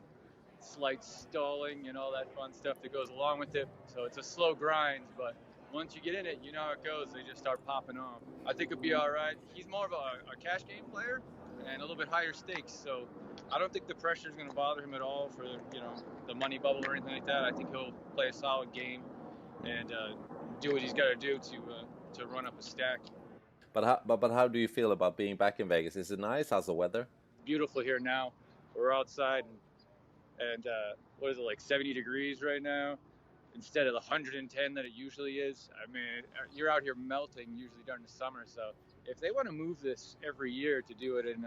slight stalling and all that fun stuff that goes along with it. So it's a slow grind, but once you get in it, you know how it goes. They just start popping off. I think it'll be all right. He's more of a cash game player and a little bit higher stakes, so I don't think the pressure is going to bother him at all for, you know, the money bubble or anything like that. I think he'll play a solid game and do what he's got to do to run up a stack. But how do you feel about being back in Vegas? Is it nice? How's the weather? Beautiful here now. We're outside and what is it, like 70 degrees right now instead of the 110 that it usually is. I mean, you're out here melting usually during the summer, so if they want to move this every year to do it in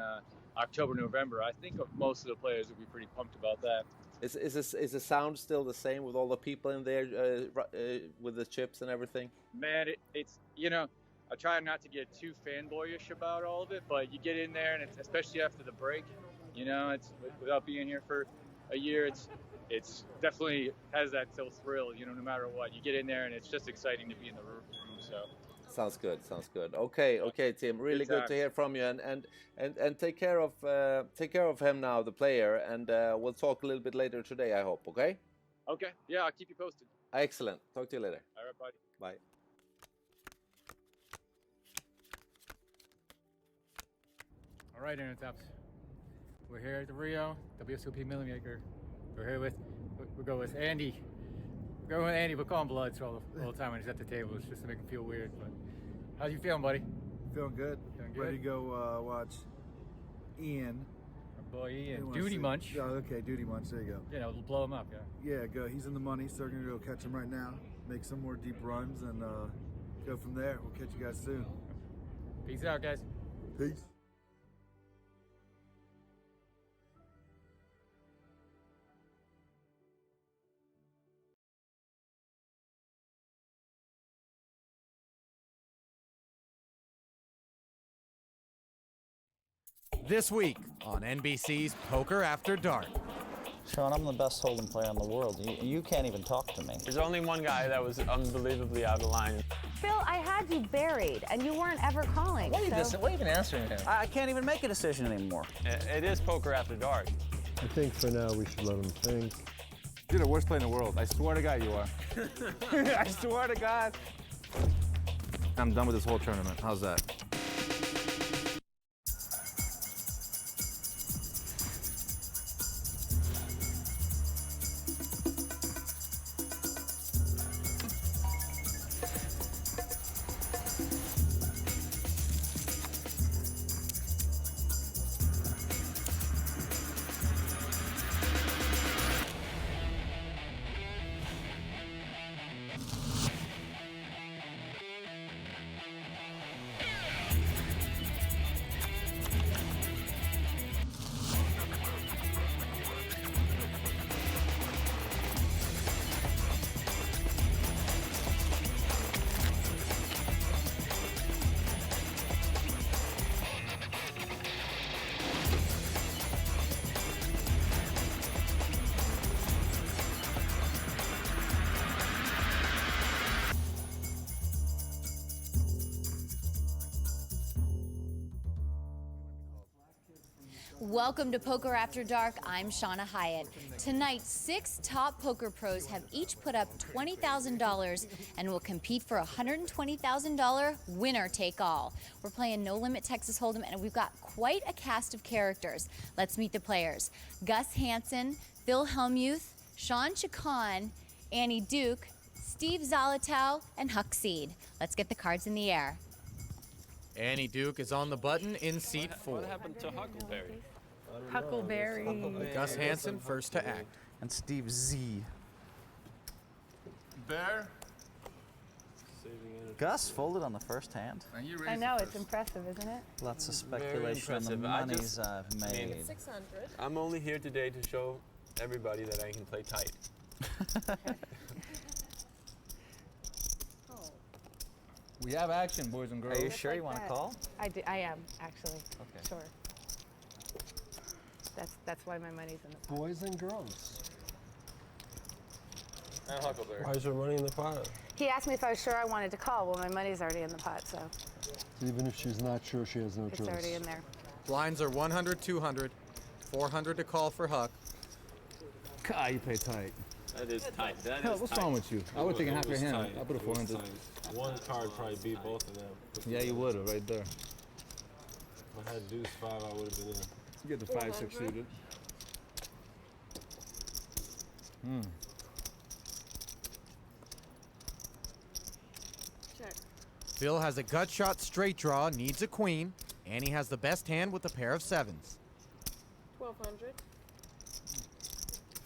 October, November, I think most of the players would be pretty pumped about that. Is the sound still the same with all the people in there with the chips and everything? Man, it's, you know, I try not to get too fanboyish about all of it, but you get in there and it's, especially after the break, you know, it's without being here for a year, it's definitely has that thrill, you know, no matter what. You get in there and it's just exciting to be in the room, so. Sounds good. Okay, Tim. Really good to hear from you, and take care of him now, the player, and we'll talk a little bit later today, I hope. Okay. Okay. Yeah, I'll keep you posted. Excellent. Talk to you later. All right, buddy. Bye. All right, Intertops. We're here at the Rio WSOP Millie Maker. We're here with Andy. We're going with Andy, but call him Bloods all the time when he's at the table. It's just to make him feel weird. But how you feeling, buddy? Feeling good. Feeling good? Ready to go watch Ian. Our boy Ian. Duty Munch. Oh, okay, Duty Munch. There you go. Yeah, we'll blow him up, yeah. Yeah, go. He's in the money, so we're going to go catch him right now. Make some more deep runs and go from there. We'll catch you guys soon. Peace out, guys. Peace. This week on NBC's Poker After Dark. Sean, I'm the best hold'em player in the world. You can't even talk to me. There's only one guy that was unbelievably out of line. Phil, I had you buried, and you weren't ever calling. Why are you even answering him? I can't even make a decision anymore. It is Poker After Dark. I think for now we should let him think. You're the worst player in the world. I swear to God you are. I swear to God. I'm done with this whole tournament. How's that? Welcome to Poker After Dark. I'm Shauna Hyatt. Tonight, 6 top poker pros have each put up $20,000 and will compete for a $120,000 winner take all. We're playing No Limit Texas Hold'em, and we've got quite a cast of characters. Let's meet the players. Gus Hansen, Phil Hellmuth, Sean Chacon, Annie Duke, Steve Zolotow, and Huck Seed. Let's get the cards in the air. Annie Duke is on the button in seat 4. What happened to Huckleberry? Huckleberry. Gus Hansen first to act. And Steve Z. Bear. Gus folded on the first hand. I know, it's impressive, isn't it? Lots of Very speculation on the impressive. monies I've made. 600. I'm only here today to show everybody that I can play tight. We have action, boys and girls. Are you sure you want to call? I am, actually. Okay. Sure. That's why my money's in the pot. Boys and girls. And Huckleberry. Why is there money in the pot? He asked me if I was sure I wanted to call. Well, my money's already in the pot, so Even if she's not sure, she has no it's choice. already in there. Blinds are 100, 200, 400 to call for Huck. God, you play tight. That is tight. That Hell, is what's tight. wrong with you? I would take a half your hand. Tight. I put a 400. One card probably beat both of them. Yeah, you would have right there. If I had deuce 5, I would have been in. You get the 5-6 suited. Check. Phil has a gut shot straight draw, needs a queen. Annie has the best hand with a pair of 7s. 1,200.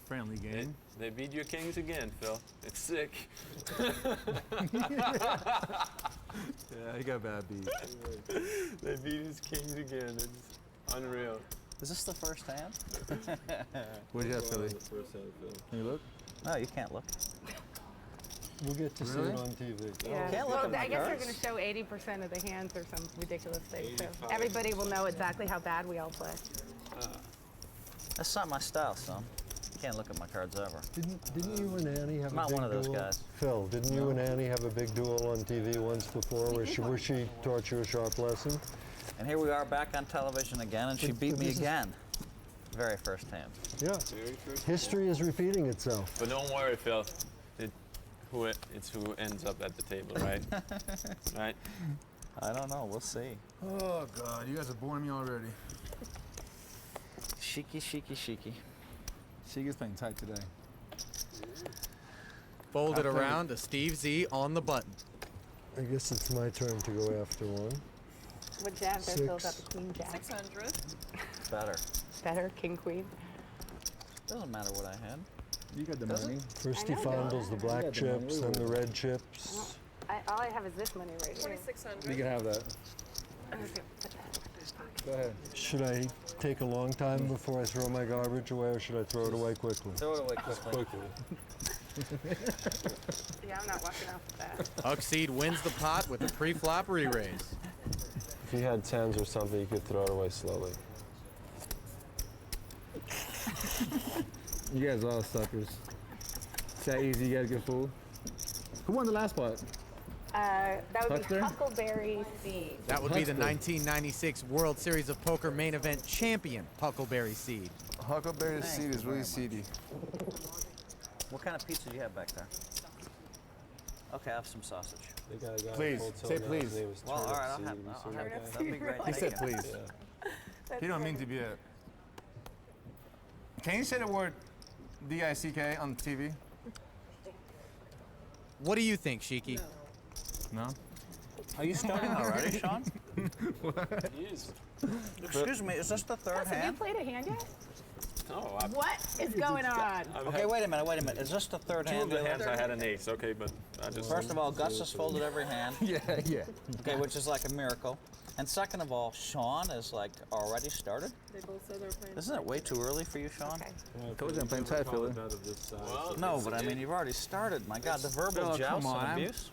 Friendly game. They beat your kings again, Phil. It's sick. Yeah, he got bad beat. They beat his kings again. It's unreal. Is this the first hand? What do you have, Philly? Can you look? No, you can't look. We'll get to see Really? it on TV. Yeah. Can't look Well, at my I guess they're cards. going to show 80% of the hands or some ridiculous thing, so everybody will know exactly how bad we all play. That's not my style, son. Can't look at my cards ever. Didn't you and Annie have I'm a not big one of those duel? guys. Phil, didn't you and Annie have a big duel on TV once before where she taught you a sharp lesson? And here we are back on television again, and she beat me again. Very first hand. Yeah. History is repeating itself. But don't worry, Phil. It's who ends up at the table, right? Right? I don't know. We'll see. Oh, God. You guys are boring me already. Shiki, shiki, shiki. Shiga's playing tight today. Folded around to Steve Z on the button. I guess it's my turn to go after one. What jab there? Phil's got 6. the queen jab. 600. Better. Better, king, queen. Doesn't matter what I had. You got the Does it? money. First he I know, fondles the black got the money. chips, then the red chips. All I have is this money right here. 2,600. You can have that. Go ahead. Should I take a long time before I throw my garbage away, or should I throw it away quickly? Throw it away quickly. Yeah, I'm not walking off with that. Huck Seed wins the pot with a pre-flop re-raise. If you had 10s or something, you could throw it away slowly. You guys are all suckers. It's that easy. You guys get fooled. Who won the last pot? That would Huckster? be Huckleberry Seed. That would be the Huckster. 1996 World Series of Poker main event champion, Huckleberry Seed. Huckleberry Thank seed you is really very much. seedy. What kind of pizza do you have back there? Okay, I'll have some sausage. They got a guy Please, in Cold say Town now, his please. name is Well, all Turnip right, I'll Seed. have You see that. guy? That'd be great. He said Thank you. please. Yeah. You don't mean to be a. Can you say the word D-I-C-K on TV? What do you think, Shiki? No? Are you starting already, Sean? What? He is. Excuse me, is this the third Have you hand? played a hand yet? No, What is going on? Okay, wait a minute. Is this the third Two hand? of the dealer? hands I had an ace, okay, but I just... First of all, Gus has folded every hand. Yeah. Okay, which is like a miracle. And second of all, Sean is like already started. They both said they're playing. Isn't it way too early for you, Sean? Yeah, Told you I'm playing tight, filler. No, but I mean, you've already started. My God, the verbal Oh, joust come on. and abuse.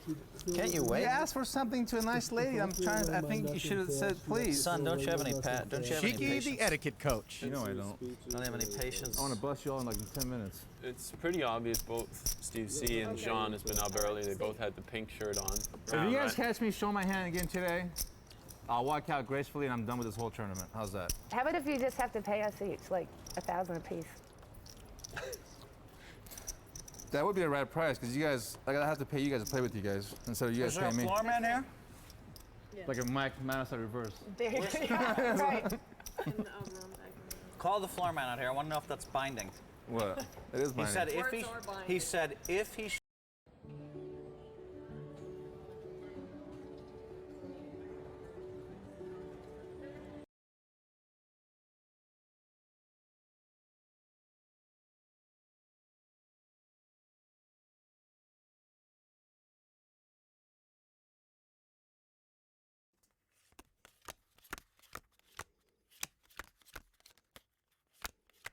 Can't you wait? You asked for something to a nice lady. I'm trying. I think you should have said please. Son, don't you have any Don't you have any Shiki, patience? the etiquette coach. You know I don't. Don't have any patience. I want to bust you all in like 10 minutes. It's pretty obvious both Steve C and Sean has been up early. They both had the pink shirt on. If you guys catch me show my hand again today, I'll walk out gracefully and I'm done with this whole tournament. How's that? How about if you just have to pay us each, like 1,000 apiece? That would be the right price because you guys, I gotta have to pay you guys to play with you guys instead of you guys Is there a paying me. floor man here? Like a Mike Manos at reverse. There you go. Right. Call the floor man out here. I want to know if that's binding. What? It is He binding. said if he. He said if he.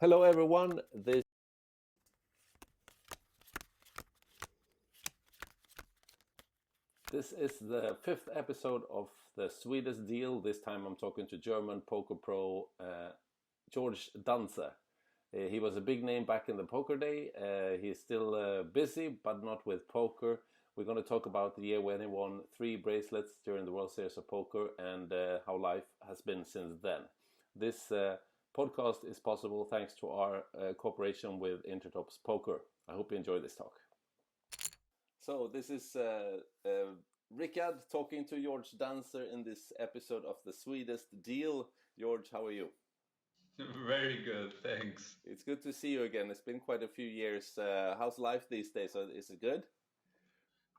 Hello everyone, this is the 5th episode of the Swedish Deal. This time I'm talking to German poker pro George Dancer. He was a big name back in the poker day. He's still busy, but not with poker. We're going to talk about the year when he won 3 bracelets during the World Series of Poker and how life has been since then. This podcast is possible thanks to our cooperation with Intertops Poker. I hope you enjoy this talk. So this is Rickard talking to George Dancer in this episode of the Swedish Deal. George, how are you? Very good, thanks. It's good to see you again. It's been quite a few years. How's life these days? Is it good?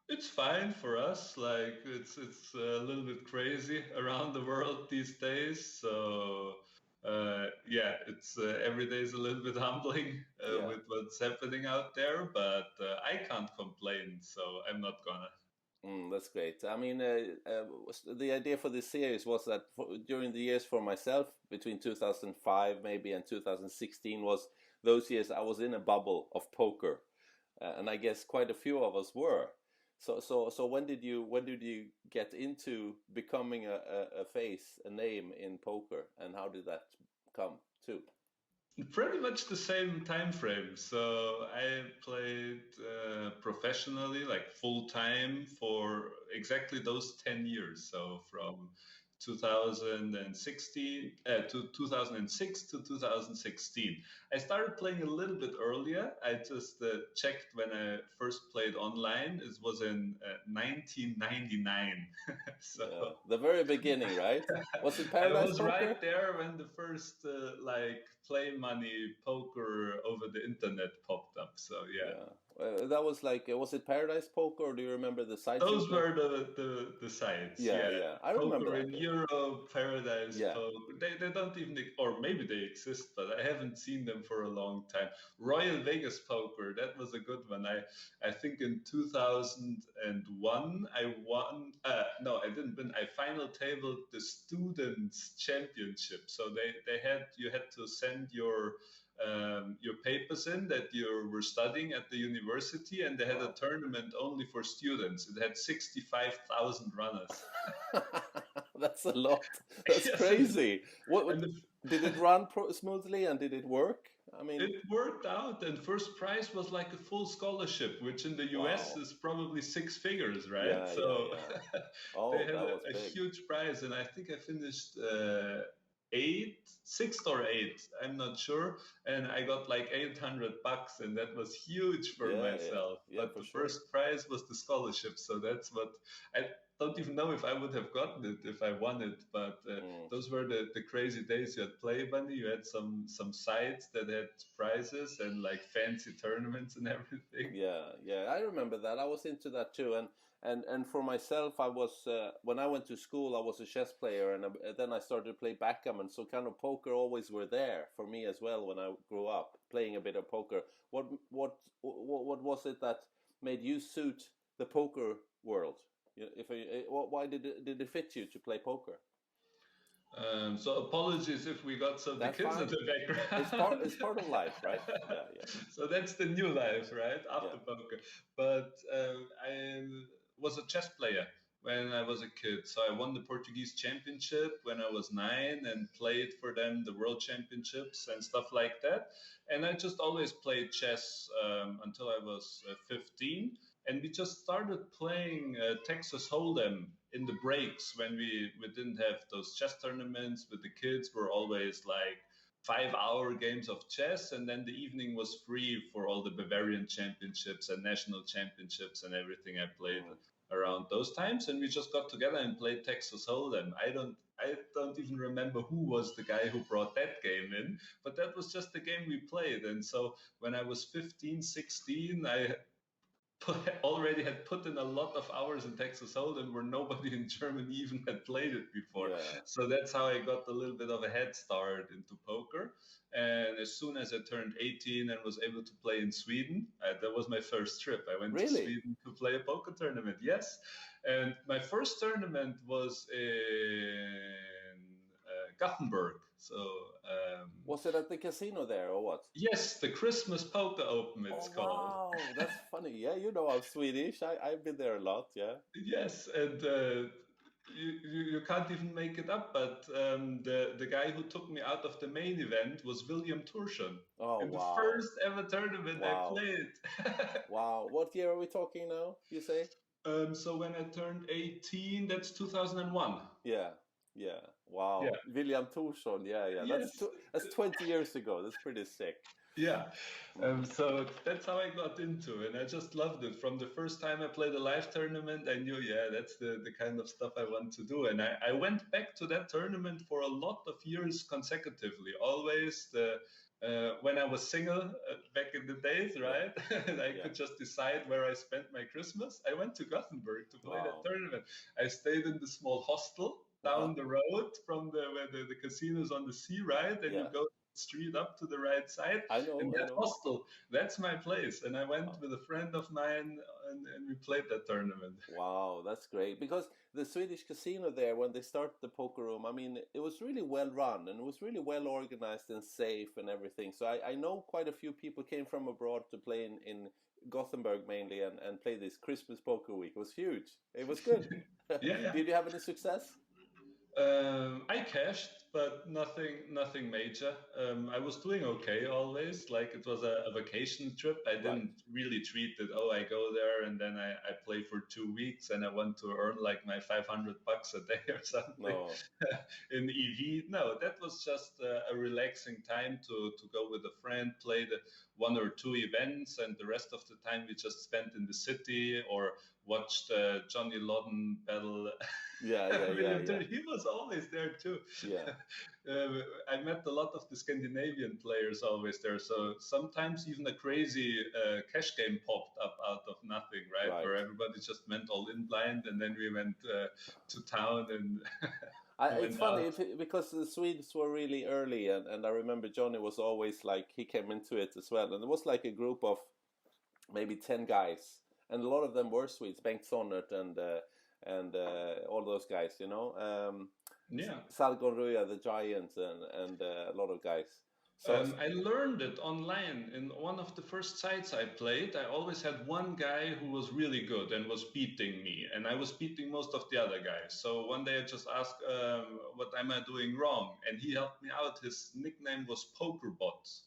It's fine for us. Like it's a little bit crazy around the world these days. So yeah, it's every day is a little bit humbling with what's happening out there. But I can't complain, so I'm not gonna. That's great. I mean, the idea for this series was that during the years for myself, between 2005 maybe and 2016 was those years I was in a bubble of poker, and I guess quite a few of us were. So when did you get into becoming a face, a name in poker, and how did that come too? Pretty much the same time frame. So I played professionally, like full time, for exactly those 10 years. So from 2016 to 2006 to 2016. I started playing a little bit earlier. I just checked when I first played online. It was in 1999. So the very beginning, right? Was it Paradise I was Poker? right there when the first like play money poker over the internet popped up. So yeah. That was like, was it Paradise Poker, or do you remember the sites? Those were the sites. Yeah. I remember Poker that. in Europe, Paradise Poker. They don't even, or maybe they exist, but I haven't seen them for a long time. Royal Vegas Poker, that was a good one. I think in 2001 I won. No, I didn't win. I final tabled the Students Championship. So you had to send your papers in that you were studying at the university, and they had a tournament only for students. It had 65,000 runners. That's a lot. That's crazy. Did it run smoothly, and did it work? I mean, it worked out, and first prize was like a full scholarship, which in the US is probably 6 figures, right? Yeah. They had that was a big. huge prize, and I think I finished sixth or eighth, I'm not sure, and I got like $800, and that was huge for myself. But the first prize was the scholarship, so that's what I don't even know if I would have gotten it if I won it. But those were the crazy days. You had Play Bunny, you had some sites that had prizes and like fancy tournaments and everything. Yeah, I remember that. I was into that too, and for myself, I was when I went to school, I was a chess player, and then I started to play backgammon. So kind of poker always were there for me as well when I grew up playing a bit of poker. What was it that made you suit the poker world? Why did it fit you to play poker? So apologies if we got some kids in the background. It's part of life, right? Yeah. So that's the new life, right? After poker. But I was a chess player when I was a kid. So I won the Portuguese championship when I was 9 and played for them the world championships and stuff like that. And I just always played chess until I was 15. And we just started playing Texas Hold'em in the breaks when we didn't have those chess tournaments with the kids. We're always like 5-hour games of chess, and then the evening was free for all the Bavarian championships and national championships and everything. I played around those times, and we just got together and played Texas Hold'em. I don't even remember who was the guy who brought that game in, but that was just the game we played. And so when I was 15, 16, I already had put in a lot of hours in Texas Hold'em where nobody in Germany even had played it before. So that's how I got a little bit of a head start into poker. And as soon as I turned 18 and was able to play in Sweden, that was my first trip. I went to Sweden to play a poker tournament. Yes. And my first tournament was in Gothenburg. So was it at the casino there or what? Yes, the Christmas Poker Open it's called. Wow, that's funny. Yeah, you know I'm Swedish. I've been there a lot. Yeah. Yes, and you can't even make it up. But the guy who took me out of the main event was William Turshan. Oh, in the first ever tournament I played. Wow, what year are we talking now? You say? So when I turned 18, that's 2001. Yeah. Wow. Yeah. William Turshan. Yeah. Yes. That's 20 years ago. That's pretty sick. Yeah. So that's how I got into it. And I just loved it. From the first time I played a live tournament, I knew, that's the kind of stuff I want to do. And I went back to that tournament for a lot of years consecutively. Always when I was single back in the days, right? And I could just decide where I spent my Christmas. I went to Gothenburg to play that tournament. I stayed in the small hostel down the road from where the casino's on the sea, right? And you go street up to the right side. I know. Hostel, that's my place. And I went with a friend of mine and we played that tournament. Wow, that's great. Because the Swedish casino there, when they started the poker room, I mean, it was really well run and it was really well organized and safe and everything. So I know quite a few people came from abroad to play in Gothenburg mainly and play this Christmas poker week. It was huge. It was good. Yeah. Did you have any success? I cashed, but nothing major. I was doing okay always. Like it was a vacation trip. I didn't really treat it. Oh, I go there and then I play for 2 weeks and I want to earn like my $500 a day or something. No. In EV. No, that was just a relaxing time to go with a friend, play the 1 or 2 events, and the rest of the time we just spent in the city or watched Johnny Lodden battle. Yeah. He was always there too. Yeah. I met a lot of the Scandinavian players always there. So sometimes even a crazy cash game popped up out of nothing, right? Where everybody just went all in blind, and then we went to town and. It's funny because the Swedes were really early, and I remember Johnny was always like he came into it as well, and it was like a group of maybe 10 guys, and a lot of them were Swedes, Bengt Sonnert and all those guys, you know. Sargon Ruya, the Giant, and a lot of guys. So I learned it online in one of the first sites I played. I always had one guy who was really good and was beating me, and I was beating most of the other guys. So one day I just asked, what am I doing wrong? And he helped me out. His nickname was PokerBot,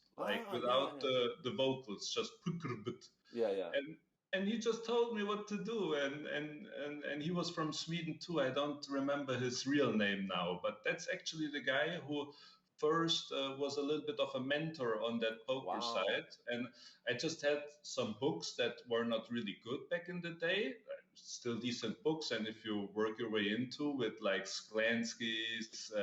without the vocals, just PokerBot. Yeah. And And he just told me what to do, and he was from Sweden too. I don't remember his real name now, but that's actually the guy who first was a little bit of a mentor on that poker side. And I just had some books that were not really good back in the day, still decent books. And if you work your way into with like Sklansky's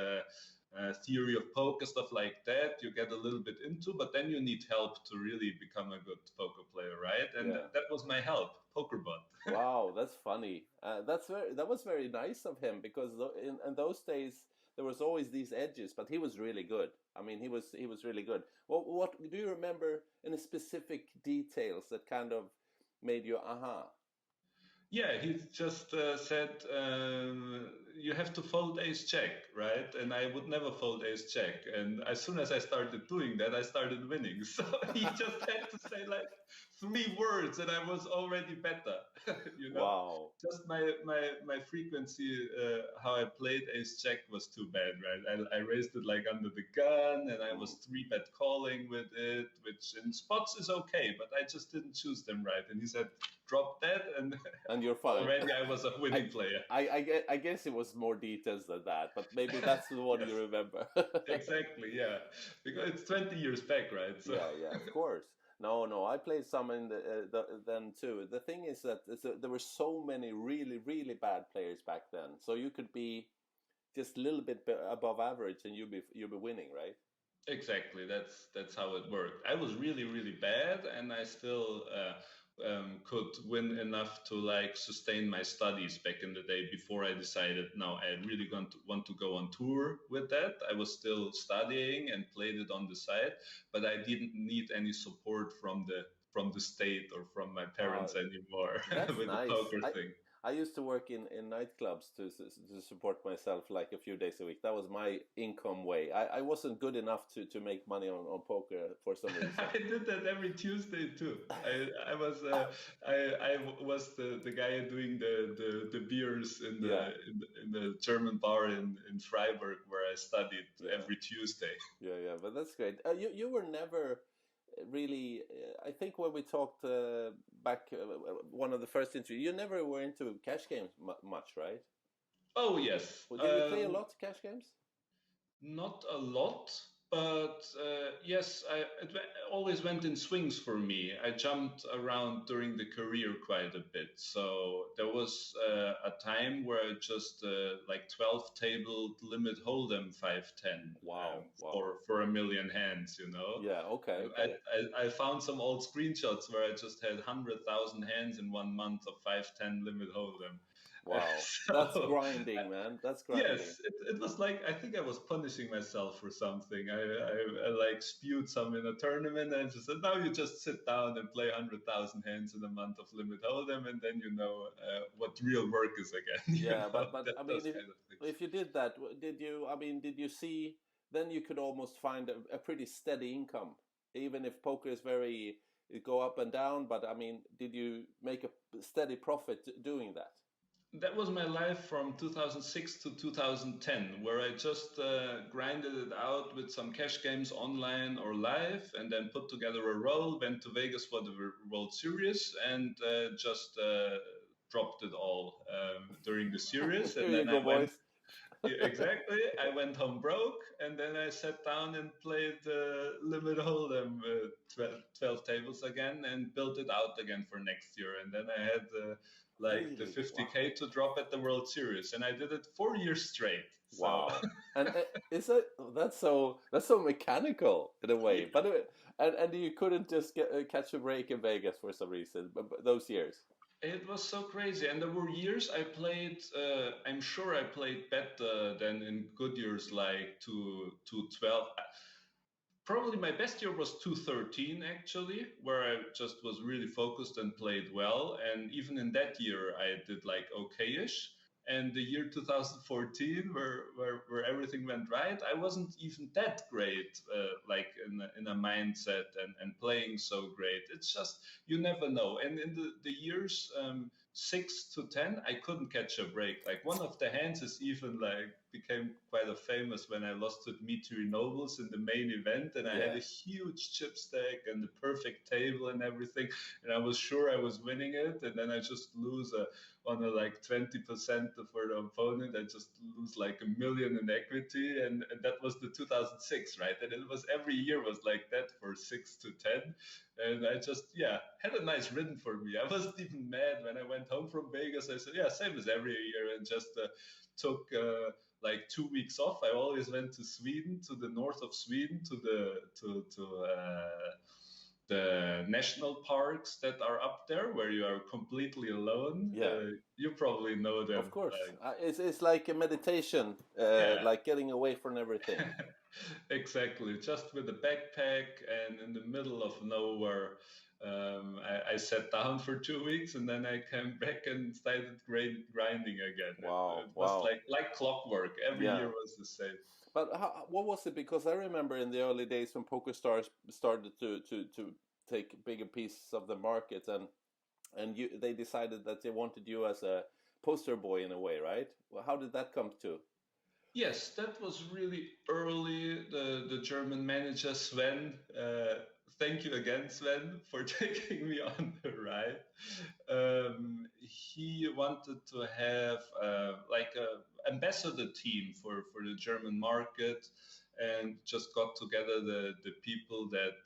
theory of poker, stuff like that, you get a little bit into, but then you need help to really become a good poker player, right? And that was my help, PokerBot. Wow, that's funny. That was very nice of him, because in those days there was always these edges, but he was really good. I mean, he was really good. Well, what do you remember any specific details that kind of made you aha? Yeah, he just said you have to fold ace jack, right? And I would never fold ace jack. And as soon as I started doing that, I started winning. So he just had to say like 3 words, and I was already better. You know, wow. Just my frequency, how I played ace jack was too bad, right? I raised it like under the gun, and I was 3-bet calling with it, which in spots is okay, but I just didn't choose them right. And he said, drop that, and you're fine. Already I was a winning player. I guess it was more details than that, but maybe that's the one you remember. Exactly, yeah, because it's 20 years back, right? So. Yeah, of course. No, I played some in then too. The thing is that there were so many really, really bad players back then, so you could be just a little bit above average and you'll be winning, right? Exactly, that's how it worked. I was really, really bad, and I still could win enough to like sustain my studies back in the day before I decided, no, I really want to go on tour with that. I was still studying and played it on the side, but I didn't need any support from the state or from my parents anymore with nice. the poker thing. I used to work in nightclubs to support myself like a few days a week. That was my income way. I wasn't good enough to make money on poker for some reason. I did that every Tuesday too. I was the guy doing the beers in the German bar in Freiburg where I studied every Tuesday. Yeah, but that's great. You were never really, I think when we talked back, one of the first interviews, you never were into cash games much, right? Oh, yes. Well, did you play a lot of cash games? Not a lot, but yes, it always went in swings for me. I jumped around during the career quite a bit. So there was a time where I just like 12 table limit hold'em 5-10. Wow. For a million hands, you know? Yeah, okay. I found some old screenshots where I just had 100,000 hands in 1 month of 5-10 limit hold'em. Wow, that's grinding, man. That's grinding. Yes, it was like, I think I was punishing myself for something. I like spewed some in a tournament, and I just said, now you just sit down and play 100,000 hands in a month of limit hold'em, and then you know what real work is again. Yeah, but I mean, if you did that, did you see, then you could almost find a pretty steady income, even if poker is go up and down, but I mean, did you make a steady profit doing that? That was my life from 2006 to 2010, where I just grinded it out with some cash games online or live, and then put together a roll, went to Vegas for the World Series, and just dropped it all during the series. And then exactly. I went home broke, and then I sat down and played limit hold'em 12 tables again, and built it out again for next year. And then I had like the 50K to drop at the World Series, and I did it 4 years straight. So. Wow! And that's so mechanical in a way, but and you couldn't just catch a break in Vegas for some reason those years. It was so crazy, and there were years I played. I'm sure I played better than in good years, like 212. Probably my best year was 213, actually, where I just was really focused and played well. And even in that year, I did like okay-ish. And the year 2014, where everything went right, I wasn't even that great, like in a mindset and playing so great. It's just, you never know. And in the years 6-10, I couldn't catch a break. Like one of the hands is even like became quite a famous when I lost to Dmitry Nobles in the main event, and I had a huge chip stack and the perfect table and everything, and I was sure I was winning it, and then I just lose on a like 20% for the opponent. I just lose like $1 million in equity, and that was the 2006, right? And it was every year was like that for 6-10. And I just, had a nice rhythm for me. I wasn't even mad when I went home from Vegas. I said, same as every year, and just took like 2 weeks off. I always went to Sweden, to the north of Sweden, to the national parks that are up there, where you are completely alone. You probably know them. Of course, it's like a meditation, like getting away from everything. Exactly, just with a backpack and in the middle of nowhere. I sat down for 2 weeks, and then I came back and started grinding again. It was like clockwork. Every year was the same. But what was it? Because I remember in the early days when PokerStars started to take bigger pieces of the market, and they decided that they wanted you as a poster boy in a way, right? Well, how did that come to? Yes, that was really early. The German manager Sven, thank you again, Sven, for taking me on the ride. He wanted to have like a ambassador team for the German market, and just got together the people that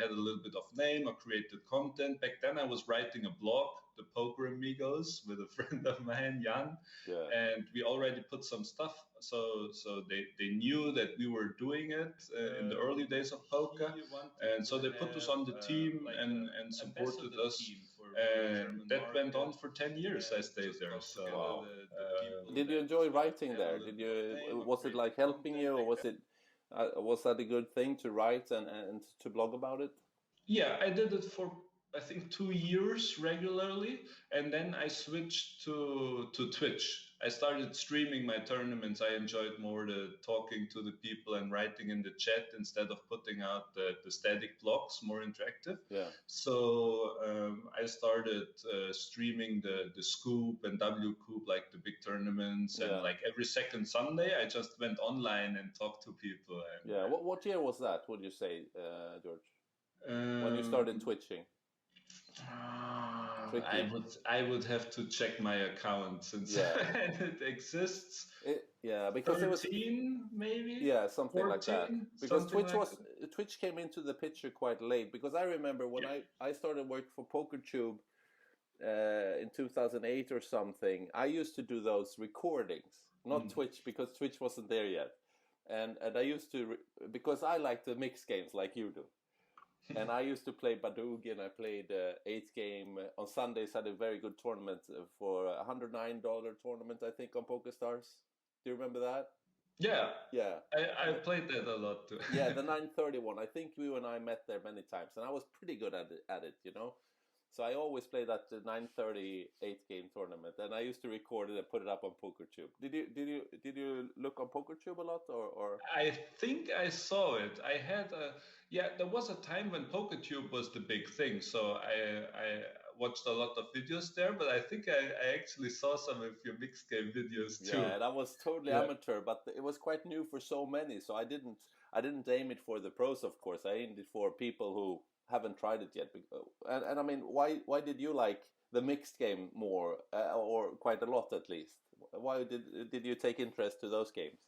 had a little bit of name or created content. Back then I was writing a blog, the Poker Amigos, with a friend of mine, Jan, and we already put some stuff, so they knew that we were doing it in the early days of poker, and so they put us on the team and supported us, and that went on for 10 years. I stayed there. So did you enjoy writing there? Was it like helping you, or was that a good thing to write and to blog about it? Yeah, I did it for I think 2 years regularly, and then I switched to Twitch. I started streaming my tournaments. I enjoyed more the talking to the people and writing in the chat instead of putting out the static blocks, more interactive. So I started streaming the Scoop and WCoop, like the big tournaments, and like every second Sunday I just went online and talked to people. And, what year was that, would you say, George? When you started twitching? I would have to check my account since it exists. Because 13, it was maybe. Something 14, like that. Because like Twitch came into the picture quite late. Because I remember when I started working for PokerTube in 2008 or something, I used to do those recordings, not Twitch, because Twitch wasn't there yet. And I used to, because I like the mixed games like you do. And I used to play Badoogie, and I played 8th game. On Sundays, I had a very good tournament for a $109 tournament, I think, on PokerStars. Do you remember that? Yeah. Yeah. I played that a lot too. Yeah, the 931. I think you and I met there many times, and I was pretty good at it, you know? So I always played that 930 8th game tournament, and I used to record it and put it up on PokerTube. Did you look on PokerTube a lot, or? I think I saw it. I had there was a time when PokerTube was the big thing, so I watched a lot of videos there. But I think I actually saw some of your mixed game videos too. Yeah, that was totally amateur, but it was quite new for so many. So I didn't aim it for the pros, of course. I aimed it for people who haven't tried it yet. And I mean, why did you like the mixed game more, or quite a lot at least? Why did you take interest to those games?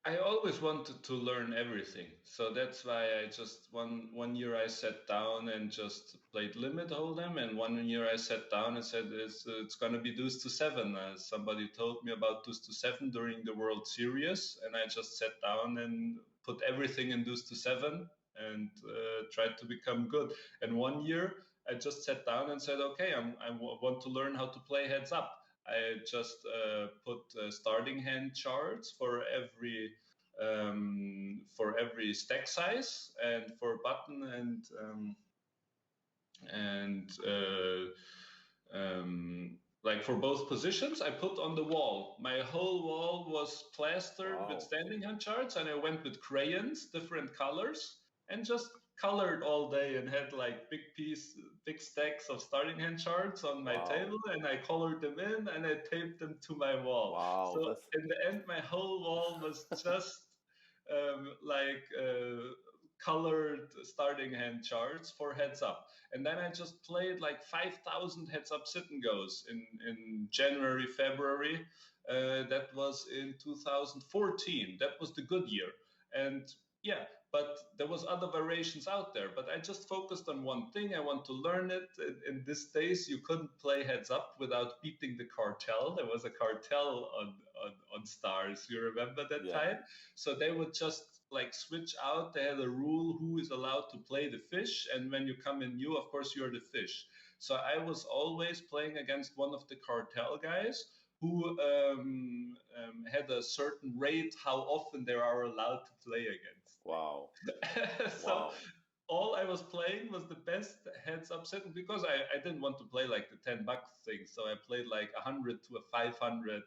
I always wanted to learn everything, so that's why I just one year I sat down and just played Limit Hold'em, and 1 year I sat down and said it's gonna be deuce to 7. Somebody told me about deuce to 7 during the World Series, and I just sat down and put everything in deuce to 7 and tried to become good. And 1 year I just sat down and said, okay, I want to learn how to play heads up. I just put starting hand charts for every stack size and for button and like for both positions. I put on the wall. My whole wall was plastered with standing hand charts, and I went with crayons, different colors, and just colored all day and had like big big stacks of starting hand charts on my table, and I colored them in and I taped them to my wall. Wow, So in the end, my whole wall was just colored starting hand charts for heads up. And then I just played like 5,000 heads up sit and goes in January, February. That was in 2014. That was the good year. And yeah, but there was other variations out there. But I just focused on one thing. I want to learn it. In these days, you couldn't play heads up without beating the cartel. There was a cartel on stars. You remember that time? So they would just like switch out. They had a rule who is allowed to play the fish. And when you come in new, of course, you're the fish. So I was always playing against one of the cartel guys who had a certain rate how often they are allowed to play against. Wow. So all I was playing was the best heads up set, because I didn't want to play like the $10 thing. So I played like 100 to a 500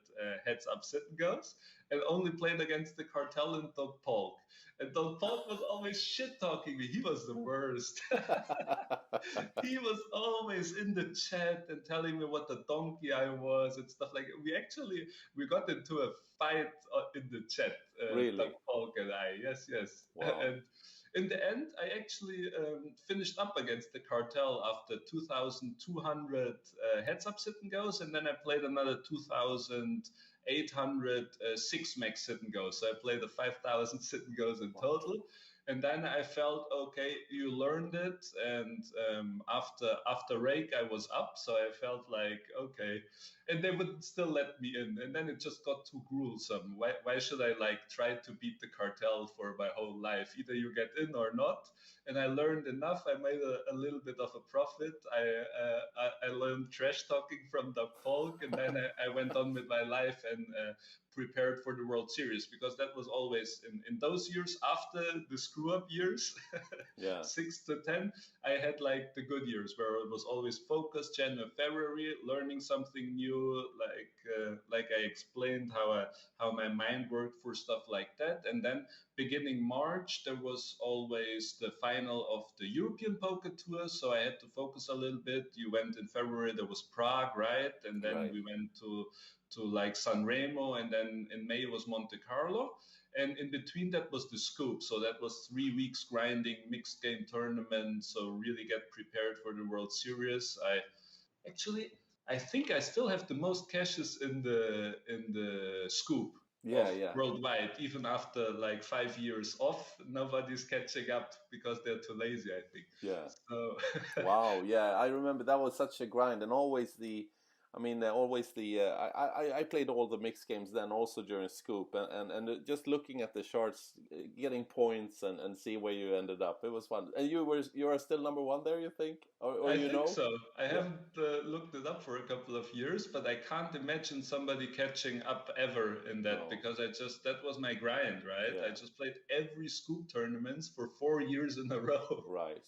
heads up sit and goes, and only played against the cartel and Don Polk. And Don Polk was always shit talking me. He was the worst. He was always in the chat and telling me what a donkey I was and stuff like that. We got into a fight in the chat. Really? Don Polk and I. Yes. Wow. And in the end, I actually finished up against the cartel after 2,200 heads up sit and goes, and then I played another 2,800 six max sit and goes. So I played the 5,000 sit and goes in total. And then I felt, okay, you learned it. And after rake, I was up. So I felt like, okay. And they wouldn't still let me in. And then it just got too gruesome. Why should I like try to beat the cartel for my whole life? Either you get in or not. And I learned enough. I made a little bit of a profit. I learned trash talking from Doug Polk. And then I went on with my life and prepared for the World Series, because that was always in those years after the screw up years, 6 to 10, I had like the good years where it was always focused, January, February, learning something new, like I explained how my mind worked for stuff like that. And then beginning March, there was always the final of the European Poker Tour, so I had to focus a little bit. You went in February, there was Prague, right? And then we went to like San Remo, and then in May was Monte Carlo. And in between that was the Scoop. So that was 3 weeks grinding, mixed game tournament. So really get prepared for the World Series. I think I still have the most caches in the Scoop. Worldwide, even after like 5 years off, nobody's catching up because they're too lazy, I think. Yeah. So wow. Yeah, I remember that was such a grind, and I played all the mixed games then also during Scoop, and just looking at the charts, getting points and see where you ended up. It was fun. And you are still number one there, you think? Or I think so. I haven't looked it up for a couple of years, but I can't imagine somebody catching up ever in that, because that was my grind, right? I just played every Scoop tournaments for 4 years in a row. Right.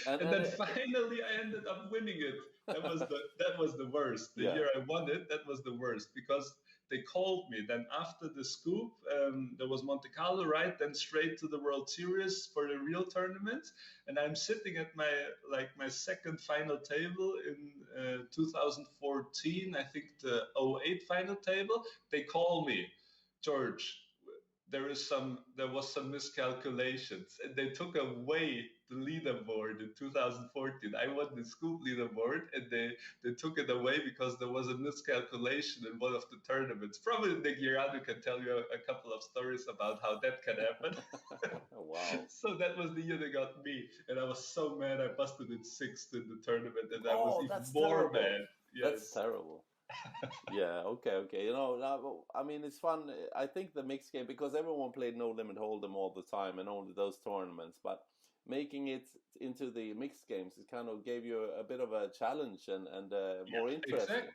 And then finally I ended up winning it. That was the worst. The year I won it, that was the worst, because they called me. Then after the Scoop, there was Monte Carlo, right? Then straight to the World Series for the real tournament. And I'm sitting at my second final table in 2014, I think the 08 final table. They call me, George, there was some miscalculations, and they took away the leaderboard in 2014. I won the Scoop leaderboard, and they took it away because there was a miscalculation in one of the tournaments. Probably Negiranu can tell you a couple of stories about how that can happen. Wow. So that was the year they got me, and I was so mad. I busted in 6th in the tournament, and I was even more mad. Yes. That's terrible. Yeah, okay. It's fun. I think the mixed game, because everyone played No Limit Hold'em all the time and only those tournaments, but making it into the mixed games, it kind of gave you a bit of a challenge and more interesting.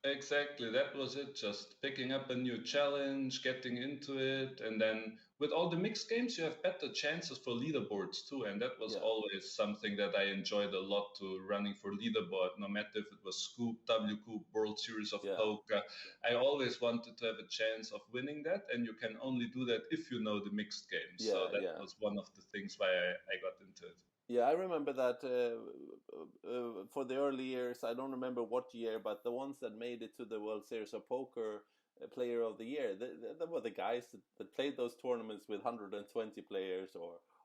Exactly. That was it. Just picking up a new challenge, getting into it, and then with all the mixed games, you have better chances for leaderboards too. And that was always something that I enjoyed a lot, to running for leaderboard, no matter if it was Scoop, WCOOP, World Series of Poker. I always wanted to have a chance of winning that, and you can only do that if you know the mixed games. So that was one of the things why I got into it. Yeah, I remember that for the early years. I don't remember what year, but the ones that made it to the World Series of Poker Player of the Year, they were the guys that played those tournaments with 120 players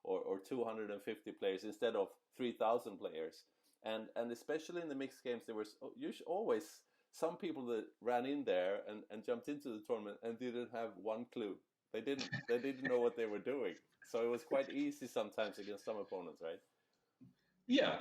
or 250 players instead of 3,000 players. And especially in the mixed games, there was always some people that ran in there and jumped into the tournament and didn't have one clue. They didn't know what they were doing. So it was quite easy sometimes against some opponents, right? Yeah,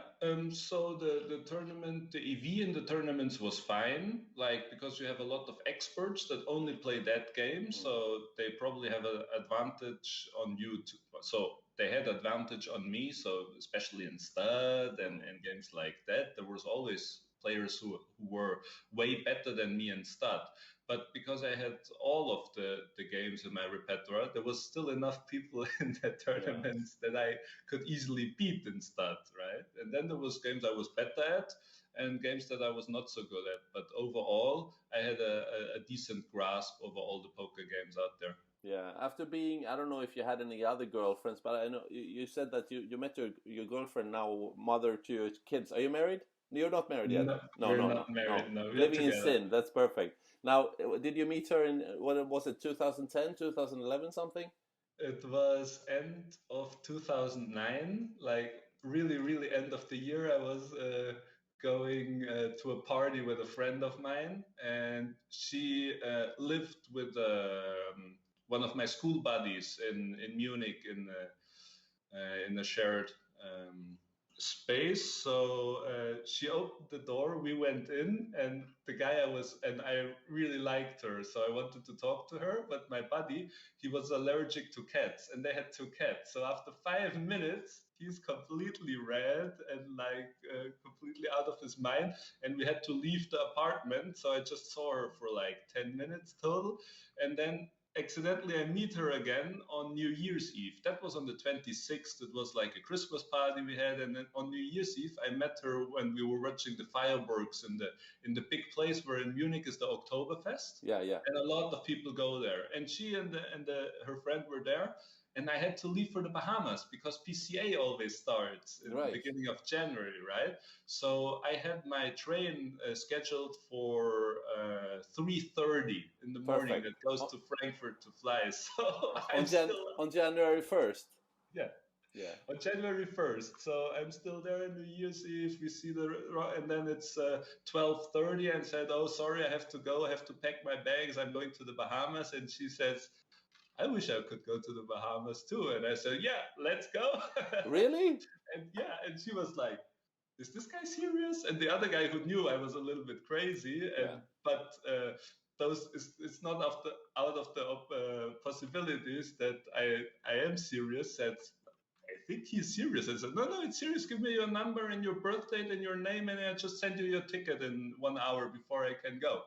so the tournament, the EV in the tournaments was fine, like because you have a lot of experts that only play that game, so they probably have an advantage on you. So they had advantage on me, so especially in stud and games like that, there was always players who were way better than me in stud. But because I had all of the games in my repertoire, there was still enough people in the tournaments that I could easily beat in stud, right? And then there was games I was better at and games that I was not so good at. But overall, I had a decent grasp over all the poker games out there. Yeah, after being, I don't know if you had any other girlfriends, but I know you said that you met your girlfriend now, mother to your kids. Are you married? You're not married yet? No, we're not married. No, we're living in together. sin. That's perfect. Now, did you meet her in, what was it, 2010, 2011 something? It was end of 2009, like really, really end of the year. I was going to a party with a friend of mine, and she lived with one of my school buddies in Munich in a shared space. So she opened the door, we went in, and I really liked her, so I wanted to talk to her, but my buddy, he was allergic to cats, and they had 2 cats. So after 5 minutes, he's completely red and like completely out of his mind, and we had to leave the apartment. So I just saw her for like 10 minutes total, and then accidentally I meet her again on New Year's Eve. That was on the 26th. It was like a Christmas party we had, and then on New Year's Eve I met her when we were watching the fireworks in the big place where in Munich is the Oktoberfest. Yeah. And a lot of people go there. And she and her friend were there. And I had to leave for the Bahamas because PCA always starts in the beginning of January, right? So I had my train scheduled for 3:30 in the morning that goes to Frankfurt to fly. So on January 1st. Yeah. On January 1st. So I'm still there on New Year's Eve. We see and then it's 12:30 and said, oh, sorry, I have to go. I have to pack my bags. I'm going to the Bahamas. And she says, I wish I could go to the Bahamas too. And I said, yeah, let's go. Really? And she was like, is this guy serious? And the other guy who knew I was a little bit crazy, but it's not out of the possibilities that I am serious. Said, I think he's serious. I said, no, it's serious. Give me your number and your birth date and your name, and I'll just send you your ticket in 1 hour before I can go.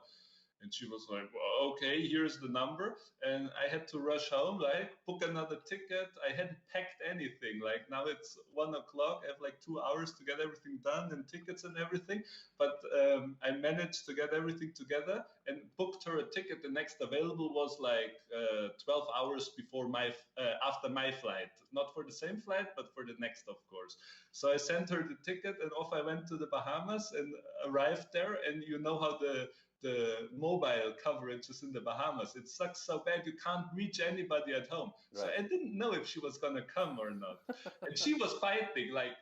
And she was like, well, okay, here's the number. And I had to rush home, like, book another ticket. I hadn't packed anything. Like, now it's 1 o'clock. I have like 2 hours to get everything done and tickets and everything. But I managed to get everything together and booked her a ticket. The next available was like 12 hours before after my flight. Not for the same flight, but for the next, of course. So I sent her the ticket, and off I went to the Bahamas and arrived there. And you know how the mobile coverage is in the Bahamas. It sucks so bad you can't reach anybody at home. So I didn't know if she was gonna come or not. And she was fighting. Like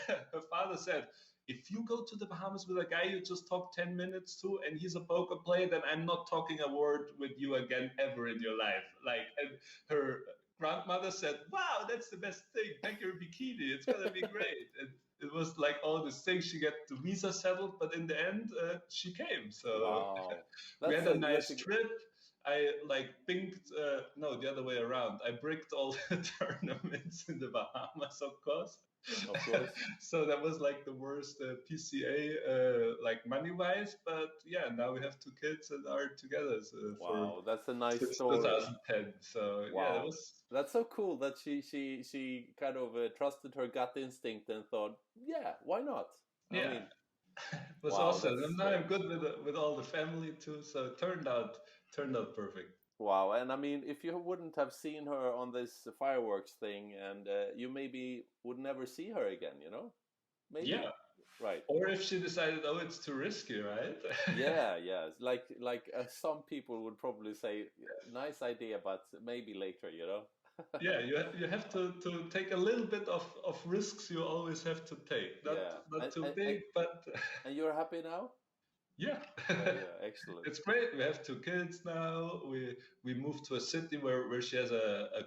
her father said, if you go to the Bahamas with a guy you just talk 10 minutes to and he's a poker player, then I'm not talking a word with you again ever in your life. Like, and her grandmother said, wow, that's the best thing. Pack your bikini. It's gonna be great. And it was like all these things. She got the visa settled, but in the end, she came. So we had a nice trip. I like binged, no, the other way around. I bricked all the tournaments in the Bahamas, of course. So that was like the worst PCA, like money-wise. But yeah, now we have 2 kids and are together. Wow, that's a nice story. 2010. So yeah, it was. That's so cool that she kind of trusted her gut instinct and thought, yeah, why not? I mean, it was awesome. And now I'm good with all the family too. So it turned out perfect. Wow, and I mean, if you wouldn't have seen her on this fireworks thing, and you maybe would never see her again, you know? Maybe. Yeah. Right. Or if she decided, oh, it's too risky, right? Yeah, yeah. Like some people would probably say, nice idea, but maybe later, you know? Yeah, you have to take a little bit of risks. You always have to take. Not too big, but. And you're happy now? Yeah. Yeah, excellent. It's great. We have 2 kids now. We moved to a city where she has a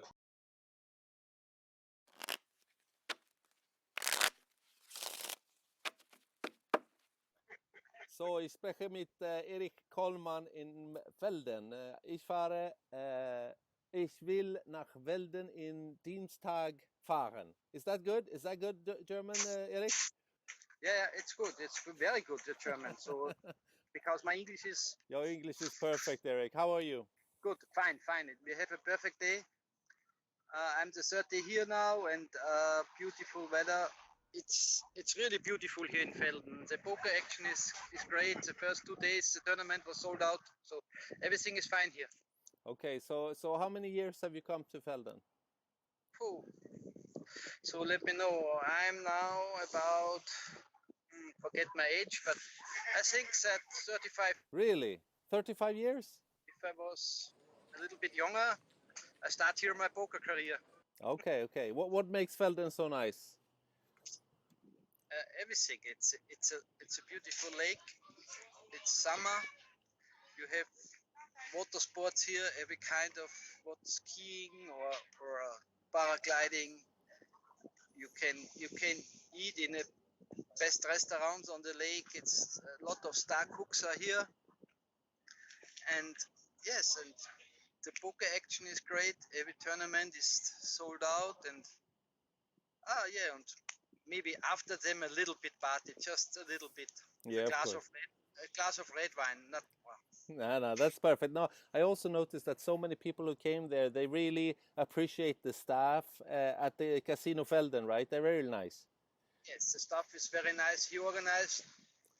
So, ich spreche mit Erik Kollmann in Velden. Ich will nach Velden in Dienstag fahren. Is that good? Is that good, German, Erik? Yeah, it's good. It's very good, the German. So, because my English is... Your English is perfect, Erik. How are you? Good, fine. We have a perfect day. I'm the 3rd day here now, and beautiful weather. It's really beautiful here in Velden. The poker action is great. The first 2 days, the tournament was sold out. So, everything is fine here. Okay, so how many years have you come to Velden? Oh. So let me know. I'm now about, forget my age, but I think that 35. Really? 35 years? If I was a little bit younger, I start here my poker career. Okay. What makes Velden so nice? Everything. It's a beautiful lake. It's summer. You have water sports here, every kind of skiing or paragliding. You can eat in the best restaurants on the lake. It's a lot of star cooks are here. And yes, and the poker action is great. Every tournament is sold out, and and maybe after them a little bit party, just a little bit. Yeah, a glass of red wine, not more. No, that's perfect. No, I also noticed that so many people who came there, they really appreciate the staff at the Casino Velden, right? They're very nice. Yes, the staff is very nice. He organized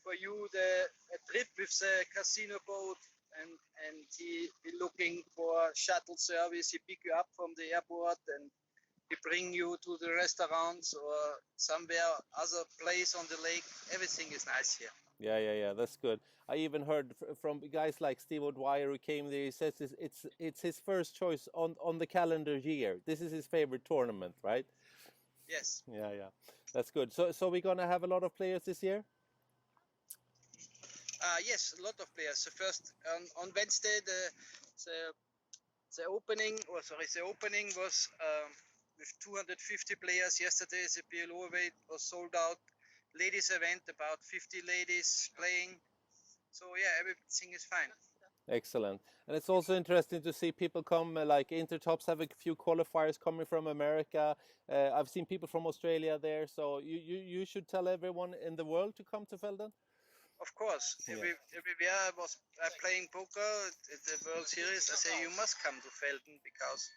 for you a trip with the casino boat, and he be looking for shuttle service. He pick you up from the airport and he bring you to the restaurants or somewhere other place on the lake. Everything is nice here. Yeah, that's good. I even heard from guys like Steve O'Dwyer who came there. He says it's his first choice on the calendar year. This is his favorite tournament, right? Yes. Yeah, that's good. So we're gonna have a lot of players this year. Yes, a lot of players. The first on Wednesday, the opening was with 250 players. Yesterday, the PLO event was sold out. Ladies event, about 50 ladies playing. So yeah, everything is fine. Excellent. And it's also interesting to see people come, like Intertops have a few qualifiers coming from America. I've seen people from Australia there. So you should tell everyone in the world to come to Velden. Of course. Yeah. Everywhere I was playing poker at the World Series, I say you must come to Velden because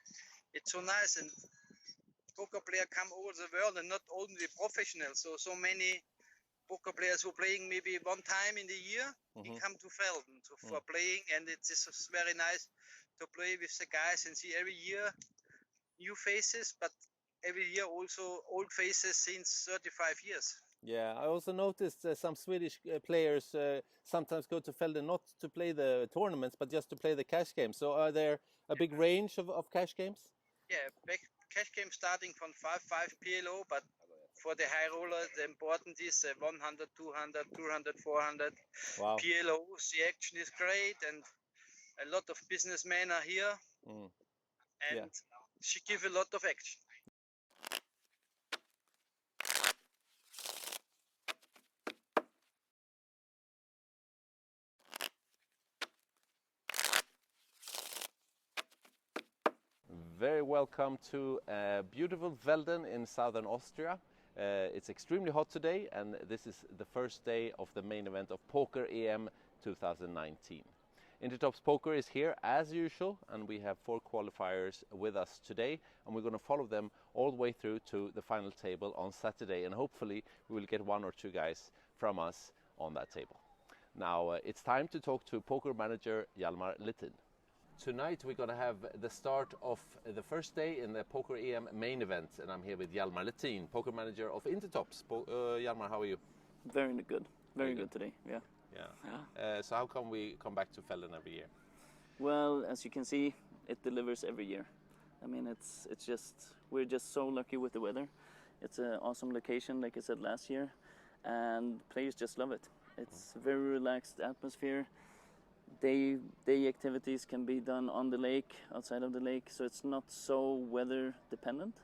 it's so nice, and poker players come over the world, and not only professionals. So many poker players who are playing maybe one time in the year, they come to Velden for playing, and it's very nice to play with the guys and see every year new faces, but every year also old faces since 35 years. Yeah, I also noticed some Swedish players sometimes go to Velden not to play the tournaments, but just to play the cash games. So are there a big range of cash games? Yeah, cash games starting from 5 PLO, but for the high roller, the important is 100, 200, 200, 400 wow. PLOs. The action is great, and a lot of businessmen are here, and she gives a lot of action. Very welcome to beautiful Velden in southern Austria. It's extremely hot today, and this is the first day of the main event of Poker EM 2019. Intertops Poker is here as usual, and we have 4 qualifiers with us today, and we're going to follow them all the way through to the final table on Saturday, and hopefully we will get 1 or 2 guys from us on that table. Now it's time to talk to poker manager Hjalmar Littin. tonight we're going to have the start of the first day in the Poker EM main event, and I'm here with Hjalmar Lettin, poker manager of Intertops. Hjalmar, how are you? Very good. Very good today, yeah. Yeah. So how come we come back to Felden every year? Well, as you can see, it delivers every year. I mean, it's just, we're just so lucky with the weather. It's an awesome location, like I said last year, and players just love it. It's a very relaxed atmosphere. Day activities can be done on the lake, outside of the lake, so it's not so weather dependent,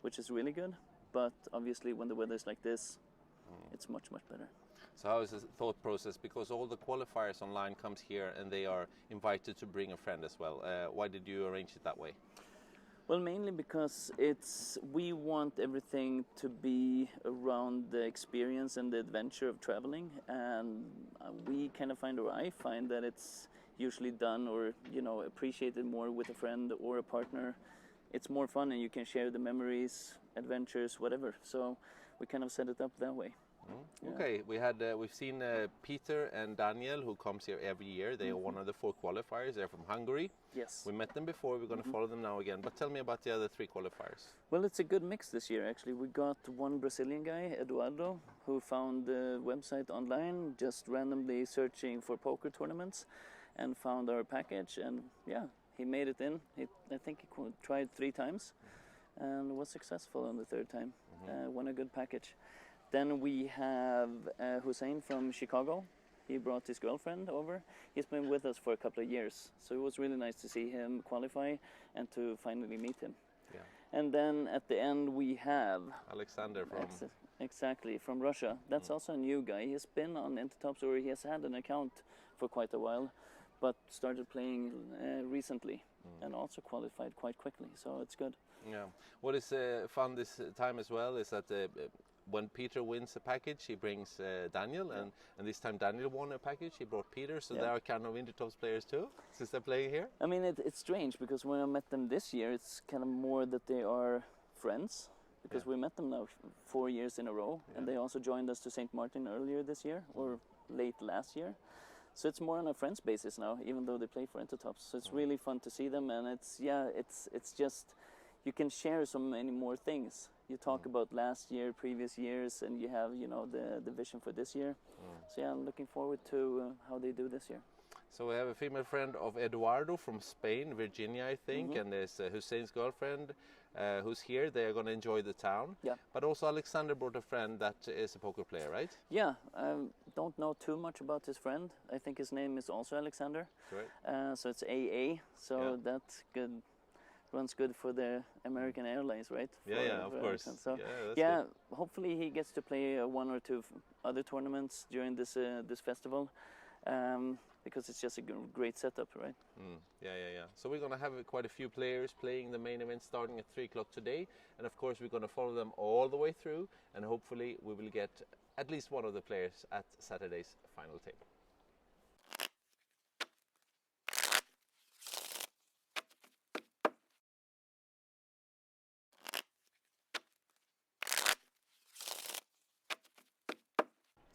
which is really good. But obviously when the weather is like this, it's much, much better. So how is the thought process? Because all the qualifiers online comes here and they are invited to bring a friend as well. Why did you arrange it that way? Well, mainly because we want everything to be around the experience and the adventure of traveling, and we kind of find, or I find, that it's usually done or appreciated more with a friend or a partner. It's more fun and you can share the memories, adventures, whatever. So we kind of set it up that way. Yeah. Okay, we've seen Peter and Daniel, who comes here every year. They are one of the 4 qualifiers. They're from Hungary. Yes. We met them before. We're going to follow them now again. But tell me about the other 3 qualifiers. Well, it's a good mix this year, actually. We got one Brazilian guy, Eduardo, who found the website online, just randomly searching for poker tournaments, and found our package. And yeah, he made it in. I think he tried 3 times and was successful on the 3rd time. Won a good package. Then we have Hussein from Chicago. He brought his girlfriend over. He's been with us for a couple of years, so it was really nice to see him qualify and to finally meet him. Yeah. And then at the end we have Alexander from exactly from Russia. That's also a new guy. He's been on Intertops, or he has had an account for quite a while, but started playing recently and also qualified quite quickly. So it's good. Yeah. What is fun this time as well is that when Peter wins a package, he brings Daniel, and this time Daniel won a package, he brought Peter, so they are kind of Intertops players too, since they're playing here? I mean, it's strange, because when I met them this year, it's kind of more that they are friends, because we met them now 4 years in a row, and they also joined us to St. Martin earlier this year, or late last year. So it's more on a friends basis now, even though they play for Intertops. So it's really fun to see them, and it's just, you can share so many more things. You talk about last year, previous years, and you have, the vision for this year. So yeah, I'm looking forward to how they do this year. So we have a female friend of Eduardo from Spain, Virginia, I think, and there's Hussein's girlfriend who's here. They are going to enjoy the town. Yeah. But also Alexander brought a friend that is a poker player, right? Yeah, I don't know too much about his friend. I think his name is also Alexander. Right. So it's AA, so that's good. Runs good for the American Airlines, right? Yeah, of course. So hopefully he gets to play 1 or 2 other tournaments during this festival, because it's just a great setup, right? Yeah. So we're going to have quite a few players playing the main event starting at 3 o'clock today, and of course we're going to follow them all the way through, and hopefully we will get at least one of the players at Saturday's final table.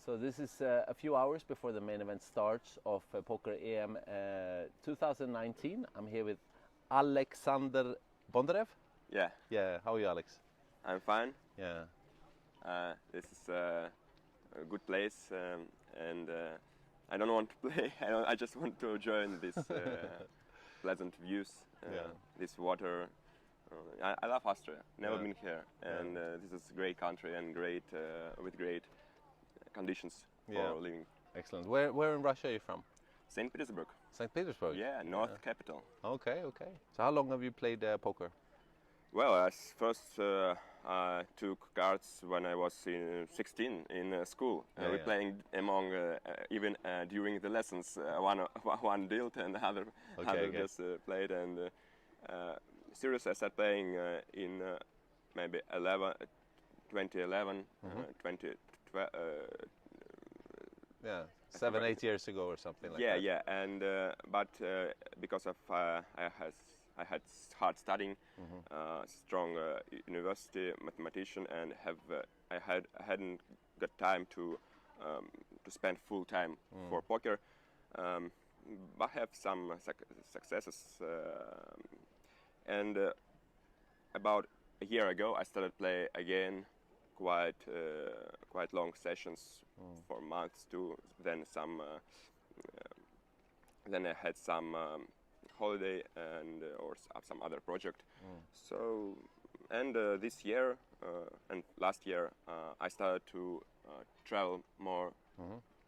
So this is a few hours before the main event starts of Poker EM 2019. I'm here with Alexander Bondarev. Yeah. Yeah. How are you, Alex? I'm fine. Yeah. This is a good place, and I don't want to play. I just want to join this pleasant views. This water. I love Austria. Never been here, and this is a great country and great with great conditions for living. Excellent. Where in Russia are you from? St. Petersburg. St. Petersburg? Yeah, North capital. Okay. So how long have you played poker? Well, I first took cards when I was 16 in school. We playing among even during the lessons. One dealt and other just played. And seriously, I started playing in maybe 2011, 2012. 7-8 years ago or something like that. Yeah, and but because of I had hard studying, strong university mathematician, and I hadn't got time to spend full time for poker. I have some successes, and about a year ago I started play again, quite long sessions for months too. Then then I had some holiday and or some other project. So and this year and last year I started to travel more.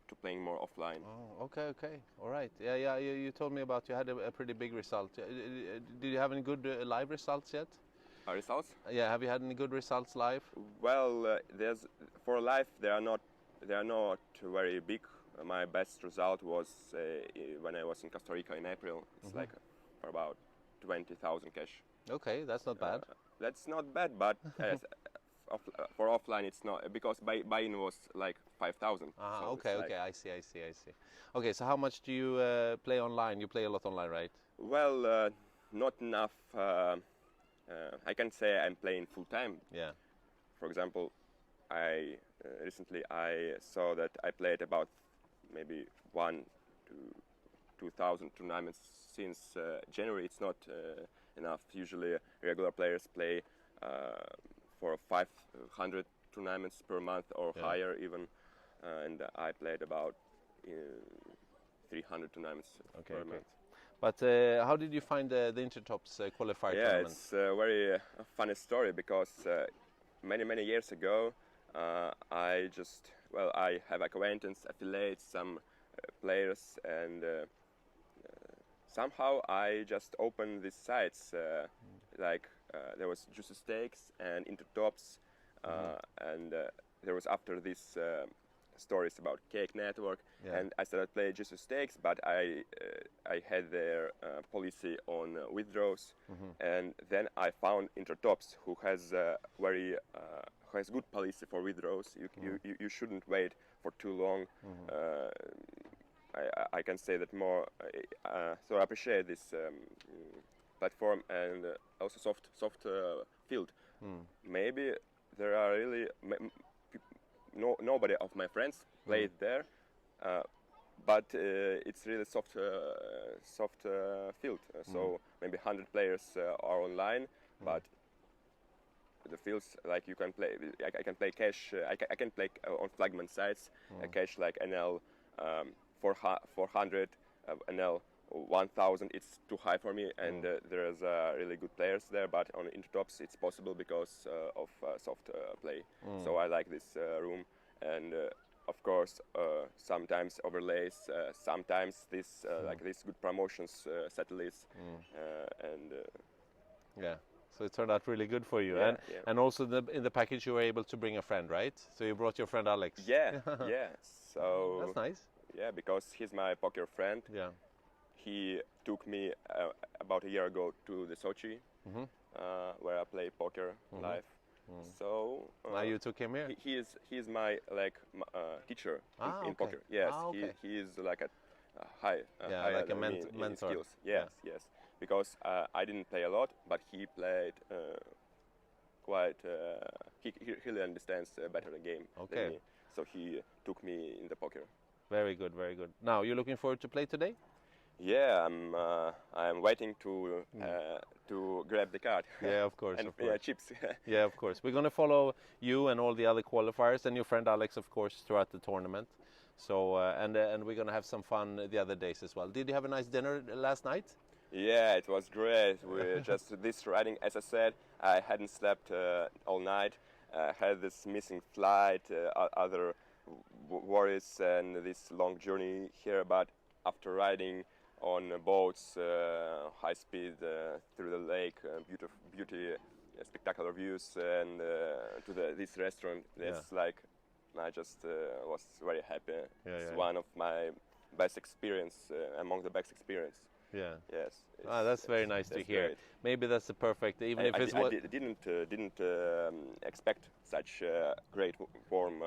To playing more offline. Oh, okay, all right. Yeah. You told me about you had a pretty big result. Did you have any good live results yet? Results? Yeah. Have you had any good results live? Well, for live they are not very big. My best result was when I was in Costa Rica in April. It's like for about 20,000 cash. Okay, that's not bad. That's not bad, but for offline it's not, because buy-in was like 5,000. So okay, I see. Okay, so how much do you play online? You play a lot online, right? Well, not enough. I can say I'm playing full time. Yeah. For example, I recently I saw that I played about maybe 1 to 2,000 tournaments since January. It's not enough. Usually regular players play for 500 tournaments per month or higher even, and I played about 300 tournaments per month. But how did you find the Intertops qualifier tournament? tournament? It's a very funny story, because many years ago I have acquaintance, affiliates, some players, and somehow I just opened these sites there was Juicy Stakes and Intertops, and there was after these stories about Cake Network, and I started playing Juicy Stakes, but I had their policy on withdrawals, and then I found Intertops, who has good policy for withdrawals. You shouldn't wait for too long. I can say that more. So I appreciate this platform, and also soft field. Maybe there are really nobody of my friends played there, but it's really soft field. So maybe 100 players are online, but the fields like you can play. I can play cash. I can play on flagman sites. Cash like NL 400, NL 1,000. It's too high for me, and there's really good players there. But on Intertops, it's possible because of soft play. So I like this room, and of course, sometimes overlays, sometimes this like these good promotions, satellites, and yeah. So it turned out really good for you, and also in the package you were able to bring a friend, right? So you brought your friend Alex. Yeah. So that's nice. Yeah, because he's my poker friend. Yeah. He took me about a year ago to the Sochi, where I play poker live. So now you took him here. He is my teacher in poker. Yes, he is like a high like a mentor. In skills. Yes. Because I didn't play a lot, but he played quite. He really understands better the game than me. So he took me in the poker. Very good. Now you're looking forward to play today? Yeah, I'm waiting to grab the card. Yeah, of course. And of course. Chips. Yeah, of course. We're gonna follow you and all the other qualifiers, and your friend Alex, of course, throughout the tournament. So and we're gonna have some fun the other days as well. Did you have a nice dinner last night? Yeah, it was great. We just this riding, as I said, I hadn't slept all night. Had this missing flight, other worries, and this long journey here. But after riding on boats, high speed through the lake, beauty, spectacular views, and to this restaurant, it's like I just was very happy. It's one of my best experience, among the best experience. Yeah. Yes. That's very nice to hear. Great. Maybe that's the perfect. Even if it's I didn't expect such great warm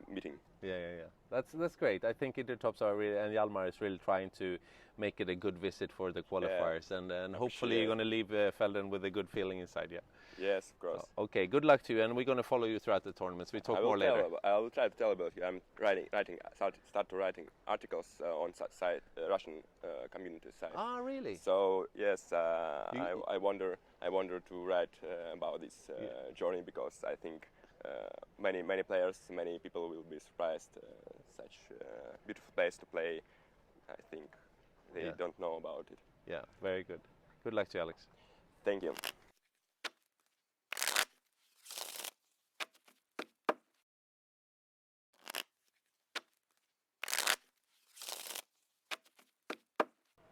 meeting. Yeah. that's great. I think Intertops are really, and Hjalmar is really trying to make it a good visit for the qualifiers, and hopefully you're going to leave Felden with a good feeling inside. Yeah. Yes, of course. Okay, good luck to you, and we're going to follow you throughout the tournaments. We talk more later. I will try to tell about you. I'm start to writing articles on site, Russian community site. Ah, really? So yes, I wonder to write about this journey, because I think many players, many people will be surprised. Such a beautiful place to play. I think they don't know about it. Yeah, very good. Good luck to you, Alex. Thank you.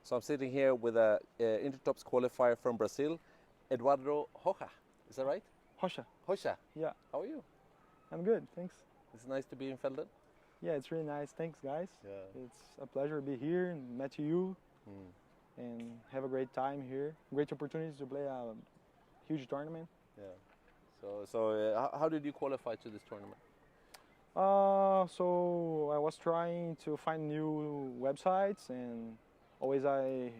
So I'm sitting here with a Intertops qualifier from Brazil, Eduardo Rocha. Is that right? Rocha. Rocha. Yeah. How are you? I'm good, thanks. It's nice to be in Felden. Yeah, it's really nice. Thanks, guys. Yeah. It's a pleasure to be here and met you and have a great time here. Great opportunity to play a huge tournament. Yeah. So how did you qualify to this tournament? So I was trying to find new websites, and always I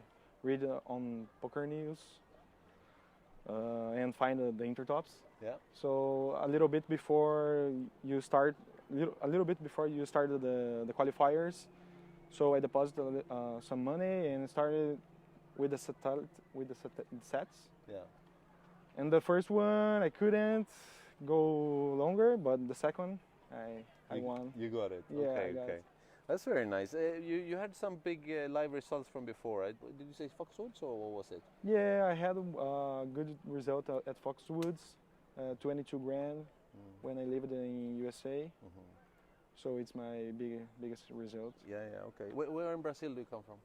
read on Poker News and find the Intertops. Yeah. So a little bit before you start, started the qualifiers, so I deposited some money and started with the sets. Yeah. And the first one I couldn't go longer, but the second I won. You got it. Yeah, okay, I got it. That's very nice. You had some big live results from before, right? Did you say Foxwoods or what was it? Yeah, I had a good result at Foxwoods, 22 grand when I lived in USA. So it's my biggest result. Yeah, okay. Where in Brazil do you come from?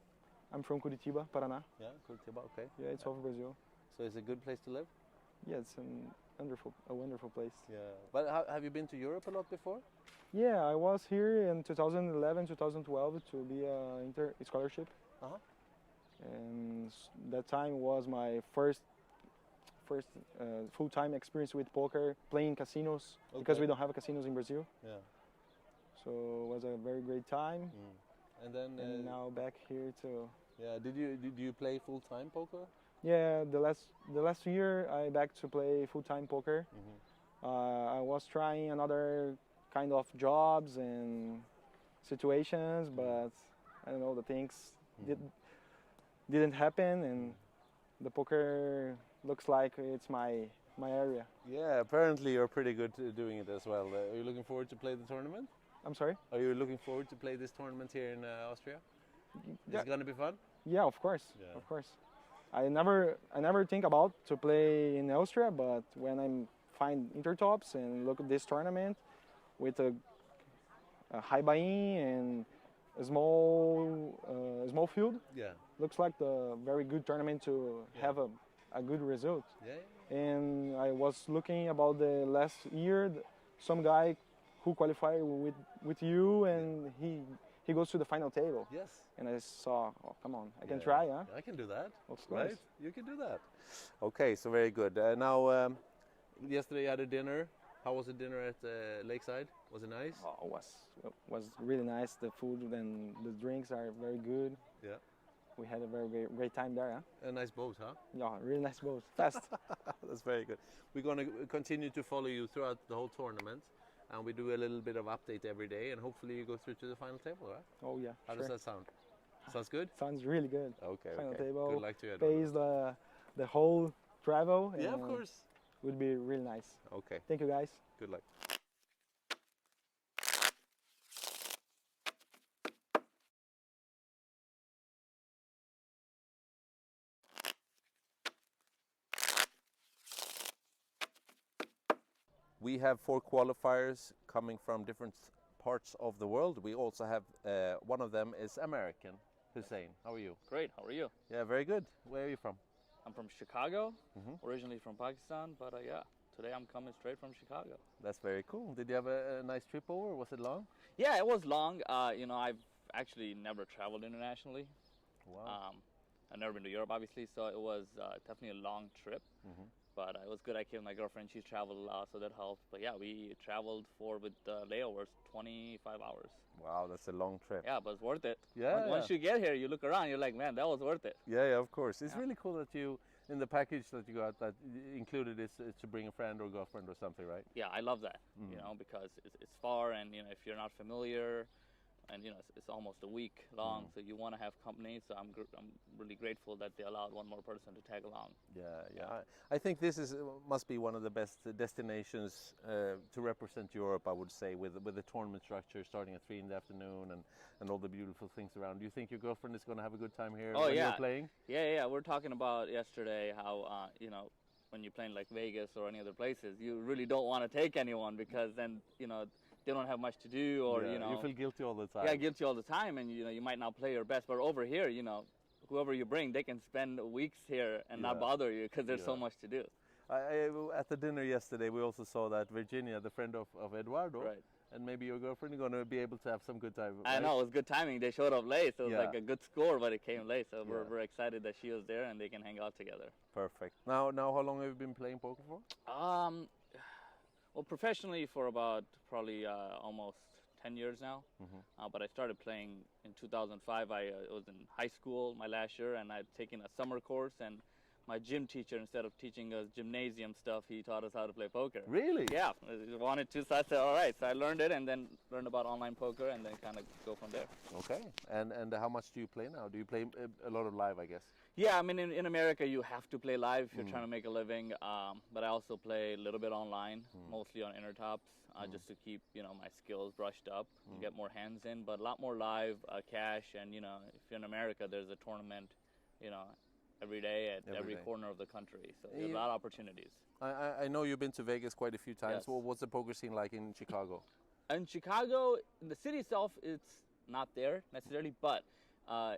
I'm from Curitiba, Paraná. Yeah, Curitiba, okay. Yeah, it's off Brazil. So it's a good place to live? Yeah, it's a wonderful place. Yeah. But have you been to Europe a lot before? Yeah, I was here in 2011, 2012 to be a scholarship. And that time was my first full-time experience with poker, playing casinos, because we don't have casinos in Brazil. Yeah. So it was a very great time. And then now back here to. Yeah. Did you play full-time poker? Yeah, the last year I back to play full-time poker. I was trying another kind of jobs and situations, but I don't know, the things didn't happen, and the poker looks like it's my area. Yeah, apparently you're pretty good at doing it as well. Are you looking forward to play the tournament? I'm sorry? Are you looking forward to play this tournament here in Austria? Is it going to be fun? Yeah, of course. Yeah. Of course. I never think about to play in Austria, but when I find Intertops and look at this tournament with a high buy-in and a small field, looks like the very good tournament to have a good result. Yeah. And I was looking about the last year, some guy who qualified with you, and he goes to the final table. Yes. And I saw, oh, come on, I can try, huh? I can do that. Of course. Right? You can do that. Okay, so very good. Now, yesterday you had a dinner. How was the dinner at Lakeside? Was it nice? Oh, it was really nice. The food and the drinks are very good. Yeah. We had a very great time there, huh? A nice boat, huh? Yeah, really nice boat. Fast. That's very good. We're going to continue to follow you throughout the whole tournament. And we do a little bit of update every day, and hopefully you go through to the final table, right? Oh yeah. How does that sound? Sounds good? Sounds really good. Okay. Final table. Good luck to you. Pays the whole travel. Yeah, of course. Would be really nice. Okay. Thank you, guys. Good luck. We have 4 qualifiers coming from different parts of the world. We also have one of them is American. Hussein, how are you? Great, how are you? Yeah, very good. Where are you from? I'm from Chicago, originally from Pakistan, but yeah, today I'm coming straight from Chicago. That's very cool. Did you have a nice trip over? Was it long? Yeah, it was long. You know, I've actually never traveled internationally. Wow. I've never been to Europe, obviously, so it was definitely a long trip. but it was good. I came with my girlfriend. She's traveled a lot, so that helped. But yeah, we traveled with layovers 25 hours. Wow, that's a long trip. Yeah, but it's worth it. Yeah. Once you get here, you look around, you're like, man, that was worth it. Yeah, of course. It's really cool that you, in the package that you got, that included is to bring a friend or girlfriend or something, right? Yeah, I love that, you know, because it's far, and, you know, if you're not familiar, and, you know, it's almost a week long, so you want to have company, so I'm really grateful that they allowed one more person to tag along. Yeah. I think this must be one of the best destinations to represent Europe, I would say, with the tournament structure starting at 3 in the afternoon and all the beautiful things around. Do you think your girlfriend is going to have a good time here when you're playing? Yeah. We're talking about yesterday how, you know, when you're playing like Vegas or any other places, you really don't want to take anyone because then, you know, they don't have much to do, or you know, you feel guilty all the time. Yeah, guilty all the time, and you know, you might not play your best. But over here, you know, whoever you bring, they can spend weeks here and not bother you because there's so much to do. At the dinner yesterday, we also saw that Virginia, the friend of Eduardo, and maybe your girlfriend, are going to be able to have some good time. Right? I know, it was good timing. They showed up late, so it was like a good score, but it came late. So we're excited that she was there and they can hang out together. Perfect. Now, how long have you been playing poker for? Well, professionally for about probably almost 10 years now. But I started playing in 2005. I was in high school my last year, and I'd taken a summer course, and my gym teacher, instead of teaching us gymnasium stuff, he taught us how to play poker. Really? Yeah, he wanted to, so I said, all right. So I learned it, and then learned about online poker, and then kind of go from there. Okay. And how much do you play now? Do you play a lot of live, I guess? Yeah, I mean, in America, you have to play live if you're trying to make a living. But I also play a little bit online, mostly on intertops, just to keep, you know, my skills brushed up and get more hands in. But a lot more live, cash, and, you know, if you're in America, there's a tournament, you know, every day at every corner of the country. So there's a lot of opportunities. I know you've been to Vegas quite a few times. Yes. Well, what's the poker scene like in Chicago? In Chicago, in the city itself, it's not there necessarily, but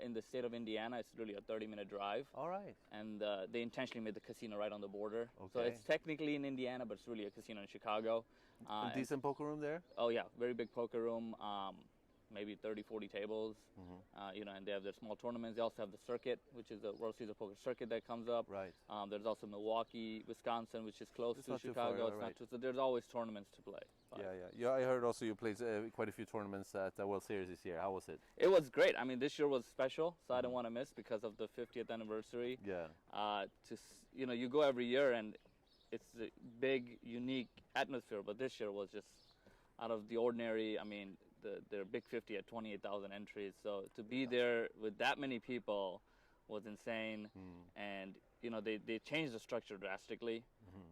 in the state of Indiana, it's really a 30-minute drive. All right. And they intentionally made the casino right on the border. Okay. So it's technically in Indiana, but it's really a casino in Chicago. A decent poker room there? Oh, yeah. Very big poker room. Maybe 30, 40 tables. You know, and they have their small tournaments. They also have the circuit, which is the World Series of Poker circuit that comes up. Right. There's also Milwaukee, Wisconsin, which is close to Chicago. It's not too, so there's always tournaments to play. Yeah. I heard also you played quite a few tournaments at the World Series this year. How was it? It was great. I mean, this year was special, so I didn't want to miss because of the 50th anniversary. Yeah. You know, you go every year and it's a big, unique atmosphere, but this year was just out of the ordinary. I mean, their Big 50 at 28,000 entries, so to be there with that many people was insane. And you know, they changed the structure drastically.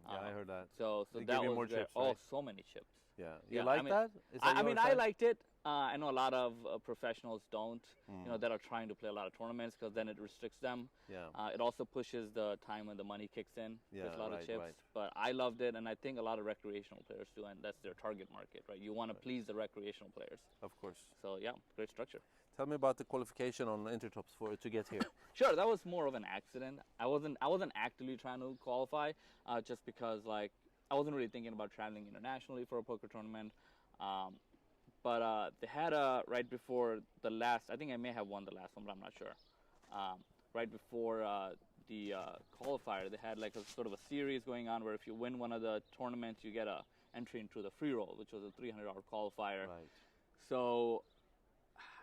Yeah, I heard that. So they that give you was more chips, oh, right? so many chips. Yeah. You like that? I mean, I liked it. I know a lot of professionals don't, you know, that are trying to play a lot of tournaments because then it restricts them. Yeah. It also pushes the time when the money kicks in. There's a lot of chips. But I loved it, and I think a lot of recreational players do, and that's their target market, right? You want to please the recreational players. Of course. So yeah, great structure. Tell me about the qualification on Intertops to get here. Sure, that was more of an accident. I wasn't actively trying to qualify, just because like I wasn't really thinking about traveling internationally for a poker tournament. But they had right before the last, I think I may have won the last one, but I'm not sure. Right before the qualifier, they had like a sort of a series going on where if you win one of the tournaments, you get a entry into the free roll, which was a $300 qualifier. Right. So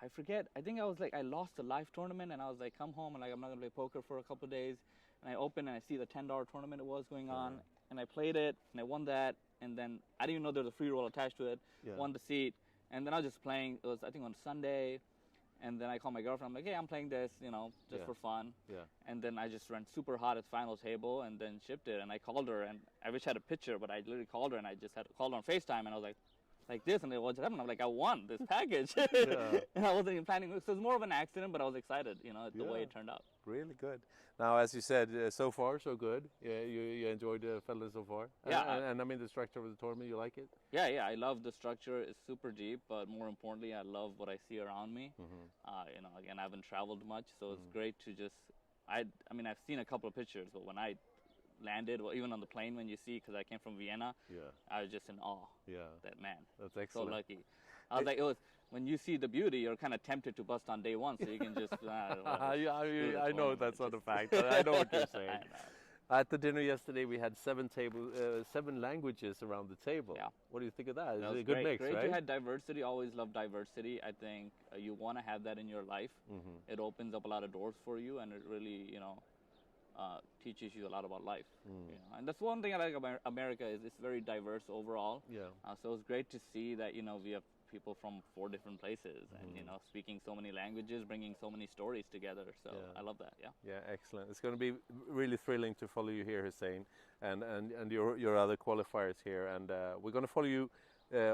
I forget, I think I was like, I lost a live tournament and I was like, come home and like, I'm not gonna play poker for a couple of days. And I open and I see the $10 tournament it was going on, and I played it and I won that. And then I didn't even know there was a free roll attached to it. Won the seat. And then I was just playing, it was I think on Sunday, and then I called my girlfriend, I'm like, hey, I'm playing this, you know, just for fun. And then I just ran super hot at final table and then shipped it, and I called her, and I wish I had a picture, but I literally called her, and I just had called her on FaceTime, and I was like this, and it was happening. I'm like, I won this package. And I wasn't even planning, so it was more of an accident, but I was excited, you know, the way it turned out. Really good. Now, as you said, so far so good. Yeah, you enjoyed the fellas so far. Yeah. And I mean the structure of the tournament, you like it? Yeah, I love the structure. It's super deep, but more importantly, I love what I see around me. You know, again, I haven't traveled much, so it's great to just. I mean, I've seen a couple of pictures, but when I landed, well, even on the plane, when you see, because I came from Vienna, I was just in awe. That man. That's excellent. So lucky. I was like, it was. When you see the beauty, you're kind of tempted to bust on day one, so you can just. I know that's not a fact. I know what you're saying. At the dinner yesterday, we had 7 languages around the table. Yeah. What do you think of that? That It's was a good great. mix, Great right? you had diversity. Always love diversity. I think you want to have that in your life. It opens up a lot of doors for you, and it really, teaches you a lot about life. You know? And that's one thing I like about America is it's very diverse overall. Yeah. So it's great to see that we have people from 4 different places and speaking so many languages, bringing so many stories together. So I love that. Yeah. Yeah, excellent. It's going to be really thrilling to follow you here, Hussein, and your other qualifiers here. And we're going to follow you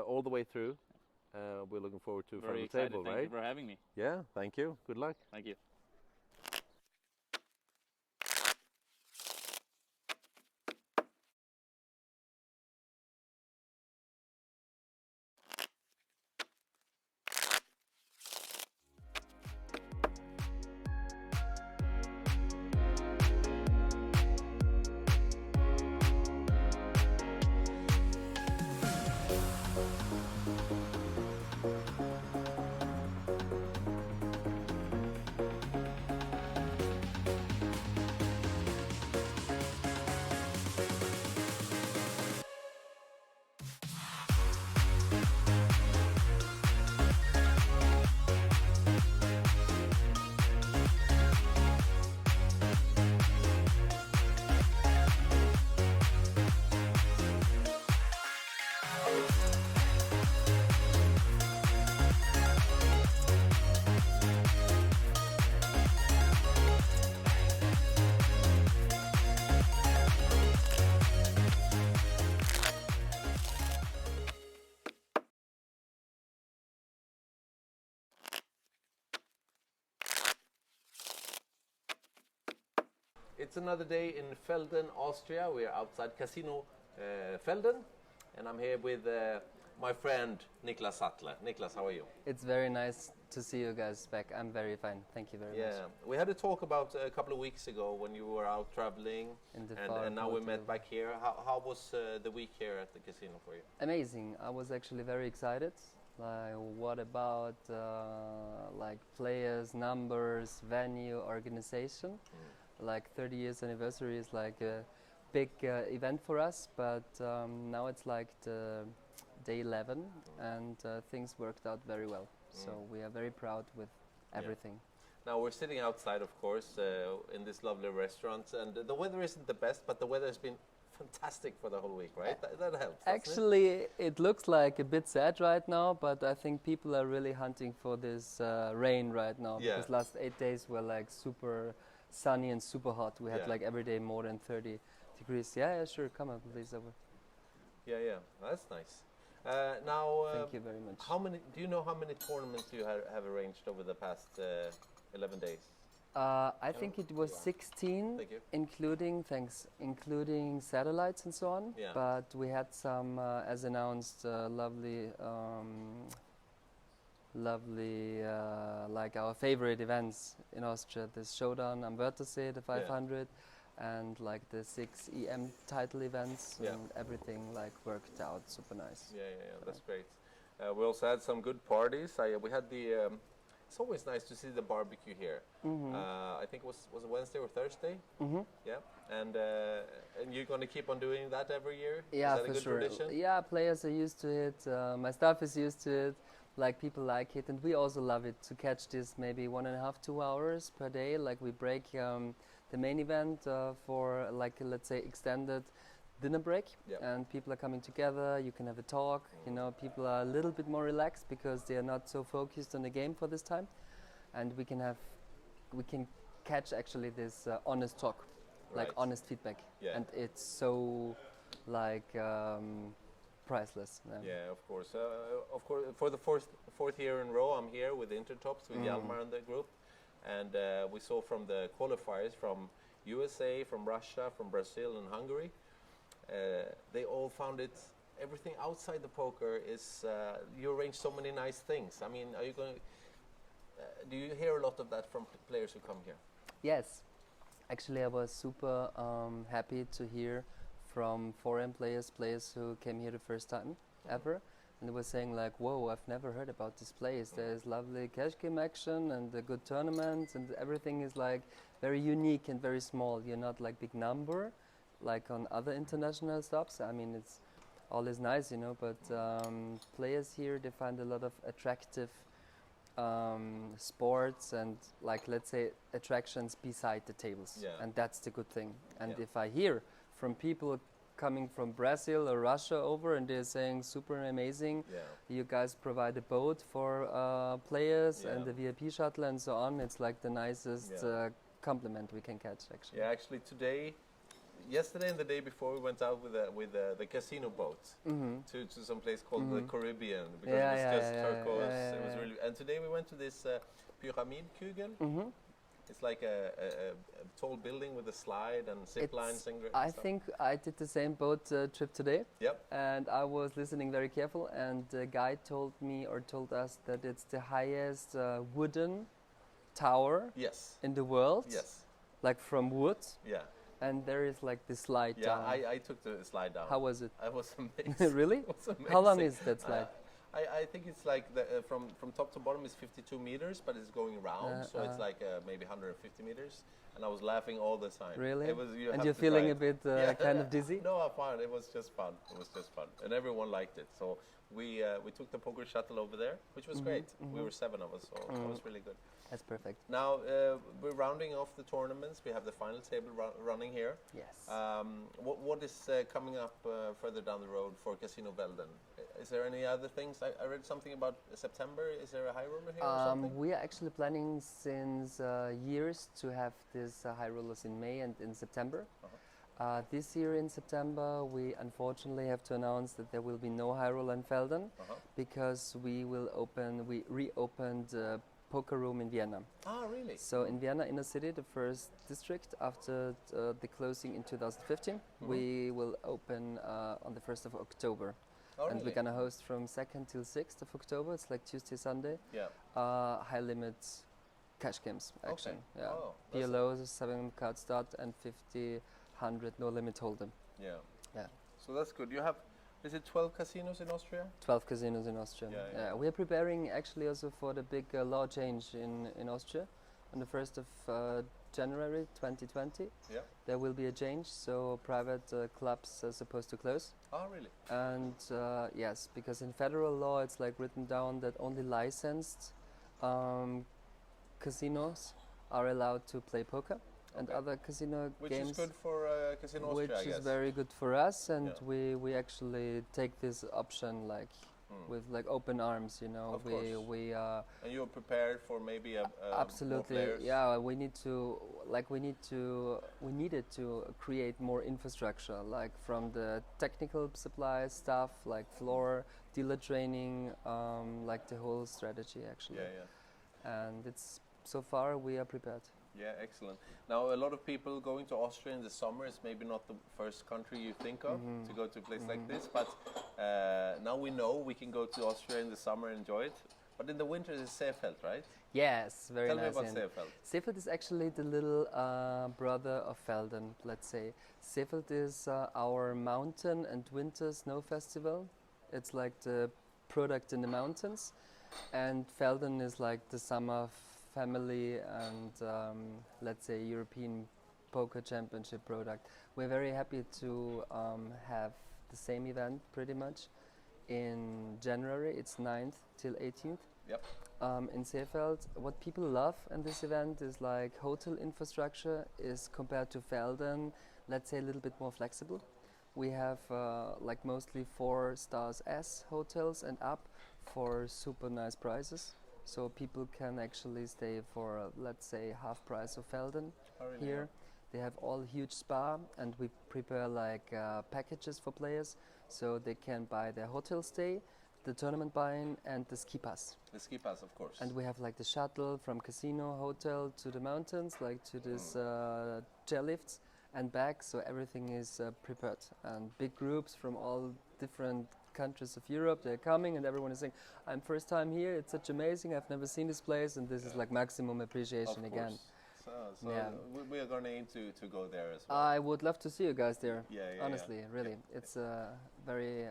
all the way through. We're looking forward to Very from the excited. table, Thank right? you for having me. Yeah, thank you. Good luck. Thank you. It's another day in Felden, Austria. We're outside Casino Felden, and I'm here with my friend Niklas Sattler. Niklas, how are you? It's very nice to see you guys back. I'm very fine. Thank you very much. Yeah, we had a talk about a couple of weeks ago when you were out traveling, and now we met back here. How was the week here at the casino for you? Amazing. I was actually very excited. Like, what about like players, numbers, venue, organization? Like 30 years anniversary is like a big event for us, but now it's like the day 11 and things worked out very well. So we are very proud with everything. Now we're sitting outside, of course, in this lovely restaurant, and the weather isn't the best, but the weather has been fantastic for the whole week, right? That helps. Actually, it looks like a bit sad right now, but I think people are really hunting for this rain right now, because last 8 days were like super sunny and super hot. We had like every day more than 30 degrees. Yeah, sure, come on, please over. Yeah, that's nice. Now, thank you very much. Do you know how many tournaments you have arranged over the past 11 days? I think it was 16, including satellites and so on. Yeah. But we had some, as announced, lovely, like our favorite events in Austria. This Showdown am Wörthersee, the 500, and like the 6 EM title events, and everything like worked out super nice. Yeah, that's great. We also had some good parties. We had the. It's always nice to see the barbecue here. I think it was it Wednesday or Thursday? Yeah, and you're going to keep on doing that every year? Yeah, is that for a good sure. tradition? Yeah, players are used to it. My staff is used to it. Like, people like it, and we also love it to catch this maybe 1.5 to 2 hours per day. Like, we break the main event for like, let's say, extended dinner break, and people are coming together. You can have a talk. You know, people are a little bit more relaxed because they are not so focused on the game for this time, and we can catch actually this honest talk, like honest feedback, and it's so like priceless. Yeah, of course. For the fourth year in a row, I'm here with Intertops with Hjalmar and the group, and we saw from the qualifiers from USA, from Russia, from Brazil, and Hungary. They all found everything outside the poker is, you arrange so many nice things. I mean, are you going do you hear a lot of that from players who come here? Yes. Actually, I was super happy to hear from foreign players who came here the first time ever. and they were saying like, whoa, I've never heard about this place. There's lovely cash game action and a good tournament, and everything is like very unique and very small. You're not like big number like on other international stops. I mean, it's always nice, you know, but players here, they find a lot of attractive sports and, like, let's say, attractions beside the tables. Yeah. And that's the good thing. And if I hear from people coming from Brazil or Russia over and they're saying super amazing, you guys provide a boat for players and the VIP shuttle and so on, it's like the nicest compliment we can catch, actually. Yeah, actually yesterday and the day before, we went out with the casino boat to some place called the Caribbean, because it was just turquoise. It was really. And today we went to this Pyramidkugel. It's like a tall building with a slide and zip lines and I stuff. think I did the same boat trip today. Yep. And I was listening very careful, and the guide told me or told us that it's the highest wooden tower in the world. Yes. Like from wood. Yeah. And there is like the slide down. I took the slide down. How was it? I was amazing. Really? It was amazing. How long is that slide? I think it's like from top to bottom is 52 meters, but it's going round, so it's like maybe 150 meters. And I was laughing all the time. Really? It was, and you're feeling a bit kind of dizzy? No, I'm fine. It was just fun. It was just fun, and everyone liked it. So we took the poker shuttle over there, which was great. We were 7 of us, so that was really good. That's perfect. Now we're rounding off the tournaments. We have the final table running here. Yes. What is coming up further down the road for Casino Velden? Is there any other things? I read something about September. Is there a high roller here or something? We are actually planning since years to have these high rollers in May and in September. This year in September, we unfortunately have to announce that there will be no high roller in Velden because we reopened poker room in Vienna. Ah, really? So in Vienna inner city, the first district after the closing in 2015, we will open on the 1st of October. Oh, and really? we're gonna host from 2nd till 6th of October. It's like Tuesday, Sunday. Yeah. High limit cash games action. Okay. Yeah. Oh, PLOs, 7 card start and 50, 100 no limit hold'em. Yeah. Yeah. So that's good. You have, is it 12 casinos in Austria? 12 casinos in Austria. Yeah. We are preparing actually also for the big law change in Austria on the 1st of January 2020. Yeah. There will be a change, so private clubs are supposed to close. Oh, really? And yes, because in federal law it's like written down that only licensed casinos are allowed to play poker. And other casino Which games, is good for Casino Austria, which I guess. is very good for us, and we actually take this option like with like open arms, you know. Of course. And you're prepared for maybe a absolutely, more players? yeah. We needed to create more infrastructure, like from the technical supply stuff, like floor, dealer training, like the whole strategy actually. Yeah. And it's so far we are prepared. Yeah, excellent. Now, a lot of people going to Austria in the summer is maybe not the first country you think of to go to a place like this, but now we know we can go to Austria in the summer and enjoy it. But in the winter, it's Seefeld, right? Yes, very nice. Tell me about Seefeld. Seefeld is actually the little brother of Velden, let's say. Seefeld is our mountain and winter snow festival. It's like the product in the mountains, and Velden is like the summer family and let's say European poker championship product. We're very happy to have the same event pretty much in January. It's 9th till 18th. Yep. In Seefeld. What people love in this event is like hotel infrastructure is compared to Velden, let's say a little bit more flexible. We have like mostly 4 stars S hotels and up for super nice prices. So people can actually stay for, let's say, half price of Velden here. They have all huge spa, and we prepare like packages for players, so they can buy their hotel stay, the tournament buy-in, and the ski pass. The ski pass, of course. And we have like the shuttle from casino hotel to the mountains, like to this chairlifts and back. So everything is prepared, and big groups from all different countries of Europe, they're coming, and everyone is saying, I'm first time here, it's such amazing, I've never seen this place, and this is like maximum appreciation again. So Yeah. we are going to aim to go there as well. I would love to see you guys there. Yeah, honestly, really. It's very,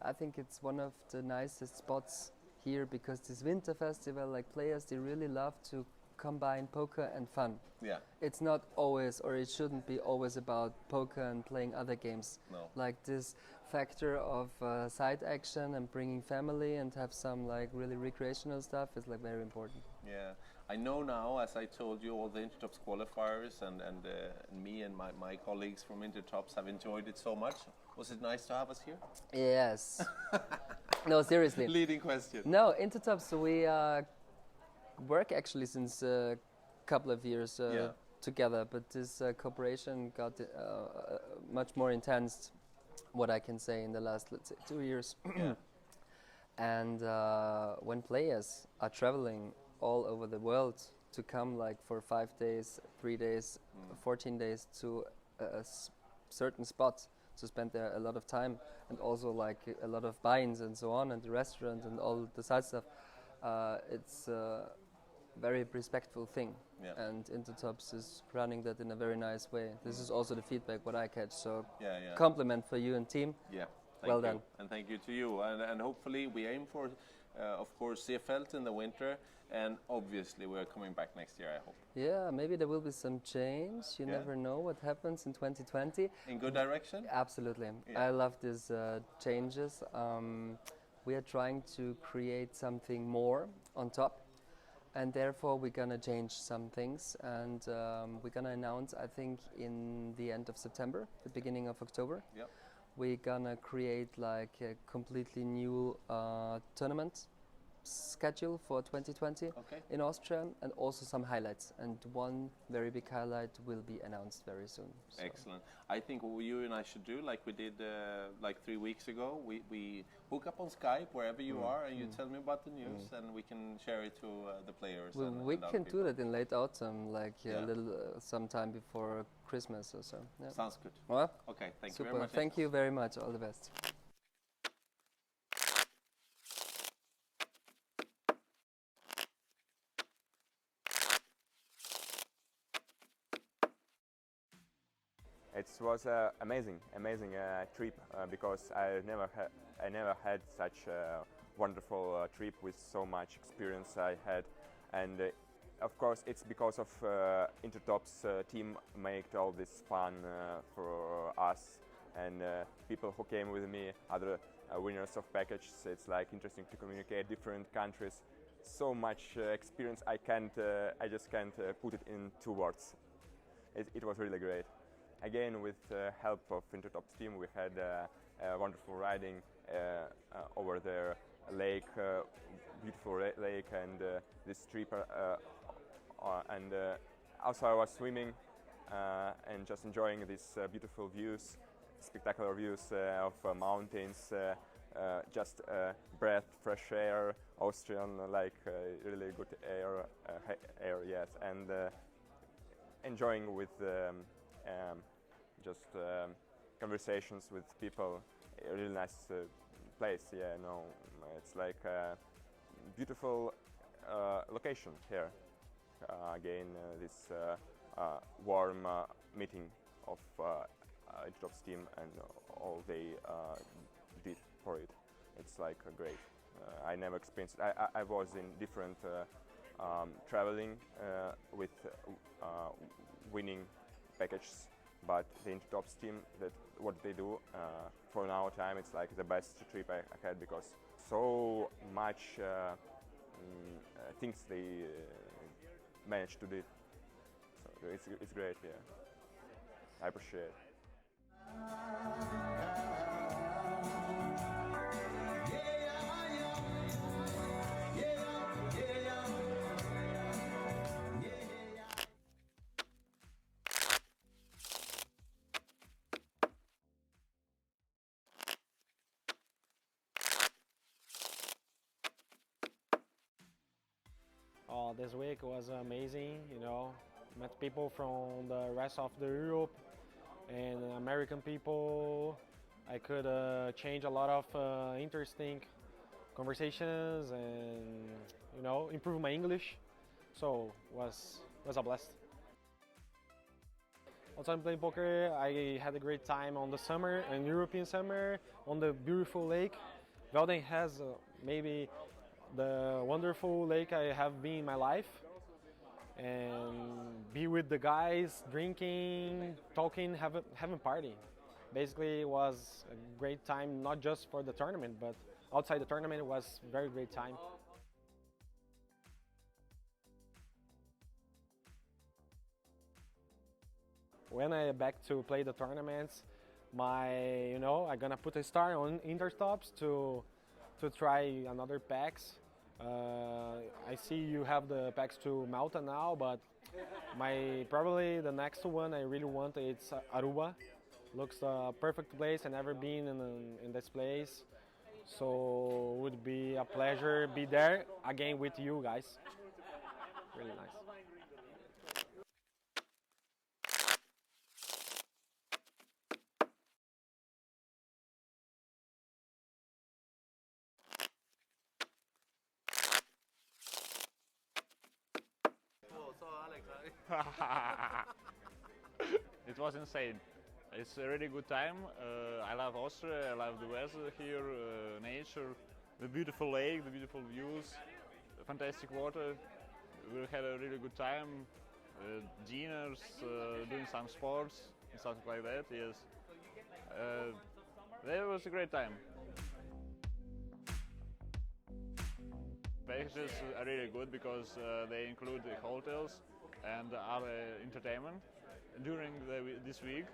I think it's one of the nicest spots here because this winter festival, like players, they really love to combine poker and fun. Yeah. It's not always, or it shouldn't be always about poker and playing other games. No. Like this factor of side action and bringing family and have some like really recreational stuff is like very important. Yeah, I know now, as I told you, all the Intertops qualifiers and me and my colleagues from Intertops have enjoyed it so much. Was it nice to have us here? Yes. No, seriously. Leading question. No, Intertops, we work actually since a couple of years together, but this cooperation got much more intense, what I can say, in the last, let's say, 2 years. Yeah. And when players are traveling all over the world to come like for 5 days, 3 days, 14 days to a certain spot to spend there a lot of time, and also like a lot of buy-ins and so on, and the restaurant and all the side stuff, it's a very respectful thing. Yeah. And Intertops is running that in a very nice way. This is also the feedback what I catch, so Yeah. compliment for you and team. Yeah. Well done. And thank you to you. And hopefully we aim for, of course, Seefeld in the winter, and obviously we're coming back next year, I hope. Yeah, maybe there will be some change. You never know what happens in 2020. In good direction? Absolutely. Yeah. I love these changes. We are trying to create something more on top, and therefore we're gonna change some things, and we're gonna announce, I think, in the end of September, the beginning of October. Yep. We're gonna create like a completely new tournament schedule for 2020 in Austria, and also some highlights, and one very big highlight will be announced very soon. So. Excellent. I think what you and I should do, like we did like 3 weeks ago, we hook up on Skype wherever you are, and you tell me about the news, and we can share it to the players. We and can other do that in late autumn, like Yeah. a little sometime before Christmas or so. Yeah. Sounds good. Well, Okay, thank you super. very much. Thank you very much. All the best. It was an amazing trip because I never had such a wonderful trip with so much experience I had, and of course it's because of Intertops team made all this fun for us and people who came with me, other winners of packages. It's like interesting to communicate different countries. So much experience I just can't put it in 2 words. It was really great. Again, with help of Intertops team, we had wonderful riding over the lake, beautiful lake, and this trip. And also I was swimming and just enjoying these beautiful views, spectacular views of mountains, just breath, fresh air, Austrian, like really good air, yes, and enjoying with just conversations with people. A really nice place. Yeah, no, it's like a beautiful location here. Again, this warm meeting of Intertops team and all they did for it. It's like great. I never experienced it. I was in different traveling with winning packages, but the Intertops team, what they do for now time, it's like the best trip I had because so much things they managed to do. So it's great, yeah. I appreciate it. This week was amazing, you know, met people from the rest of the Europe and American people. I could change a lot of interesting conversations and, you know, improve my English. So it was It was a blast. Also, I'm playing poker. I had a great time on the summer, in European summer, on the beautiful lake. Velden has maybe the wonderful lake I have been in my life. And be with the guys, drinking, talking, having party. Basically, it was a great time, not just for the tournament, but outside the tournament, it was a very great time. When I back to play the tournaments, I'm gonna put a star on Intertops to try another packs. I see you have the packs to Malta now, but probably the next one I really want it's Aruba. Looks a perfect place. I never been in this place, so would be a pleasure be there again with you guys. Really nice. It was insane. It's a really good time. I love Austria, I love the weather here, nature, the beautiful lake, the beautiful views, the fantastic water. We had a really good time, dinners, doing some sports and something like that, yes. That was a great time. Packages are really good because they include the hotels and other entertainment during this week.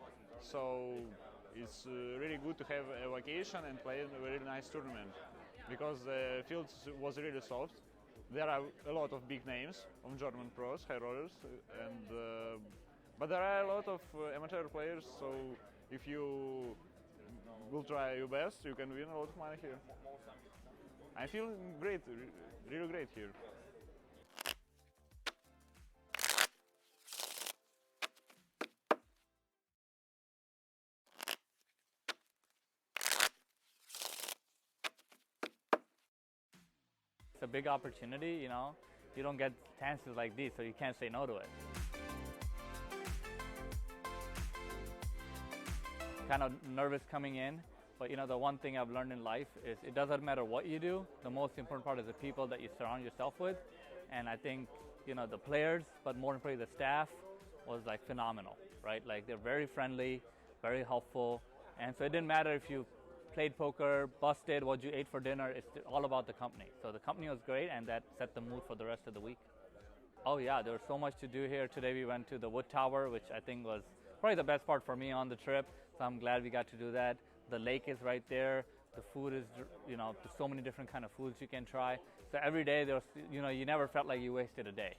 So it's really good to have a vacation and play a very nice tournament because the field was really soft. There are a lot of big names of German pros, high rollers, but there are a lot of amateur players. So if you will try your best, you can win a lot of money here. I feel great, really great here. It's a big opportunity, you know. You don't get chances like these, so you can't say no to it. Kind of nervous coming in, but you know, the one thing I've learned in life is it doesn't matter what you do. The most important part is the people that you surround yourself with. And I think, you know, the players, but more importantly the staff, was like phenomenal, right? Like they're very friendly, very helpful. And so it didn't matter if you played poker, busted, what you ate for dinner, it's all about the company. So the company was great, and that set the mood for the rest of the week. Oh yeah, there was so much to do here. Today we went to the Wood Tower, which I think was probably the best part for me on the trip. So I'm glad we got to do that. The lake is right there. The food is, you know, there's so many different kind of foods you can try. So every day there was, you know, you never felt like you wasted a day.